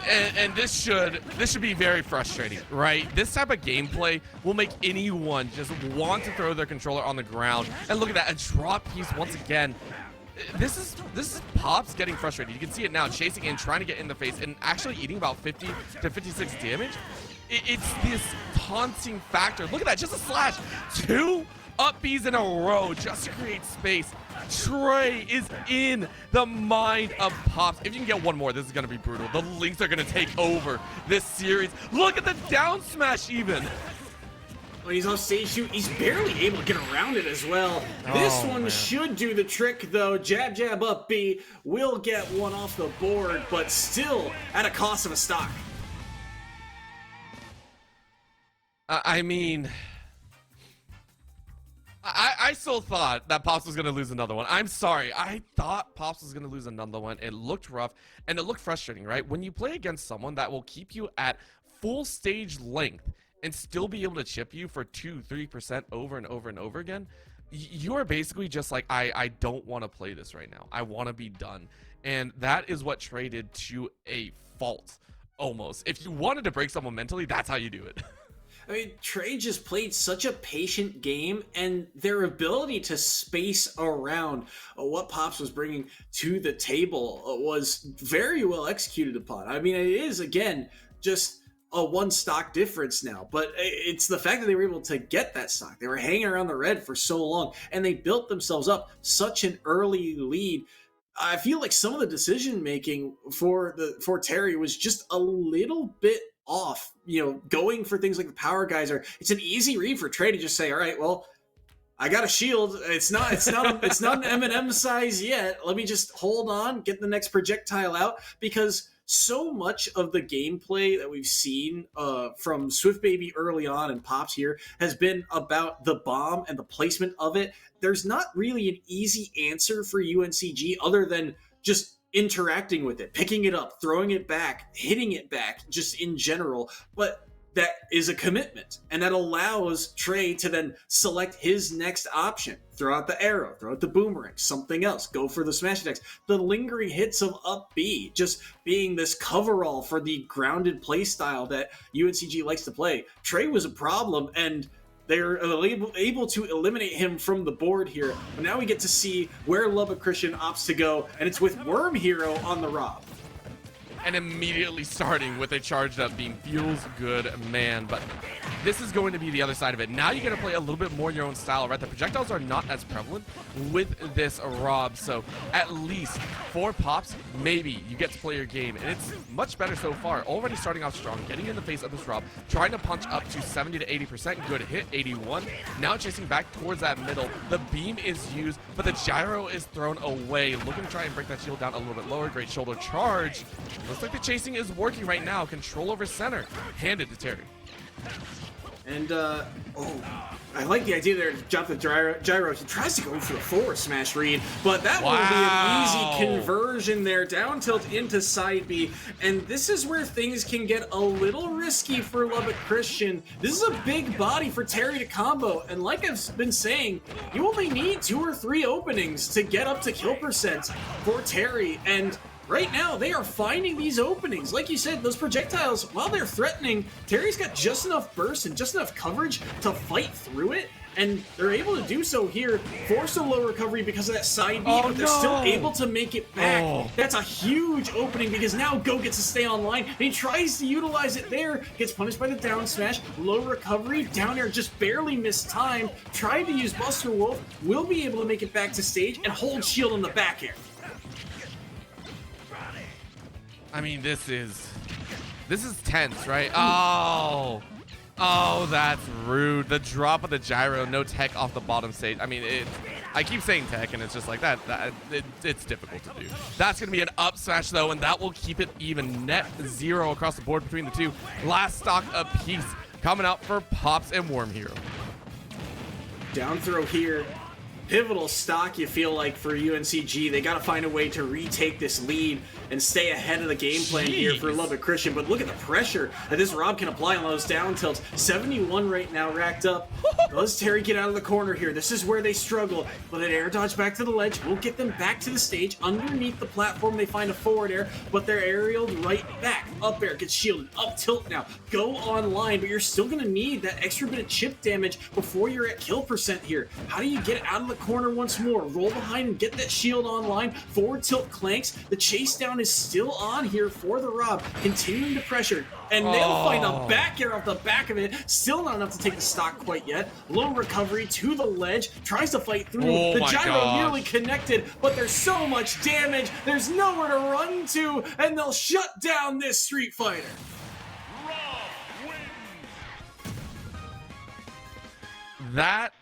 And this should be very frustrating, right? This type of gameplay will make anyone just want to throw their controller on the ground. And look at that, a drop piece once again. This is Pops getting frustrated. You can see it now, chasing in, trying to get in the face, and actually eating about 50 to 56 damage. It's this taunting factor. Look at that, just a slash. 2 up Bs in a row just to create space. Trey is in the mind of Pops. If you can get one more, this is going to be brutal. The Lynx are going to take over this series. Look at the down smash even. When he's on stage 2, he's barely able to get around it as well. This one should do the trick, though. Jab, jab, up B. Will get one off the board, but still at a cost of a stock. I mean, I still thought that Pops was going to lose another one. I'm sorry. I thought Pops was going to lose another one. It looked rough, and it looked frustrating, right? When you play against someone that will keep you at full stage length and still be able to chip you for 2-3% over and over and over again, you are basically just like, I don't want to play this right now. I want to be done. And that is what Trey did to a fault, almost. If you wanted to break someone mentally, that's how you do it. I mean, Trey just played such a patient game, and their ability to space around what Pops was bringing to the table was very well executed upon. I mean, it is, again, just a 1 stock difference now, but it's the fact that they were able to get that stock. They were hanging around the red for so long, and they built themselves up such an early lead. I feel like some of the decision making for Terry was just a little bit off, going for things like the power geyser. It's an easy read for Trey to just say, all right, well, I got a shield. It's not an M&M size yet. Let me just hold on, get the next projectile out, because so much of the gameplay that we've seen from Swift Baby early on and Pops here has been about the bomb and the placement of it. There's not really an easy answer for UNCG other than just interacting with it, picking it up, throwing it back, hitting it back, just in general. But that is a commitment, and that allows Trey to then select his next option. Throw out the arrow, throw out the boomerang, something else, go for the smash attacks. The lingering hits of up B, just being this coverall for the grounded play style that UNCG likes to play. Trey was a problem, and they're able to eliminate him from the board here. But now we get to see where Lubbock Christian opts to go, and it's with Worm Hero on the Rob. And immediately starting with a charged up beam feels good, man. But this is going to be the other side of it. Now you get to play a little bit more your own style, right? The projectiles are not as prevalent with this Rob. So at least for Pops, maybe you get to play your game. And it's much better so far. Already starting off strong, getting in the face of this Rob, trying to punch up to 70 to 80%. Good hit, 81. Now chasing back towards that middle. The beam is used, but the gyro is thrown away. Looking to try and break that shield down a little bit lower. Great shoulder charge. Looks like the chasing is working right now. Control over center. Handed to Terry. And, I like the idea there to jump the gyro. He tries to go for the forward smash read, but that will be an easy conversion there. Down tilt into side B. And this is where things can get a little risky for Lubbock Christian. This is a big body for Terry to combo. And like I've been saying, you only need 2 or 3 openings to get up to kill percent for Terry. And right now, they are finding these openings. Like you said, those projectiles, while they're threatening, Terry's got just enough burst and just enough coverage to fight through it. And they're able to do so here, force a low recovery because of that side B, but they're still able to make it back. That's a huge opening because now Go gets to stay online, and he tries to utilize it there, gets punished by the down smash, low recovery, down air just barely missed time, tried to use Buster Wolf, will be able to make it back to stage, and hold shield on the back air. I mean, this is tense, right? Oh, that's rude. The drop of the gyro, no tech off the bottom stage. I mean, I keep saying tech, and it's just like that. It's difficult to do. That's going to be an up smash, though, and that will keep it even. Net 0 across the board between the two. Last stock apiece coming out for Pops and Worm Hero. Down throw here. Pivotal stock, you feel like, for UNCG. They got to find a way to retake this lead and stay ahead of the game plan here for Lubbock Christian. But look at the pressure that this Rob can apply on those down tilts. 71 right now racked up. Does Terry get out of the corner here? This is where they struggle. But an air dodge back to the ledge will get them back to the stage. Underneath the platform, they find a forward air, but they're aerialed right back. Up air gets shielded. Up tilt now. Go online, but you're still going to need that extra bit of chip damage before you're at kill percent here. How do you get out of the corner once more? Roll behind and get that shield online. Forward tilt clanks. The chase down is still on here for the Rob. Continuing to pressure. And they'll find a back air off the back of it. Still not enough to take the stock quite yet. Low recovery to the ledge. Tries to fight through. The gyro nearly connected, but there's so much damage. There's nowhere to run to, and they'll shut down this Street Fighter. That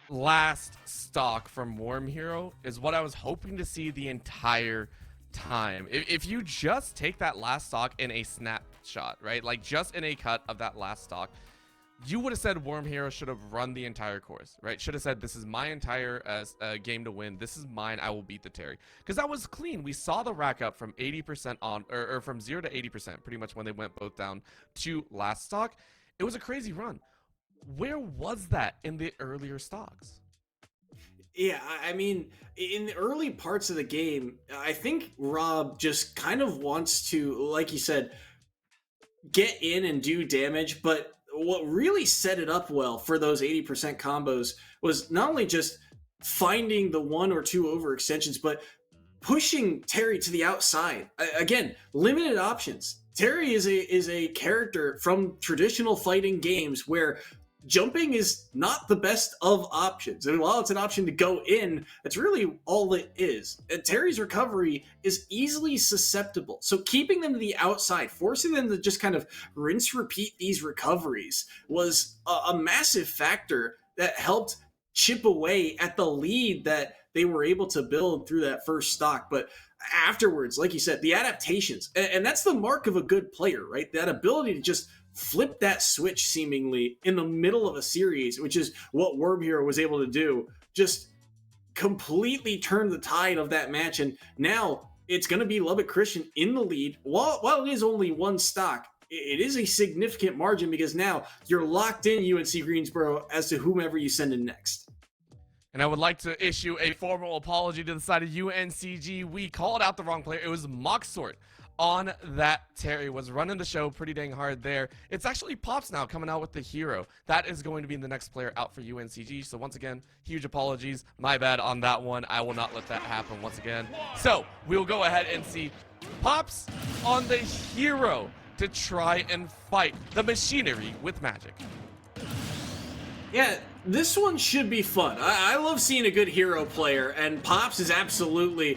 last stock from Worm Hero is what I was hoping to see the entire time. If you just take that last stock in a snapshot, right, like just in a cut of that last stock, you would have said Worm Hero should have run the entire course, right? Should have said, this is my entire game to win. This is mine. I will beat the Terry. Because that was clean. We saw the rack up from 80% on, or from 0 to 80%, pretty much when they went both down to last stock. It was a crazy run. Where was that in the earlier stocks? Yeah, I mean, in the early parts of the game, I think Rob just kind of wants to, like you said, get in and do damage. But what really set it up well for those 80% combos was not only just finding the 1 or 2 overextensions, but pushing Terry to the outside. Again, limited options. Terry is a character from traditional fighting games where jumping is not the best of options. And while it's an option to go in, that's really all it is. And Terry's recovery is easily susceptible. So keeping them to the outside, forcing them to just kind of rinse, repeat these recoveries was a massive factor that helped chip away at the lead that they were able to build through that first stock. But afterwards, like you said, the adaptations, and that's the mark of a good player, right? That ability to just flip that switch seemingly in the middle of a series, which is what Worm Hero was able to do, just completely turn the tide of that match. And now it's going to be Lubbock Christian in the lead. While it is only one stock, it is a significant margin because now you're locked in UNC Greensboro as to whomever you send in next. And I would like to issue a formal apology to the side of UNCG. We called out the wrong player. It was Moxort on that Terry. Was running the show pretty dang hard there. It's actually Pops now coming out with the hero. That is going to be the next player out for UNCG. So once again, huge apologies. My bad on that one. I will not let that happen once again. So we'll go ahead and see Pops on the hero to try and fight the machinery with magic. Yeah, this one should be fun. I love seeing a good hero player, and Pops is absolutely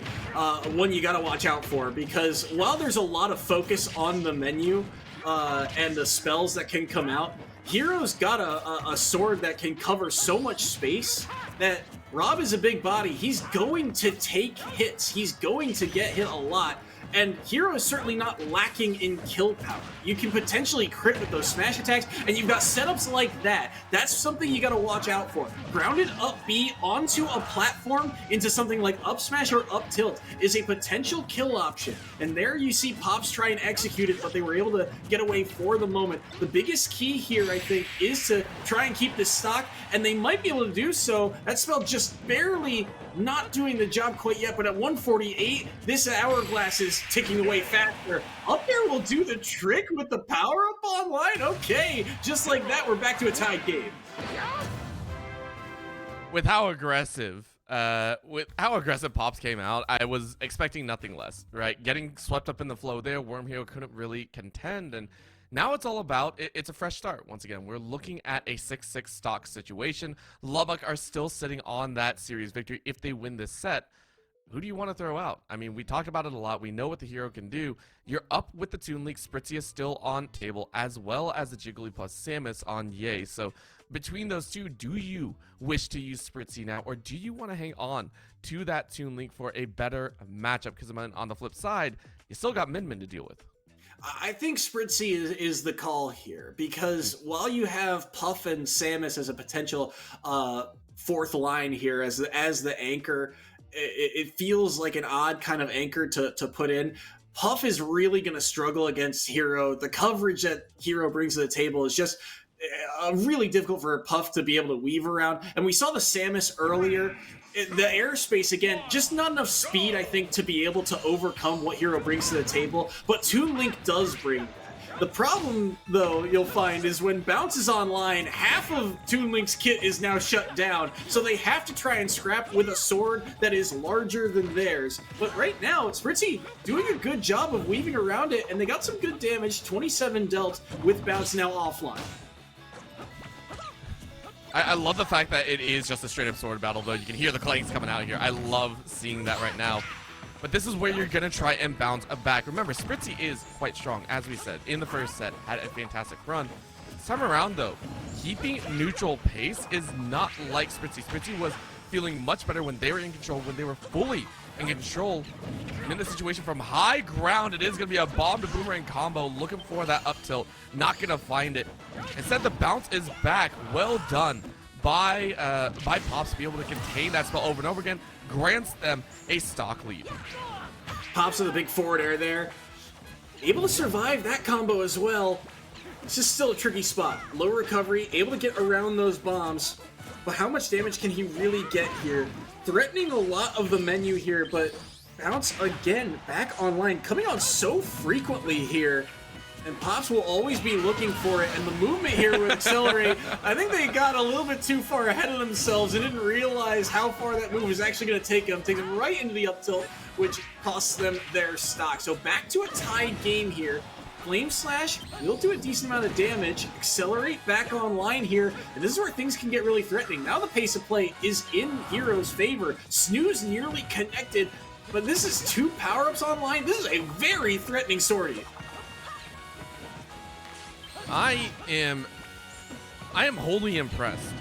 one you got to watch out for, because while there's a lot of focus on the menu and the spells that can come out, Hero's got a sword that can cover so much space that Rob is a big body. He's going to take hits. He's going to get hit a lot. And Hero is certainly not lacking in kill power. You can potentially crit with those smash attacks, and you've got setups like that. That's something you gotta watch out for. Grounded up B onto a platform into something like up smash or up tilt is a potential kill option. And there you see Pops try and execute it, but they were able to get away for the moment. The biggest key here, I think, is to try and keep this stock, and they might be able to do so. That spell just barely not doing the job quite yet, but at 148, this hourglass is ticking away faster. Up there will do the trick with the power-up online? Okay, just like that, we're back to a tied game. With how aggressive Pops came out, I was expecting nothing less, right? Getting swept up in the flow there, Worm Hero couldn't really contend, and now it's all about, it's a fresh start. Once again, we're looking at a 6-6 stock situation. Lubbock are still sitting on that series victory if they win this set. who do you want to throw out? I mean, we talked about it a lot. We know what the hero can do. You're up with the Toon Link. Spritzy is still on table, as well as the Jiggly plus Samus on Yay. So between those two, do you wish to use Spritzy now, or do you want to hang on to that Toon Link for a better matchup? Because on the flip side, you still got Min Min to deal with. I think Spritzy is the call here, because while you have Puff and Samus as a potential fourth line here as the anchor, it feels like an odd kind of anchor to put in. Puff is really going to struggle against Hero. The coverage that Hero brings to the table is just really difficult for Puff to be able to weave around. And we saw the Samus earlier. The airspace, again, just not enough speed, I think, to be able to overcome what Hero brings to the table. But Toon Link does bring that. The problem, though, you'll find is when Bounce is online, half of Toon Link's kit is now shut down, so they have to try and scrap with a sword that is larger than theirs. But right now, Spritzy doing a good job of weaving around it, and they got some good damage, 27 dealt, with Bounce now offline. I love the fact that it is just a straight-up sword battle, though. You can hear the clangs coming out here. I love seeing that right now. But this is where you're going to try and bounce back. Remember, Spritzy is quite strong, as we said, in the first set. Had a fantastic run. This time around, though, keeping neutral pace is not like Spritzy. Spritzy was feeling much better when they were in control, when they were fully in control. And in the situation from high ground, it is going to be a bomb to boomerang combo, looking for that up tilt. Not going to find it. Instead, the bounce is back. Well done by Pops to be able to contain that spell over and over again. Grants them a stock lead. Pops with a big forward air there. Able to survive that combo as well. It's just still a tricky spot. Low recovery, able to get around those bombs. But how much damage can he really get here? Threatening a lot of the menu here, but Bounce again back online, coming on so frequently here. And Pops will always be looking for it, and the movement here would accelerate. I think they got a little bit too far ahead of themselves and didn't realize how far that move was actually going to take them. Takes them right into the up tilt, which costs them their stock. So back to a tied game here. Flame Slash will do a decent amount of damage. Accelerate back online here, and this is where things can get really threatening. Now the pace of play is in Hero's favor. Snooze nearly connected, but this is 2 power-ups online. This is a very threatening sortie. I am wholly impressed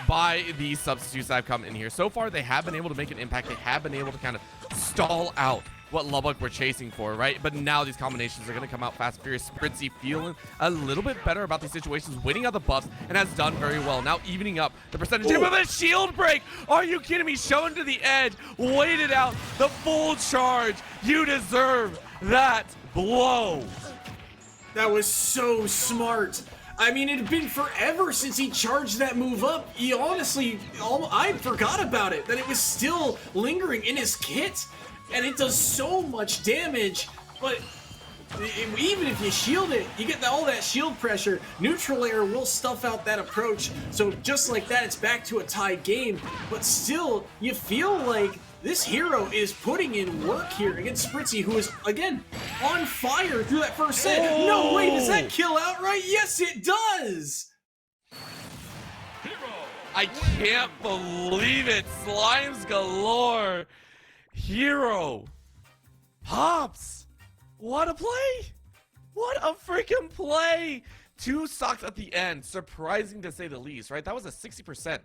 by the substitutes that have come in here. So far, they have been able to make an impact. They have been able to kind of stall out what Lubbock were chasing for, right? But now these combinations are going to come out fast and furious. Spritzy feeling a little bit better about these situations, winning out the buffs, and has done very well. Now evening up the percentage of a shield break. Are you kidding me? Shown to the edge, waited out the full charge. You deserve that blow. That was so smart. I mean, it had been forever since he charged that move up. He honestly, I forgot about it, that it was still lingering in his kit. And it does so much damage, but even if you shield it, you get all that shield pressure. Neutral air will stuff out that approach. So just like that, it's back to a tied game. But still, you feel like this hero is putting in work here against Spritzy, who is, again, on fire through that first set. Oh. No way, does that kill outright? Yes, it does! I can't believe it. Slimes galore. Hero. Pops. What a play. What a freaking play. 2 stocks at the end. Surprising to say the least, right? That was a 60%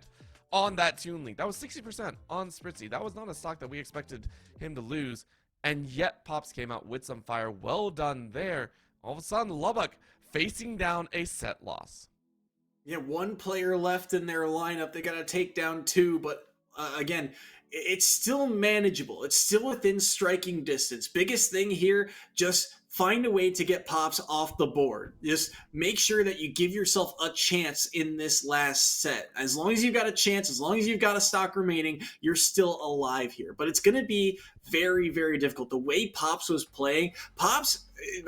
on that Toon Link. That was 60% on Spritzy. That was not a stock that we expected him to lose. And yet Pops came out with some fire. Well done there. All of a sudden, Lubbock facing down a set loss. Yeah, 1 player left in their lineup. They got to take down 2, but again, it's still manageable. It's still within striking distance. Biggest thing here, just find a way to get Pops off the board. Just make sure that you give yourself a chance in this last set. As long as you've got a chance, as long as you've got a stock remaining, you're still alive here. But it's going to be very, very difficult. The way Pops was playing, Pops,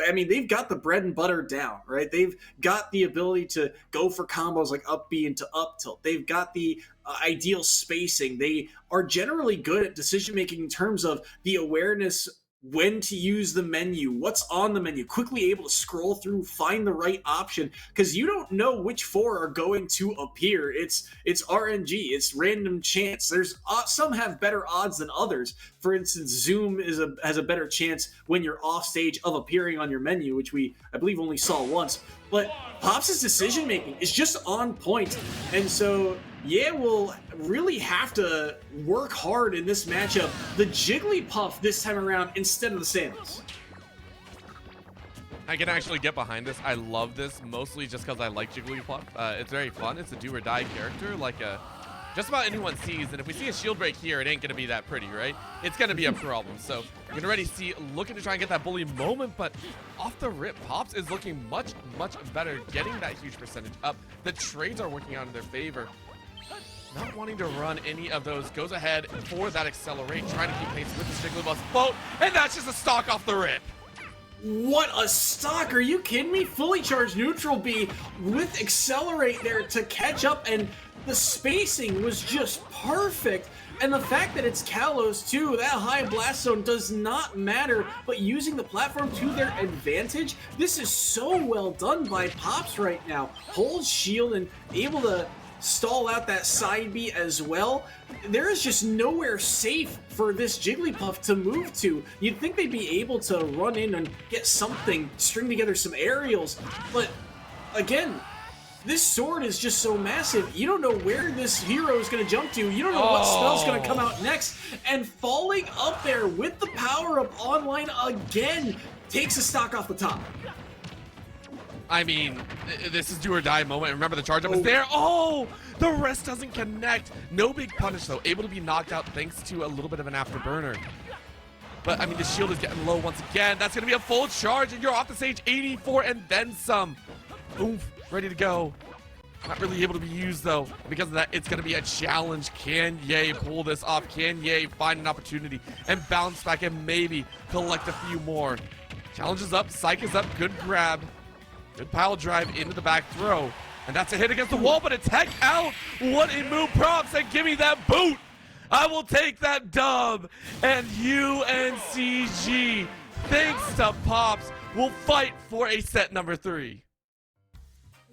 I mean, they've got the bread and butter down, right? They've got the ability to go for combos like up B into up tilt. They've got the ideal spacing. They are generally good at decision making in terms of the awareness when to use the menu, what's on the menu, quickly able to scroll through, find the right option, because you don't know which 4 are going to appear. It's RNG, it's random chance. There's some have better odds than others. For instance, Zoom has a better chance when you're off stage of appearing on your menu, which I believe only saw once. But Pops' decision making is just on point, and so yeah, we'll really have to work hard in this matchup. The Jigglypuff this time around instead of the Samus. I can actually get behind this. I love this, mostly just because I like Jigglypuff. It's very fun. It's a do-or-die character, like just about anyone sees. And if we see a shield break here, it ain't going to be that pretty, right? It's going to be a problem. So you can already see, looking to try and get that bully moment, but off the rip, Pops is looking much, much better, getting that huge percentage up. The trades are working out in their favor. Not wanting to run any of those, goes ahead for that accelerate, trying to keep pace with the Jigglypuff's boat, and that's just a stock off the rip. What a stock, are you kidding me? Fully charged neutral B with accelerate there to catch up, and the spacing was just perfect. And the fact that it's Kalos too, that high blast zone does not matter, but using the platform to their advantage, this is so well done by Pops right now. Holds shield and able to stall out that side B as well. There is just nowhere safe for this Jigglypuff to move to. You'd think they'd be able to run in and get something, string together some aerials, but again, this sword is just so massive. You don't know where this hero is going to jump to. You don't know what spell's going to come out next. And falling up there with the power-up online again takes a stock off the top. I mean, this is do or die moment. Remember, the charge up is there. Oh, the rest doesn't connect. No big punish, though. Able to be knocked out thanks to a little bit of an afterburner. But, I mean, the shield is getting low once again. That's going to be a full charge, and you're off the stage 84 and then some. Oof, ready to go. Not really able to be used, though. Because of that, it's going to be a challenge. Can Ye pull this off? Can Ye find an opportunity and bounce back and maybe collect a few more? Challenge is up. Psych is up. Good grab. Good pile drive into the back throw. And that's a hit against the wall, but it's heck out. What a move, Props, and give me that boot. I will take that dub. And UNCG, thanks to Pops, will fight for a set number 3.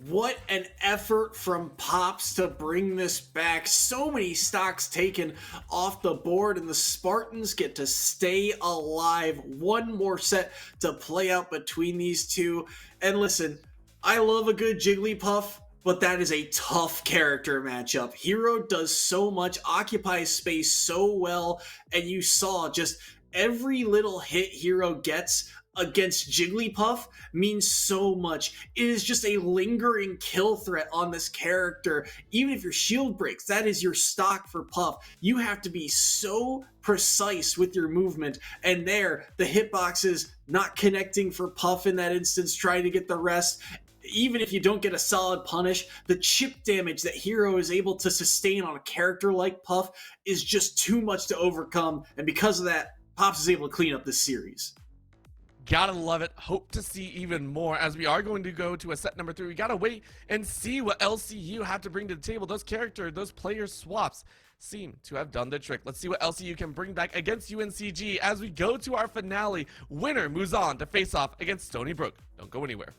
What an effort from Pops to bring this back. So many stocks taken off the board, and the Spartans get to stay alive. One more set to play out between these two. And listen, I love a good Jigglypuff, but that is a tough character matchup. Hero does so much, occupies space so well, and you saw just every little hit Hero gets against Jigglypuff means so much. It is just a lingering kill threat on this character. Even if your shield breaks, that is your stock for Puff. You have to be so precise with your movement, and there, the hitboxes not connecting for Puff in that instance, trying to get the rest. Even if you don't get a solid punish, the chip damage that Hero is able to sustain on a character like Puff is just too much to overcome, and because of that, Pops is able to clean up this series. Gotta love it. Hope to see even more as we are going to go to a set number 3. We gotta wait and see what LCU have to bring to the table. Those player swaps seem to have done the trick. Let's see what LCU can bring back against UNCG as we go to our finale. Winner moves on to face off against Stony Brook. Don't go anywhere.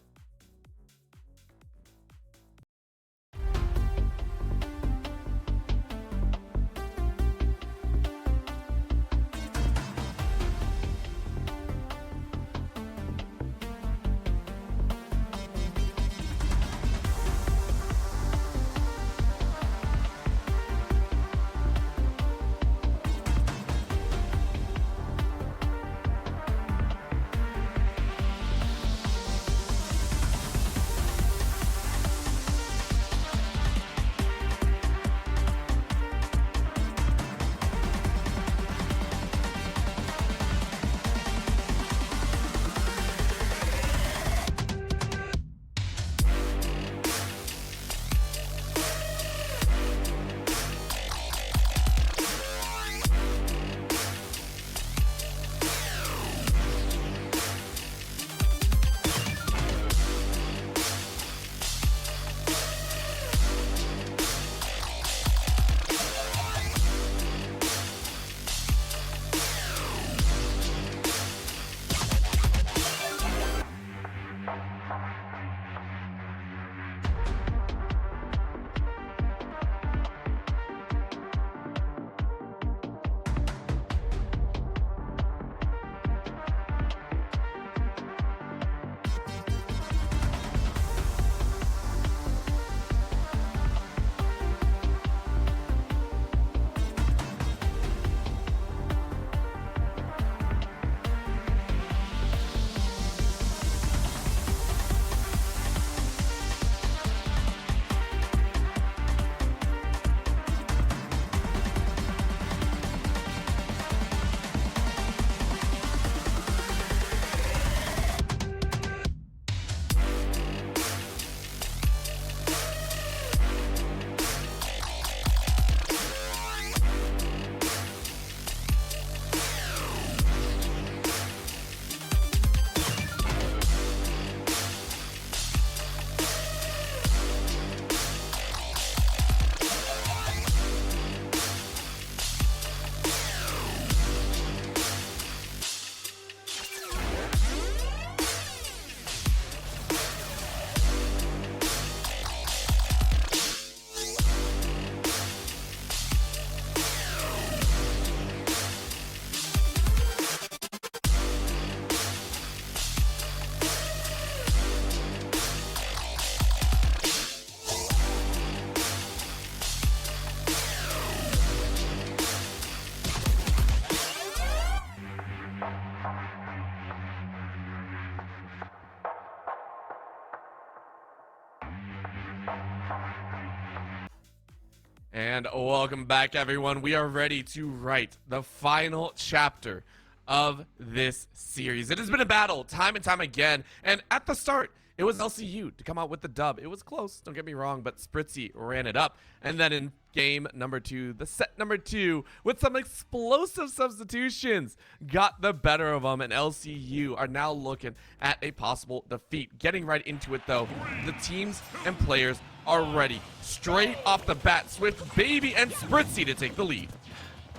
And welcome back, everyone. We are ready to write the final chapter of this series. It has been a battle time and time again, and at the start, it was LCU to come out with the dub. It was close, don't get me wrong, but Spritzy ran it up. And then in game number 2, the set number 2, with some explosive substitutions, got the better of them, and LCU are now looking at a possible defeat. Getting right into it, though, the teams and players are ready. Straight off the bat, Swift Baby and Spritzy to take the lead.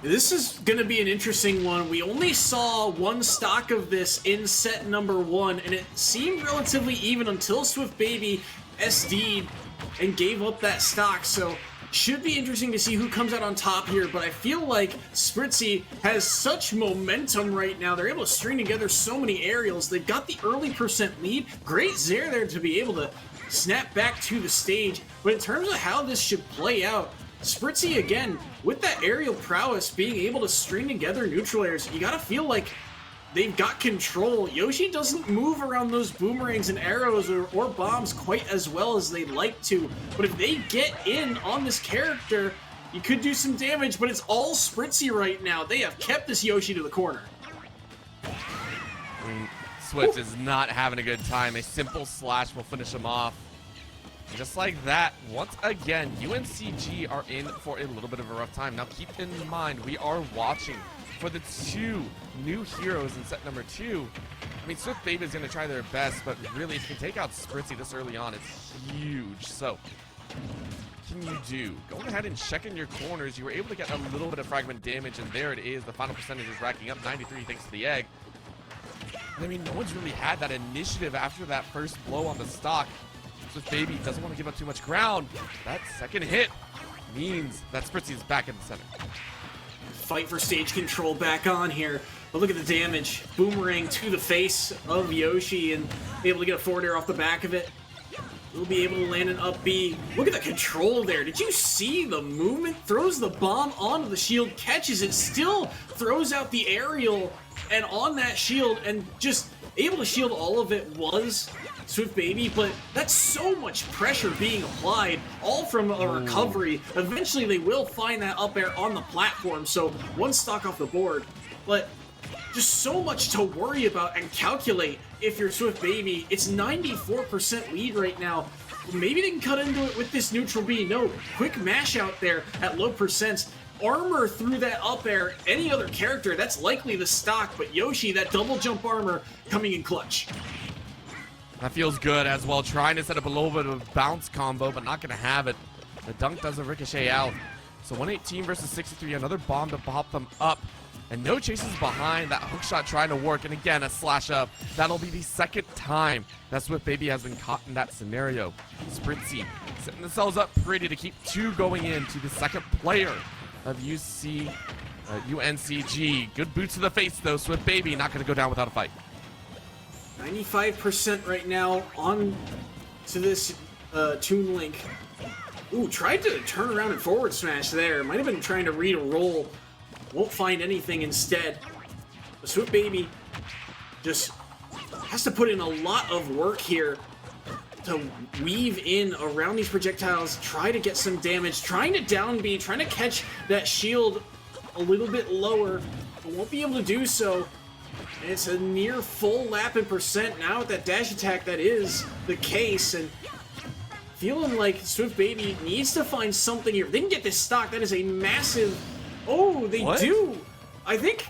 This is going to be an interesting one. We only saw one stock of this in set number 1, and it seemed relatively even until Swift Baby SD'd and gave up that stock. So should be interesting to see who comes out on top here, but I feel like Spritzy has such momentum right now. They're able to string together so many aerials. They've got the early percent lead. Great Zair there to be able to snap back to the stage. But in terms of how this should play out, Spritzy, again, with that aerial prowess, being able to string together neutral airs, you gotta feel like they've got control. Yoshi doesn't move around those boomerangs and arrows or bombs quite as well as they'd like to, but if they get in on this character, you could do some damage, but it's all Spritzy right now. They have kept this Yoshi to the corner. Swift is not having a good time. A simple slash will finish him off. Just like that, once again, UNCG are in for a little bit of a rough time. Now keep in mind, we are watching for the 2 new heroes in set number 2. I mean, Swift Baby is going to try their best, but really, if you can take out Spritzy this early on, it's huge. So, what can you do? Going ahead and checking your corners. You were able to get a little bit of fragment damage, and there it is. The final percentage is racking up 93 thanks to the egg. I mean, no one's really had that initiative after that first blow on the stock. Swift Baby doesn't want to give up too much ground. That second hit means that Spritzy is back in the center. Fight for stage control back on here. But look at the damage. Boomerang to the face of Yoshi and able to get a forward air off the back of it. We'll be able to land an up B. Look at the control there. Did you see the movement? Throws the bomb onto the shield, catches it, still throws out the aerial and on that shield, and just able to shield all of it was Swift Baby, but that's so much pressure being applied, all from a recovery. Eventually they will find that up air on the platform, so one stock off the board, but just so much to worry about and calculate if you're Swift Baby. It's 94% lead right now. Maybe they can cut into it with this neutral B. No, quick mash out there at low percents. Armor through that up air. Any other character, that's likely the stock, but Yoshi, that double jump armor coming in clutch. That feels good as well, trying to set up a little bit of a bounce combo, but not going to have it. The dunk doesn't ricochet out. So 118 versus 63, another bomb to pop them up. And no chases behind, that hook shot trying to work, and again, a slash up. That'll be the second time that Swift Baby has been caught in that scenario. Spritzy setting themselves up pretty to keep 2 going into the second player of UNCG. Good boots to the face, though. Swift Baby not going to go down without a fight. 95% right now on to this Toon Link. Ooh, tried to turn around and forward smash there. Might have been trying to read a roll. Won't find anything instead. The Swift Baby just has to put in a lot of work here to weave in around these projectiles, try to get some damage, trying to down B, trying to catch that shield a little bit lower, but won't be able to do so. And it's a near full lap in percent now with that dash attack. That is the case, and feeling like Swift Baby needs to find something here. If they can get this stock, that is a massive... Oh, they do! I think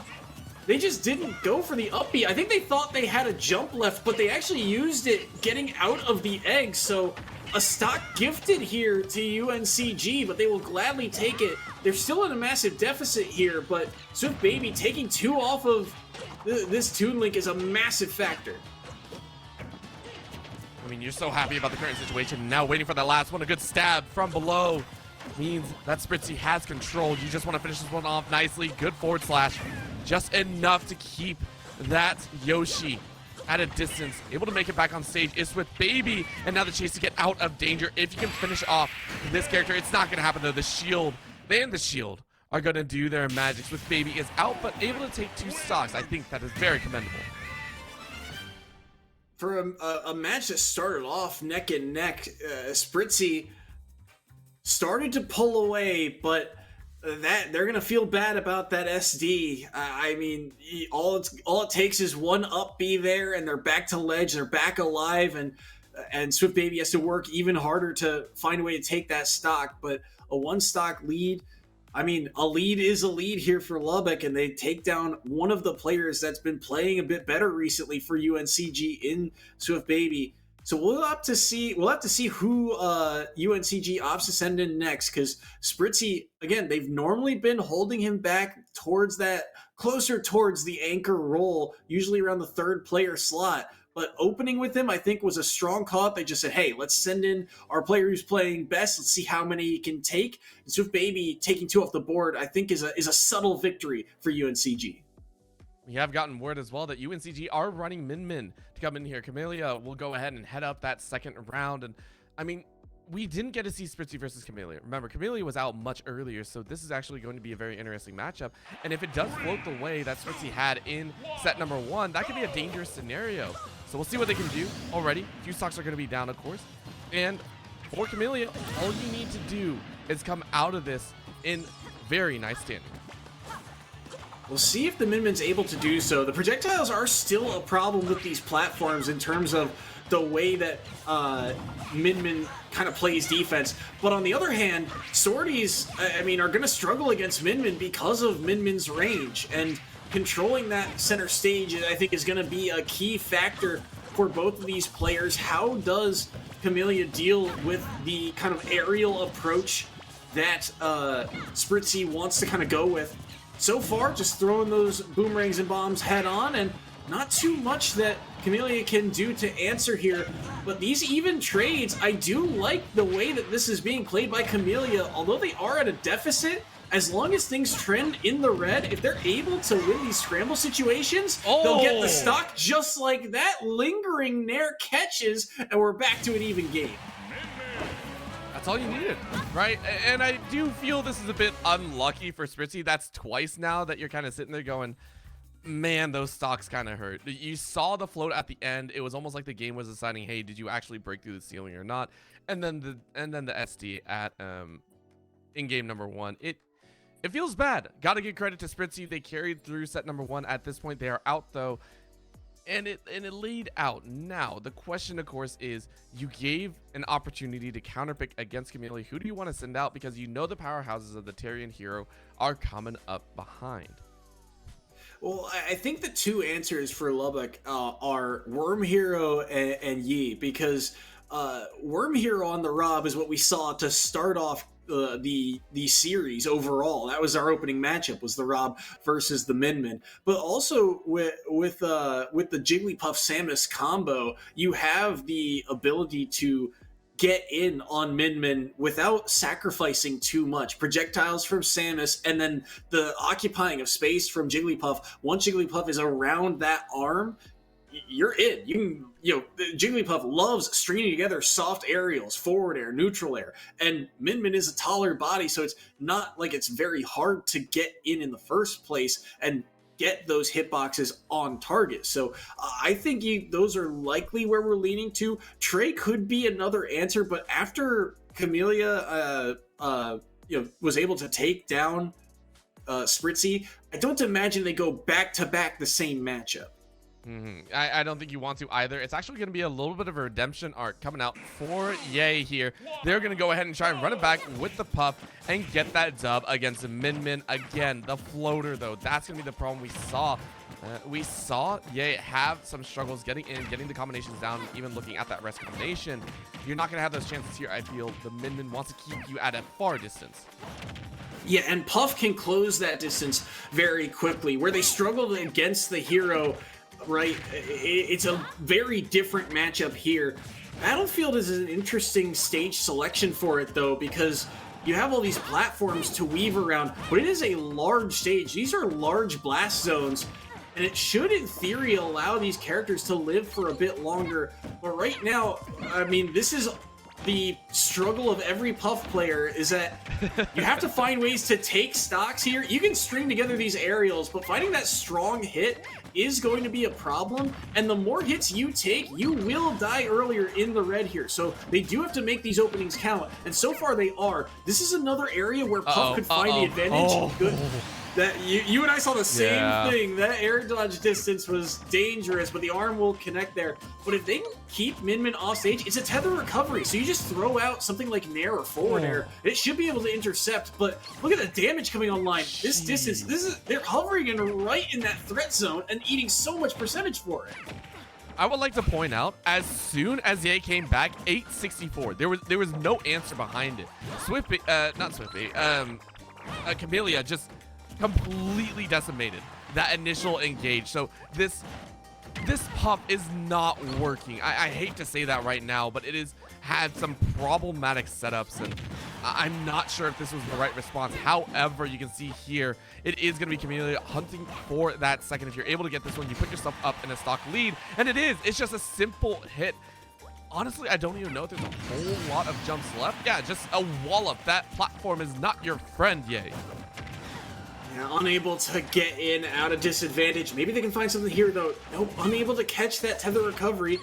they just didn't go for the up B. I think they thought they had a jump left, but they actually used it getting out of the egg, so a stock gifted here to UNCG, but they will gladly take it. They're still in a massive deficit here, but Swift Baby taking 2 off of this Toon Link is a massive factor. I mean, you're so happy about the current situation. Now waiting for that last one, a good stab from below. Means that Spritzy has control. You just want to finish this one off nicely. Good forward slash. Just enough to keep that Yoshi at a distance. Able to make it back on stage is Swift Baby. And now the chase to get out of danger. If you can finish off this character, it's not going to happen though. The shield and the shield are going to do their magic. Swift Baby is out, but able to take 2 stocks. I think that is very commendable. For a match that started off neck and neck, Spritzy started to pull away, but that they're gonna feel bad about that SD. I mean, all it takes is one up B there, and they're back to ledge. They're back alive, and Swift Baby has to work even harder to find a way to take that stock. But a one stock lead, I mean, a lead is a lead here for Lubbock, and they take down one of the players that's been playing a bit better recently for UNCG in Swift Baby. So we'll have to see who UNCG opts to send in next, because Spritzy, again, they've normally been holding him back closer towards the anchor role, usually around the third player slot. But opening with him, I think, was a strong call. They just said, hey, let's send in our player who's playing best. Let's see how many he can take. And Swift Baby taking 2 off the board, I think, is a subtle victory for UNCG. We have gotten word as well that UNCG are running Min to come in here. Camellia will go ahead and head up that second round. And I mean, we didn't get to see Spritzy versus Camellia. Remember, Camellia was out much earlier, so this is actually going to be a very interesting matchup. And if it does float the way that Spritzy had in set number 1, that could be a dangerous scenario. So we'll see what they can do. Already, few stocks are going to be down, of course. And for Camellia, all you need to do is come out of this in very nice standing. We'll see if the Minmin's able to do so. The projectiles are still a problem with these platforms in terms of the way that Minmin kind of plays defense. But on the other hand, Sorties, I mean, are going to struggle against Minmin because of Minmin's range. And controlling that center stage, I think, is going to be a key factor for both of these players. How does Camellia deal with the kind of aerial approach that Spritzy wants to kind of go with? So far, just throwing those boomerangs and bombs head on, and not too much that Camellia can do to answer here. But these even trades, I do like the way that this is being played by Camellia. Although they are at a deficit, as long as things trend in the red, if they're able to win these scramble situations, they'll get the stock just like that. Lingering Nair catches, and we're back to an even game. That's all you needed, right? And I do feel this is a bit unlucky for Spritzy. That's twice now that you're kind of sitting there going, man, those stocks kind of hurt. You saw the float at the end. It was almost like the game was deciding, hey, did you actually break through the ceiling or not? And then the SD at in game number 1. It feels bad. Got to give credit to Spritzy. They carried through set number 1. At this point, they are out though. And it laid out. Now, the question, of course, is you gave an opportunity to counterpick against Camellia. Who do you want to send out? Because you know the powerhouses of the Terrian Hero are coming up behind. Well, I think the two answers for Lubbock are Worm Hero and Yi, because Worm Hero on the Rob is what we saw to start off the series overall. That was our opening matchup, was the Rob versus the Minmin. But also with the Jigglypuff Samus combo, you have the ability to get in on Minmin without sacrificing too much. Projectiles from Samus, and then the occupying of space from Jigglypuff. Once Jigglypuff is around that arm, you're in. Jigglypuff loves stringing together soft aerials, forward air, neutral air, and Min is a taller body, so it's not like it's very hard to get in the first place and get those hitboxes on target. So I think those are likely where we're leaning to. Trey could be another answer, but after Camellia was able to take down Spritzy, I don't imagine they go back to back the same matchup. I don't think you want to either. It's actually going to be a little bit of a redemption arc coming out for Yay here. They're going to go ahead and try and run it back with the Puff and get that dub against Min. Again, the floater, though, that's going to be the problem we saw. We saw Yay have some struggles getting the combinations down, even looking at that rest combination. You're not going to have those chances here. I feel the Min wants to keep you at a far distance. Yeah, and Puff can close that distance very quickly. Where they struggled against the hero, right, it's a very different matchup here. Battlefield is an interesting stage selection for it, though, because you have all these platforms to weave around, but it is a large stage. These are large blast zones, and it should, in theory, allow these characters to live for a bit longer. But right now, I mean, this is the struggle of every Puff player is that you have to find ways to take stocks here. You can string together these aerials, but finding that strong hit is going to be a problem, and the more hits you take, you will die earlier in the red here. So they do have to make these openings count, and so far they are. This is another area where Puff could find the advantage. Good. That you and I saw the same thing. That air dodge distance was dangerous, but the arm will connect there. But if they can keep Min Min off stage, it's a tether recovery. So you just throw out something like Nair or forward air. It should be able to intercept, but look at the damage coming online. This distance, they're hovering and right in that threat zone and eating so much percentage for it. I would like to point out, as soon as Ye came back, 864. There was no answer behind it. Camellia just completely decimated that initial engage. So this Puff is not working. I hate to say that right now, but it has had some problematic setups, and I'm not sure if this was the right response. However, you can see here, it is going to be Camellia hunting for that second. If you're able to get this one, you put yourself up in a stock lead, and it's just a simple hit. Honestly, I don't even know if there's a whole lot of jumps left. Yeah, just a wallop. That platform is not your friend, Ye. Yeah, unable to get in, out of disadvantage. Maybe they can find something here, though. Nope, unable to catch that tether recovery.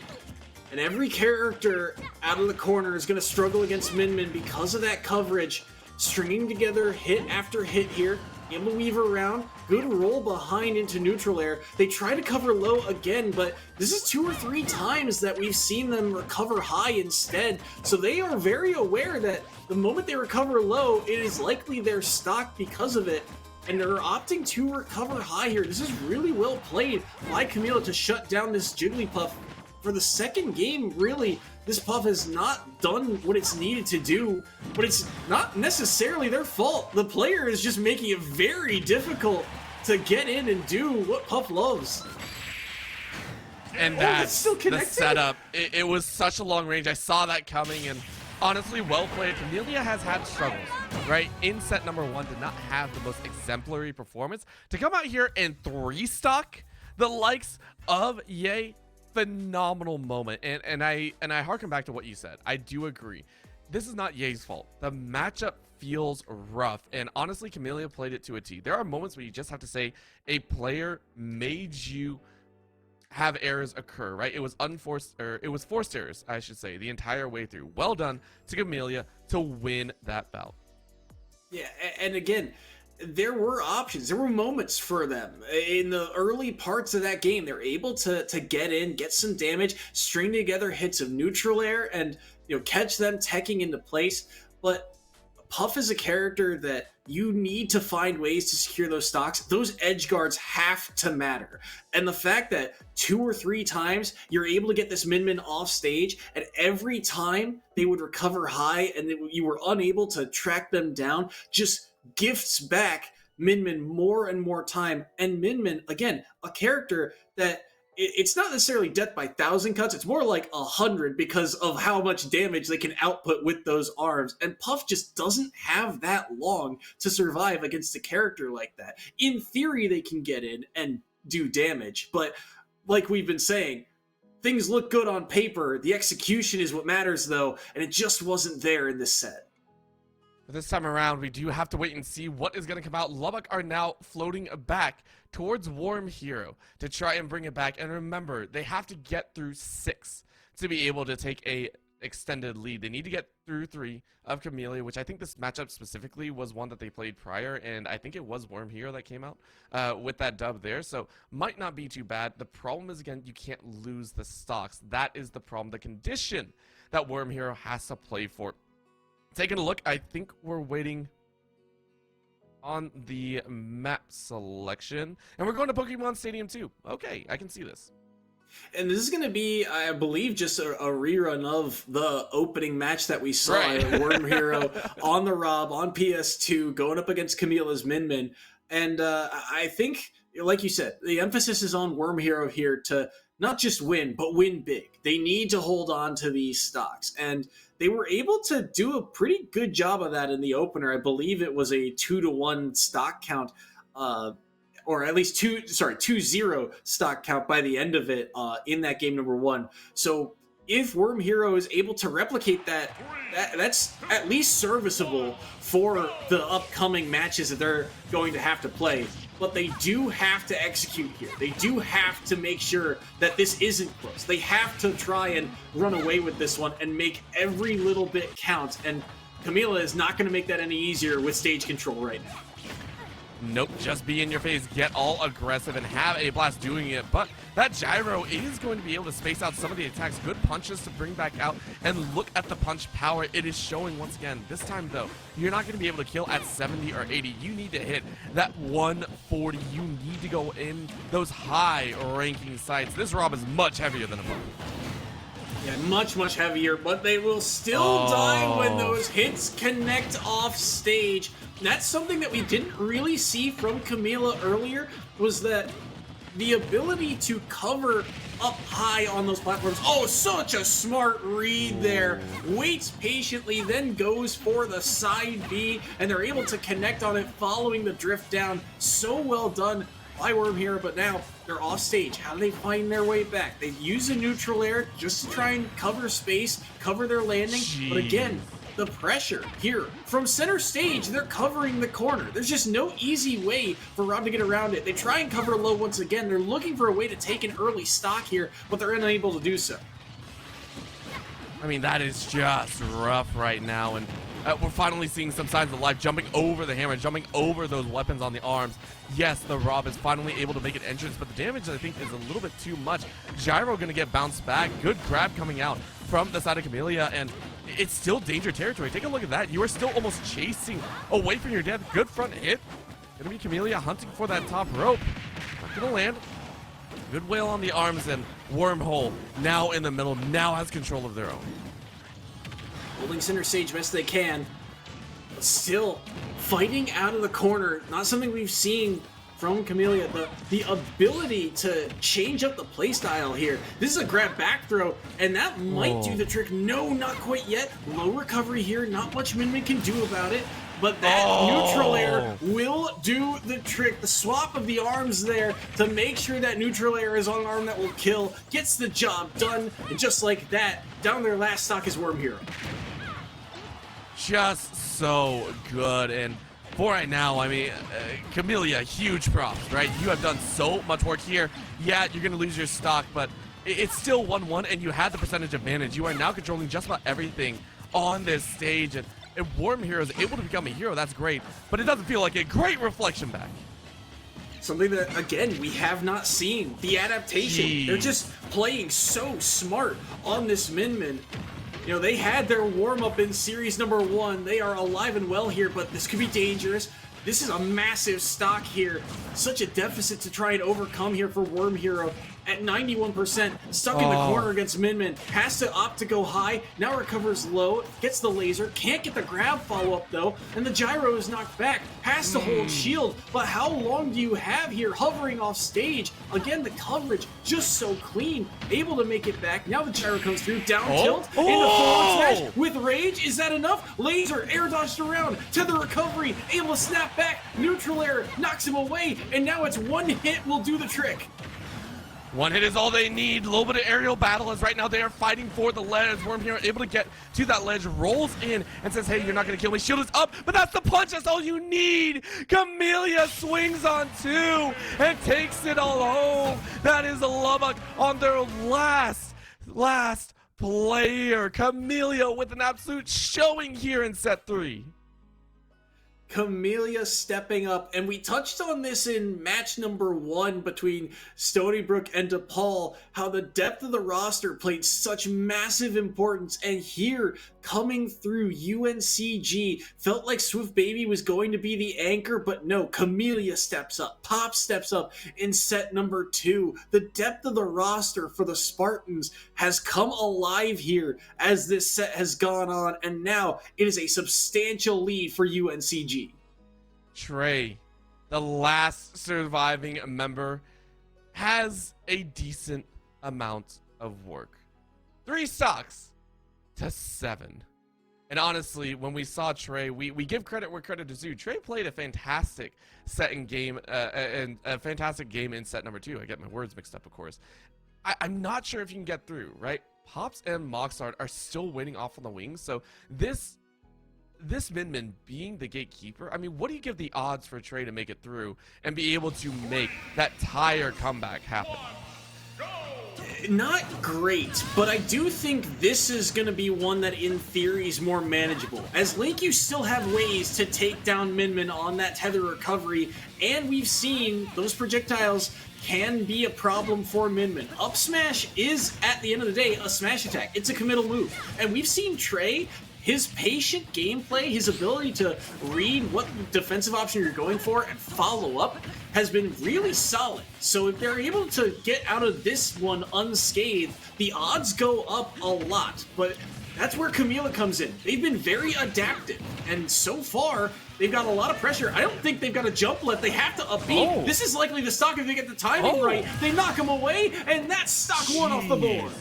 And every character out of the corner is going to struggle against Min Min because of that coverage. Stringing together hit after hit here. Able to weave around. Good roll behind into neutral air. They try to cover low again, but this is 2 or 3 times that we've seen them recover high instead. So they are very aware that the moment they recover low, it is likely their stock because of it. And they're opting to recover high here. This is really well played by Camellia to shut down this Jigglypuff. For the second game, really, this Puff has not done what it's needed to do, but it's not necessarily their fault. The player is just making it very difficult to get in and do what Puff loves. And that's the setup. It was such a long range. I saw that coming, and honestly, well played. Camellia has had struggles, right? In set number 1, did not have the most exemplary performance. To come out here and 3-stock the likes of Ye, phenomenal moment. And I harken back to what you said. I do agree. This is not Ye's fault. The matchup feels rough, and honestly, Camellia played it to a T. There are moments where you just have to say a player made you have errors occur, right? It was unforced, or it was forced errors, I should say, the entire way through. Well done to Camellia to win that bout. Yeah, and again, there were options. There were moments for them in the early parts of that game. They're able to get in, get some damage, string together hits of neutral air, and catch them teching into place. But Puff is a character that you need to find ways to secure those stocks. Those edge guards have to matter. And the fact that 2 or 3 times you're able to get this Min Min off stage, and every time they would recover high and you were unable to track them down, just gifts back Min Min more and more time. And Min Min, again, a character that it's not necessarily death by 1,000 cuts. It's more like 100 because of how much damage they can output with those arms. And Puff just doesn't have that long to survive against a character like that. In theory, they can get in and do damage. But like we've been saying, things look good on paper. The execution is what matters, though. And it just wasn't there in this set. But this time around, we do have to wait and see what is going to come out. Lubbock are now floating back towards Warm Hero to try and bring it back. And remember, they have to get through 6 to be able to take a extended lead. They need to get through 3 of Camellia, which I think this matchup specifically was one that they played prior, and I think it was Warm Hero that came out with that dub there, so might not be too bad. The problem is, again, you can't lose the stocks. That is the problem, the condition that Warm Hero has to play for. Taking a look, I think we're waiting on the map selection, and we're going to Pokemon Stadium 2. Okay, I can see this. And this is going to be, I believe, just a rerun of the opening match that we saw at Worm Hero on the Rob, on PS2, going up against Camellia's Min Min. And I think, like you said, the emphasis is on Worm Hero here to not just win, but win big. They need to hold on to these stocks. And they were able to do a pretty good job of that in the opener. I believe it was a 2-to-1 stock count, or at least 2-0 stock count by the end of it in that game number 1. So if Worm Hero is able to replicate that's at least serviceable for the upcoming matches that they're going to have to play. But they do have to execute here. They do have to make sure that this isn't close. They have to try and run away with this one and make every little bit count. And Camila is not going to make that any easier with stage control right now. Nope, just be in your face, get all aggressive, and have a blast doing it. But that gyro is going to be able to space out some of the attacks. Good punches to bring back out, and look at the punch power it is showing once again. This time, though, you're not going to be able to kill at 70 or 80. You need to hit that 140. You need to go in those high-ranking sites. This Rob is much heavier than a bug. Yeah, much, much heavier, but they will still die when those hits connect off stage. That's something that we didn't really see from Camila earlier, was that the ability to cover up high on those platforms. Oh, such a smart read there. Waits patiently, then goes for the side B, and they're able to connect on it following the drift down. So well done by Worm Hero, but now they're off stage. How do they find their way back? They use a neutral air just to try and cover space, cover their landing. Jeez. But again, the pressure here from center stage, they're covering the corner. There's just no easy way for Rob to get around it. They try and cover low once again. They're looking for a way to take an early stock here, but they're unable to do so. I mean, that is just rough right now, and we're finally seeing some signs of life, jumping over the hammer, jumping over those weapons on the arms. Yes, the Rob is finally able to make an entrance, but the damage, I think, is a little bit too much. Gyro going to get bounced back. Good grab coming out from the side of Camellia, and it's still danger territory. Take a look at that. You are still almost chasing away from your death. Good front hit. Going to be Camellia hunting for that top rope. Not going to land. Good whale on the arms, and Wormhole now in the middle, now has control of their own. Holding center stage best they can, but still fighting out of the corner. Not something we've seen from Camellia. The ability to change up the playstyle here. This is a grab back throw, and that might do the trick. No, not quite yet. Low recovery here. Not much Min can do about it. But that neutral air will do the trick. The swap of the arms there to make sure that neutral air is on an arm that will kill. Gets the job done. And just like that, down their last stock is Worm Hero. Just so good. And for right now, I mean, Camellia, huge props, right? You have done so much work here. Yeah, you're going to lose your stock, but it's still 1-1, and you had the percentage advantage. You are now controlling just about everything on this stage. And Worm Hero is able to become a hero, that's great, but it doesn't feel like a great reflection back. Something that, again, we have not seen. The adaptation. Jeez. They're just playing so smart on this Min. You know, they had their warm-up in series number 1. They are alive and well here, but this could be dangerous. This is a massive stock here. Such a deficit to try and overcome here for Worm Hero. At 91%, stuck in the corner against Min. Has to opt to go high, now recovers low, gets the laser, can't get the grab follow-up though, and the gyro is knocked back, has to hold shield, but how long do you have here hovering off stage? Again, the coverage just so clean, able to make it back. Now the gyro comes through, down tilt, into forward smash with rage. Is that enough? Laser, air dodged around, to the recovery, able to snap back, neutral air, knocks him away, and now it's one hit will do the trick. One hit is all they need. A little bit of aerial battle as right now they are fighting for the ledge. Worm Hero able to get to that ledge, rolls in and says, hey, you're not going to kill me. Shield is up, but that's the punch. That's all you need. Camellia swings on 2 and takes it all home. That is a Lubbock on their last player. Camellia with an absolute showing here in set 3. Camellia stepping up, and we touched on this in match number 1 between Stony Brook and DePaul, how the depth of the roster played such massive importance, and here coming through UNCG felt like Swift Baby was going to be the anchor, but no, Camellia steps up, Pop steps up in set number 2. The depth of the roster for the Spartans has come alive here as this set has gone on, and now it is a substantial lead for UNCG. Trey, the last surviving member, has a decent amount of work. 3 stocks to 7. And honestly, when we saw Trey, we give credit where credit is due. Trey played a fantastic set in game, and a fantastic game in set number 2. I get my words mixed up, of course. I'm not sure if you can get through, right? Pops and Moxart are still waiting off on the wings, so this Min being the gatekeeper, I mean, what do you give the odds for Trey to make it through and be able to make that tire comeback happen? Not great, but I do think this is going to be one that in theory is more manageable. As Link, you still have ways to take down Min on that tether recovery, and we've seen those projectiles can be a problem for Min. Up smash is, at the end of the day, a smash attack. It's a committal move. And we've seen Trey, his patient gameplay, his ability to read what defensive option you're going for and follow up has been really solid. So if they're able to get out of this one unscathed, the odds go up a lot. But that's where Camila comes in. They've been very adaptive, and so far, they've got a lot of pressure. I don't think they've got a jump left. They have to up B. This is likely the stock if they get the timing right. They knock him away, and that's stock one off the board.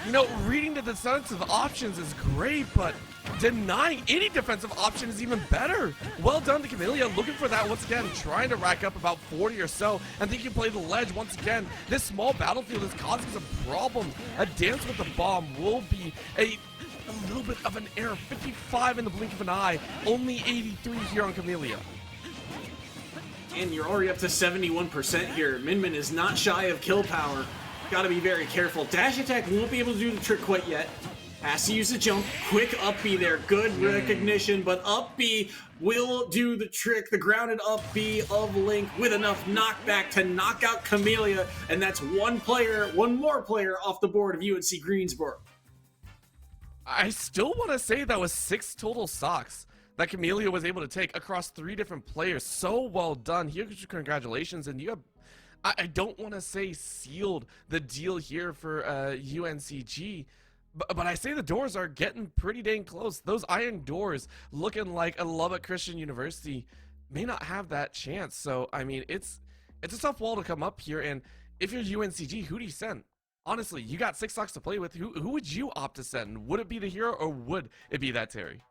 You know, reading the defensive options is great, but denying any defensive option is even better. Well done to Camellia, looking for that once again, trying to rack up about 40 or so, and think you can play the ledge once again. This small battlefield is causing some problem. A dance with the bomb will be a little bit of an error. 55 in the blink of an eye, only 83 here on Camellia. And you're already up to 71% here. Min is not shy of kill power. Gotta be very careful. Dash attack won't be able to do the trick quite yet. Has to use the jump. Quick up B there. Good recognition, but up B will do the trick. The grounded up B of Link with enough knockback to knock out Camellia, and that's one more player off the board of UNC Greensboro. I still want to say that was 6 total stocks that Camellia was able to take across 3 different players. So well done. Here, congratulations, and you have, I don't want to say sealed the deal here for UNCG, but I say the doors are getting pretty dang close. Those iron doors looking like a Lubbock Christian University may not have that chance. So, I mean, it's a tough wall to come up here, and if you're UNCG, who do you send? Honestly, you got 6 stocks to play with. Who would you opt to send? Would it be the hero, or would it be that Terry?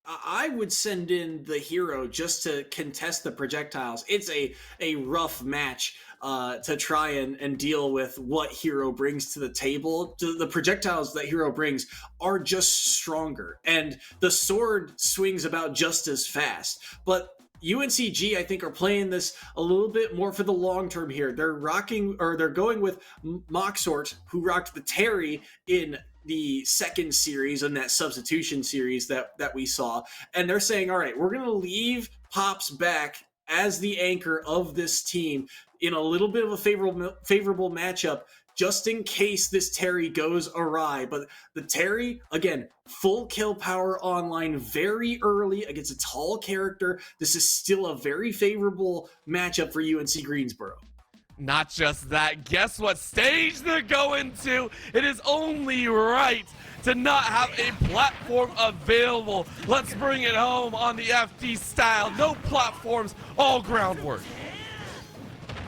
I would send in the hero just to contest the projectiles. It's a rough match to try and deal with what hero brings to the table. The projectiles that hero brings are just stronger, and the sword swings about just as fast. But UNCG, I think, are playing this a little bit more for the long term here. They're going with Moxart, who rocked the Terry in the second series and that substitution series that we saw, and they're saying, all right, we're going to leave Pops back as the anchor of this team in a little bit of a favorable matchup, just in case this Terry goes awry. But the Terry, again, full kill power online very early against a tall character. This is still a very favorable matchup for UNC Greensboro. Not just that, guess what stage they're going to? It is only right to not have a platform available. Let's bring it home on the FD style. No platforms, all groundwork.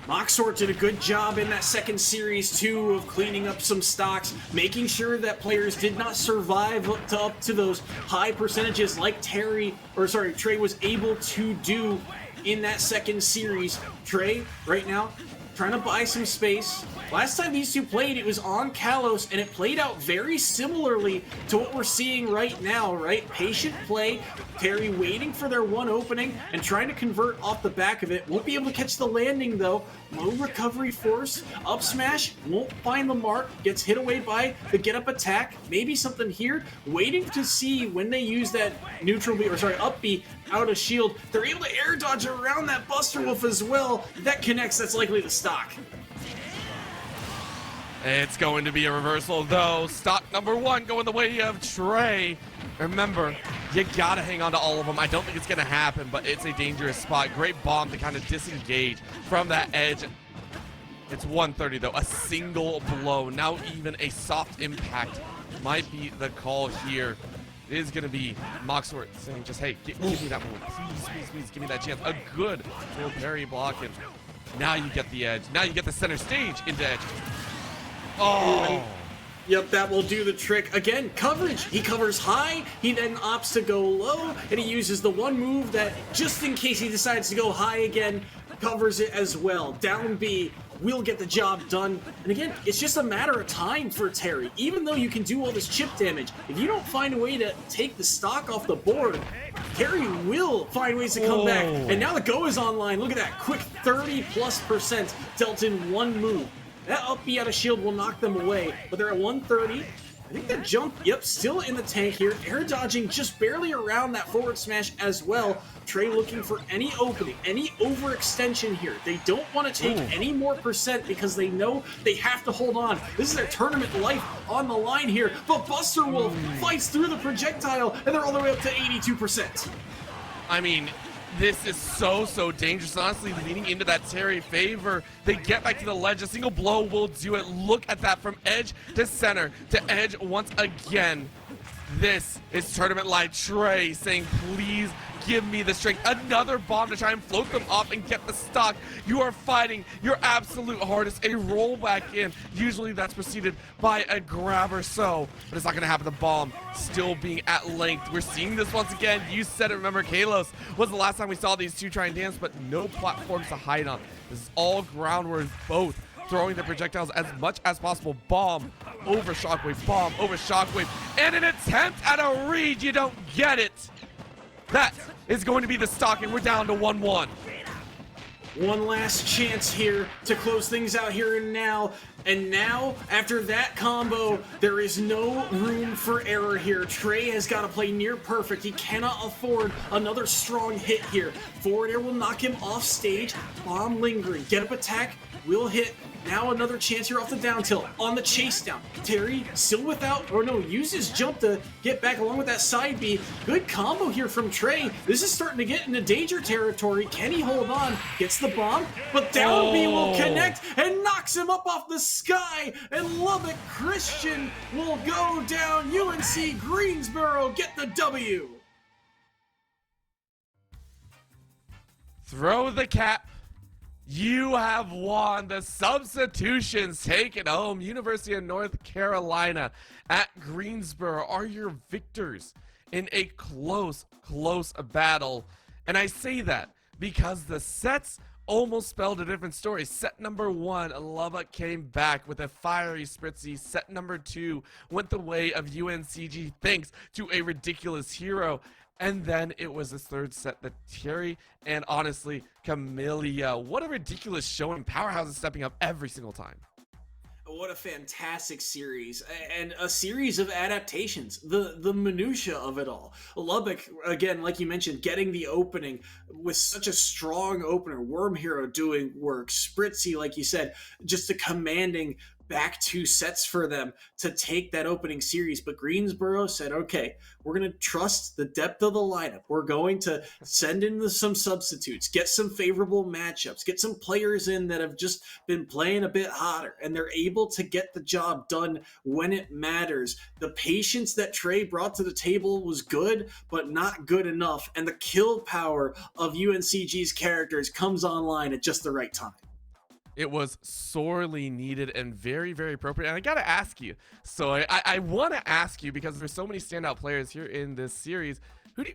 Moxart did a good job in that second series too of cleaning up some stocks, making sure that players did not survive up to those high percentages like Trey was able to do in that second series. Trey, right now, trying to buy some space. Last time these two played, it was on Kalos, and it played out very similarly to what we're seeing right now, right? Patient play, Terry waiting for their one opening and trying to convert off the back of it. Won't be able to catch the landing though. Low recovery force, up smash, won't find the mark, gets hit away by the get up attack. Maybe something here, waiting to see when they use that up B out of shield. They're able to air dodge around that Buster Wolf as well. If that connects, that's likely the stock. It's going to be a reversal though. Stock number 1 going the way of Trey. Remember, you gotta hang on to all of them. I don't think it's gonna happen, but it's a dangerous spot. Great bomb to kind of disengage from that edge. It's 130 though, a single blow. Now even a soft impact might be the call here. It is gonna be Moxart saying just, hey, give me that one. Please, give me that chance. A good full parry block, and now you get the edge. Now you get the center stage into edge. Oh. Yep, that will do the trick. Again, coverage. He covers high, he then opts to go low, and he uses the one move that, just in case he decides to go high again, covers it as well. Down B, will get the job done. And again, it's just a matter of time for Terry. Even though you can do all this chip damage, if you don't find a way to take the stock off the board, Terry will find ways to come back. And now the go is online. Look at that, quick 30+% dealt in one move. That up B out of shield will knock them away, but they're at 130. I think the jump, yep, still in the tank here. Air dodging just barely around that forward smash as well. Trey looking for any opening, any overextension here. They don't want to take any more percent because they know they have to hold on. This is their tournament life on the line here. But Buster Wolf fights through the projectile, and they're all the way up to 82%. I mean, this is so dangerous. Honestly, leaning into that Terry favor. They get back to the ledge. A single blow will do it. Look at that, from edge to center to edge once again. This is Tournament Live. Trey saying, please give me the strength. Another bomb to try and float them off and get the stock. You are fighting your absolute hardest. A rollback in. Usually that's preceded by a grab or so, but it's not going to happen. The bomb still being at length. We're seeing this once again. You said it. Remember, Kalos was the last time we saw these two try and dance, but no platforms to hide on. This is all groundward, both throwing the projectiles as much as possible. Bomb over shockwave, bomb over shockwave, and an attempt at a read. You don't get it. That is going to be the stock, and we're down to 1-1. One last chance here to close things out here and now. And now, after that combo, there is no room for error here. Trey has got to play near perfect. He cannot afford another strong hit here. Forward air will knock him off stage. Bomb lingering. Get up attack will hit. Now another chance here off the down tilt on the chase down. Terry still without, or no, uses jump to get back along with that side B. Good combo here from Trey. This is starting to get into danger territory. Can he hold on? Gets the bomb, but down B will connect and knocks him up off the sky. And Lubbock Christian will go down. UNC Greensboro get the W. Throw the cap. You have won. The substitutions taken home. University of North Carolina at Greensboro are your victors in a close battle. And I say that because the sets almost spelled a different story. Set number 1, Lubbock came back with a fiery spritzy. Set number 2 went the way of UNCG thanks to a ridiculous hero. And then it was this third set that Terry and honestly Camellia. What a ridiculous showing. Powerhouse is stepping up every single time. What a fantastic series, and a series of adaptations, the minutia of it all. Lubbock, again, like you mentioned, getting the opening with such a strong opener. Worm Hero doing work. Spritzy, like you said, just a commanding back 2 sets for them to take that opening series. But Greensboro said, okay, we're going to trust the depth of the lineup. We're going to send in some substitutes, get some favorable matchups, get some players in that have just been playing a bit hotter, and they're able to get the job done when it matters. The patience that Trey brought to the table was good, but not good enough. And the kill power of UNCG's characters comes online at just the right time. It was sorely needed and very appropriate. And I gotta ask you, so I want to ask you, because there's so many standout players here in this series,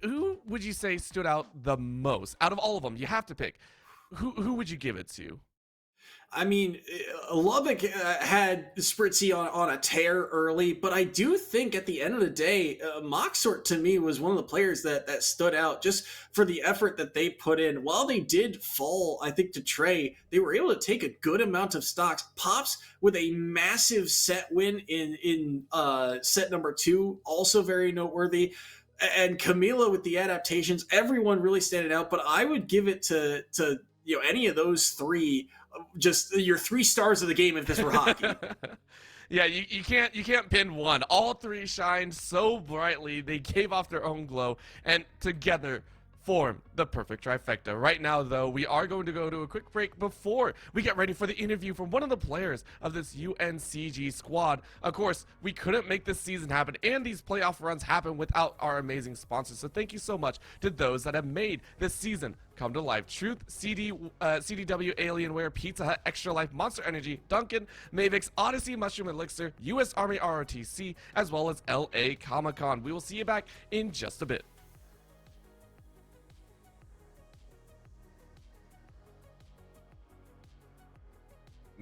who would you say stood out the most out of all of them? You have to pick. Who would you give it to? I mean, Lubbock had Spritzy on a tear early, but I do think at the end of the day, Moxort to me was one of the players that stood out just for the effort that they put in. While they did fall, I think, to Trey, they were able to take a good amount of stocks. Pops with a massive set win in set number 2, also very noteworthy. And Camila with the adaptations, everyone really standing out, but I would give it to any of those 3. Just your 3 stars of the game if this were hockey. Yeah, you can't pin one. All 3 shined so brightly. They gave off their own glow, and together form the perfect trifecta. Right now, though, we are going to go to a quick break before we get ready for the interview from one of the players of this UNCG squad. Of course, we couldn't make this season happen and these playoff runs happen without our amazing sponsors. So thank you so much to those that have made this season come to life. Truth, CDW, Alienware, Pizza Hut, Extra Life, Monster Energy, Dunkin', Mavix, Odyssey, Mushroom Elixir, US Army ROTC, as well as LA Comic-Con. We will see you back in just a bit.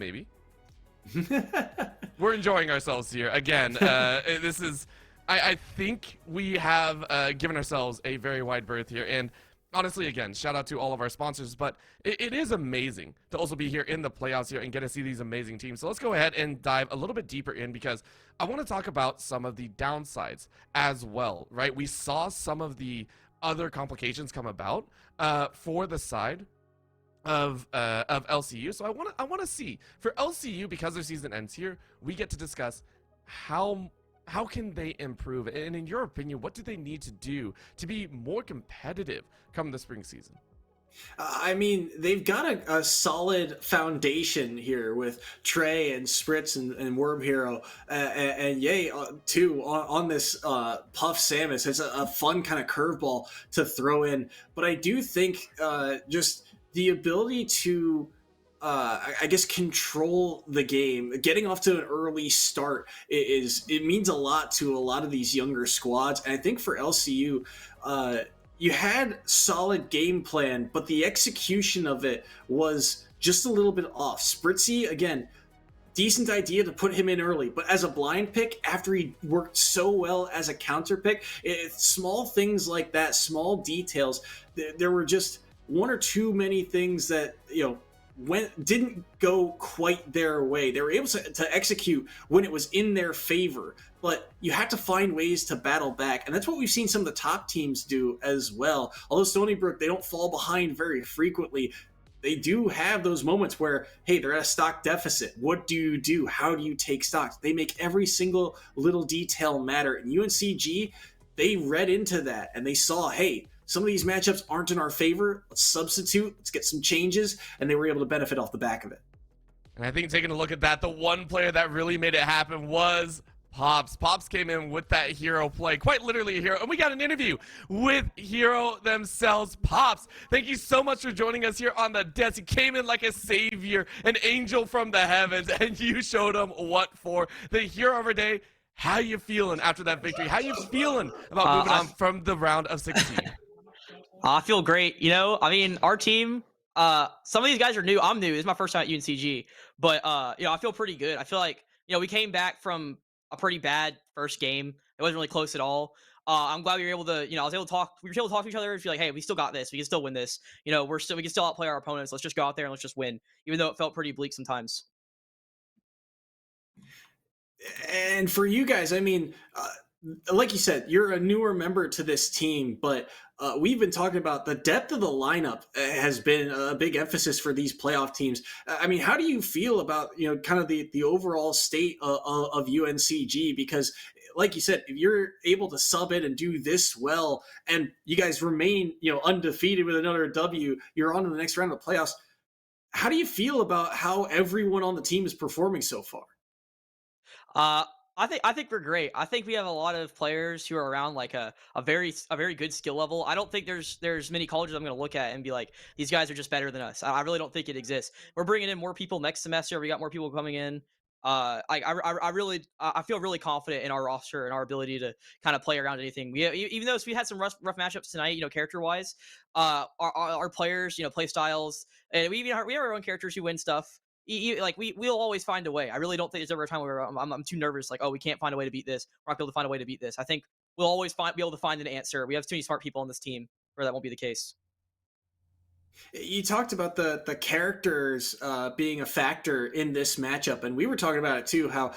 maybe. We're enjoying ourselves here. Again, this is... I think we have given ourselves a very wide berth here. And honestly, again, shout out to all of our sponsors. But it is amazing to also be here in the playoffs here and get to see these amazing teams. So let's go ahead and dive a little bit deeper in, because I want to talk about some of the downsides as well, right? We saw some of the other complications come about for the side of LCU. So I want to see for LCU, because their season ends here, we get to discuss how can they improve, and in your opinion, what do they need to do to be more competitive come the spring season? I mean, they've got a solid foundation here with Trey and Spritz and Worm Hero and Yay too on this Puff Samus. It's a fun kind of curveball to throw in, but I do think just the ability to I guess control the game, getting off to an early start it means a lot to a lot of these younger squads. And I think for LCU, you had solid game plan, but the execution of it was just a little bit off. Spritzy, again, decent idea to put him in early, but as a blind pick, after he worked so well as a counter pick, small things like that, small details, there were just one or too many things that, didn't go quite their way. They were able to execute when it was in their favor, but you have to find ways to battle back, and that's what we've seen some of the top teams do as well. Although Stony Brook, they don't fall behind very frequently, they do have those moments where, hey, they're at a stock deficit. What do you do? How do you take stocks? They make every single little detail matter, and UNCG, they read into that, and they saw, hey, some of these matchups aren't in our favor. Let's substitute. Let's get some changes. And they were able to benefit off the back of it. And I think taking a look at that, the one player that really made it happen was Pops. Pops came in with that hero play, quite literally a hero. And we got an interview with Hero themselves. Pops, thank you so much for joining us here on the desk. You came in like a savior, an angel from the heavens, and you showed them what for. The hero of our day. How you feeling after that victory? How you feeling about moving on from the round of 16? I feel great. I mean, our team, some of these guys are new. I'm new. This is my first time at UNCG. But, I feel pretty good. I feel like, we came back from a pretty bad first game. It wasn't really close at all. I'm glad we were able to, we were able to talk to each other and feel like, hey, we still got this. We can still win this. We can still outplay our opponents. Let's just go out there and let's just win, even though it felt pretty bleak sometimes. And for you guys, I mean, like you said, you're a newer member to this team, but we've been talking about the depth of the lineup has been a big emphasis for these playoff teams. I mean, how do you feel about, kind of the overall state of UNCG? Because like you said, if you're able to sub in and do this well, and you guys remain, undefeated with another W, you're on to the next round of the playoffs. How do you feel about how everyone on the team is performing so far? I think we're great. I think we have a lot of players who are around like a very good skill level. I don't think there's many colleges I'm going to look at and be like, these guys are just better than us. I really don't think it exists. We're bringing in more people next semester. We got more people coming in. I feel really confident in our roster and our ability to kind of play around anything. Even though we had some rough matchups tonight, character wise, our players, play styles, and we have our own characters who win stuff. We'll always find a way. I really don't think there's ever a time where I'm too nervous. Like, oh, we can't find a way to beat this. We're not going to find a way to beat this. I think we'll always be able to find an answer. We have too many smart people on this team where that won't be the case. You talked about the characters being a factor in this matchup, and we were talking about it too, how,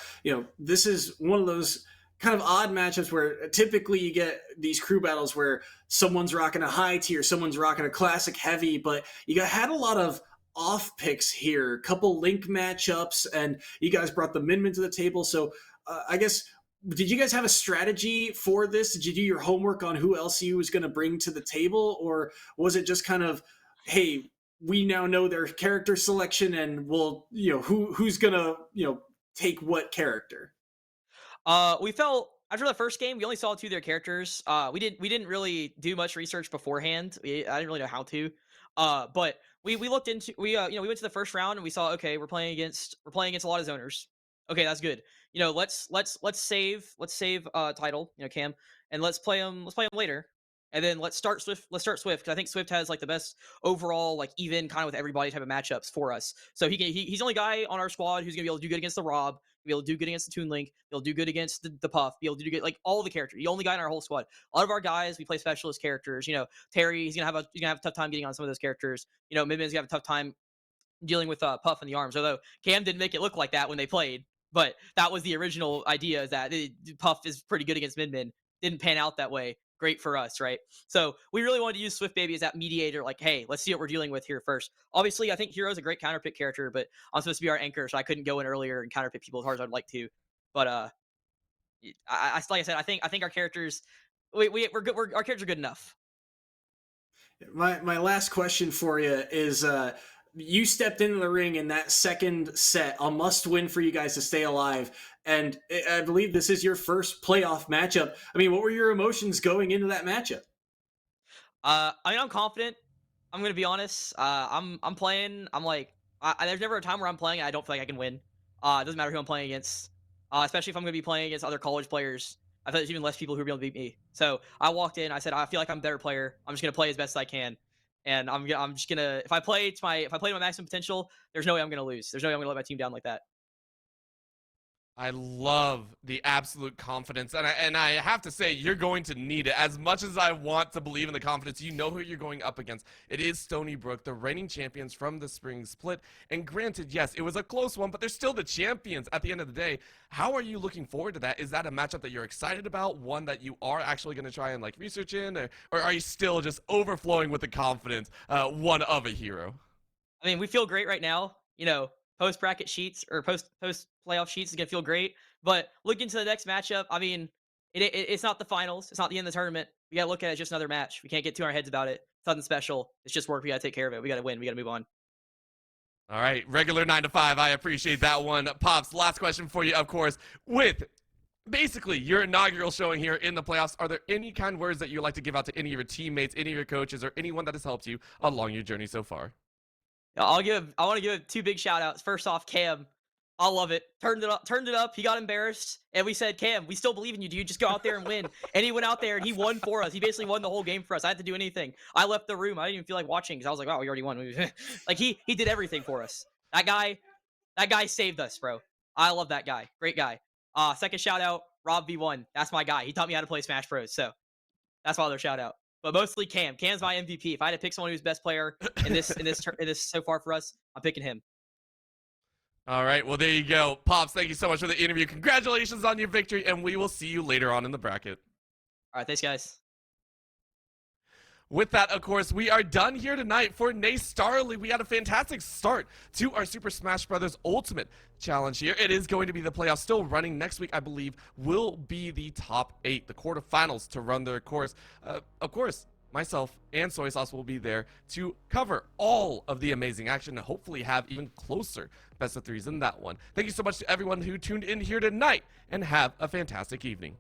this is one of those kind of odd matchups where typically you get these crew battles where someone's rocking a high tier, someone's rocking a classic heavy, but had a lot of off picks here, a couple link matchups, and you guys brought the Min to the table. So I guess, did you guys have a strategy for this? Did you do your homework on who LCU was going to bring to the table, or was it just kind of, hey, we now know their character selection and we'll, who's going to, take what character? We felt after the first game, we only saw two of their characters. We didn't really do much research beforehand. I didn't really know how to. But we looked into we went to the first round and we saw, okay, we're playing against a lot of zoners. Okay, that's good. Let's save title, Cam, and let's play them later. and then let's start Swift. Let's start Swift because I think Swift has like the best overall, like even kind of with everybody type of matchups for us. So he's the only guy on our squad who's gonna be able to do good against the Rob, be able to do good against the Toon Link, be able to do good against the Puff, be able to do good like all the characters. The only guy in our whole squad. A lot of our guys we play specialist characters. Terry he's gonna have a tough time getting on some of those characters. Midman's gonna have a tough time dealing with Puff in the arms. Although Cam didn't make it look like that when they played, but that was the original idea: is that Puff is pretty good against Midman. Didn't pan out that way. Great for us, right? So we really wanted to use Swift Baby as that mediator. Like, hey, let's see what we're dealing with here first. Obviously, I think Hero's a great counterpick character, but I'm supposed to be our anchor, so I couldn't go in earlier and counterpick people as hard as I'd like to. But like I said, I think our characters, we're good. Our characters are good enough. My last question for you is you stepped into the ring in that second set, a must win for you guys to stay alive. And I believe this is your first playoff matchup. I mean, what were your emotions going into that matchup? I'm confident. I'm gonna be honest. I'm playing. I'm like, there's never a time where I'm playing and I don't feel like I can win. It doesn't matter who I'm playing against. Especially if I'm gonna be playing against other college players. I feel there's even less people who are able to beat me. So I walked in. I said, I feel like I'm a better player. I'm just gonna play as best as I can. And I'm just gonna if I play to my maximum potential, there's no way I'm gonna lose. There's no way I'm gonna let my team down like that. I love the absolute confidence, and I have to say, you're going to need it. As much as I want to believe in the confidence, you know who you're going up against. It is Stony Brook, the reigning champions from the spring split. And granted, yes, it was a close one, but they're still the champions at the end of the day. How are you looking forward to that? Is that a matchup that you're excited about, one that you are actually going to try and like research in, or are you still just overflowing with the confidence, one of a hero? I mean, we feel great right now. Post bracket sheets or post playoff sheets is gonna feel great. But looking to the next matchup, I mean, it's not the finals. It's not the end of the tournament. We gotta look at it as just another match. We can't get too in our heads about it. It's nothing special. It's just work. We gotta take care of it. We gotta win. We gotta move on. All right, regular 9 to 5. I appreciate that one. Pops, last question for you, of course. With basically your inaugural showing here in the playoffs, are there any kind words that you'd like to give out to any of your teammates, any of your coaches, or anyone that has helped you along your journey so far? I want to give 2 big shout outs. First off, Cam. I love it. Turned it up. He got embarrassed. And we said, Cam, we still believe in you, dude. Just go out there and win. And he went out there and he won for us. He basically won the whole game for us. I had to do anything. I left the room. I didn't even feel like watching because I was like, wow, we already won. Like he did everything for us. That guy saved us, bro. I love that guy. Great guy. Second shout out, Rob V1. That's my guy. He taught me how to play Smash Bros. So that's my other shout out. But mostly Cam. Cam's my MVP. If I had to pick someone who's best player in this so far for us, I'm picking him. All right, well, there you go. Pops, thank you so much for the interview. Congratulations on your victory, and we will see you later on in the bracket. All right, thanks, guys. With that, of course, we are done here tonight for Nay Starly. We had a fantastic start to our Super Smash Bros. Ultimate Challenge here. It is going to be the playoffs still running. Next week, I believe, will be the top 8, the quarterfinals to run their course. Of course, myself and Soy Sauce will be there to cover all of the amazing action and hopefully have even closer best of 3s in that one. Thank you so much to everyone who tuned in here tonight, and have a fantastic evening.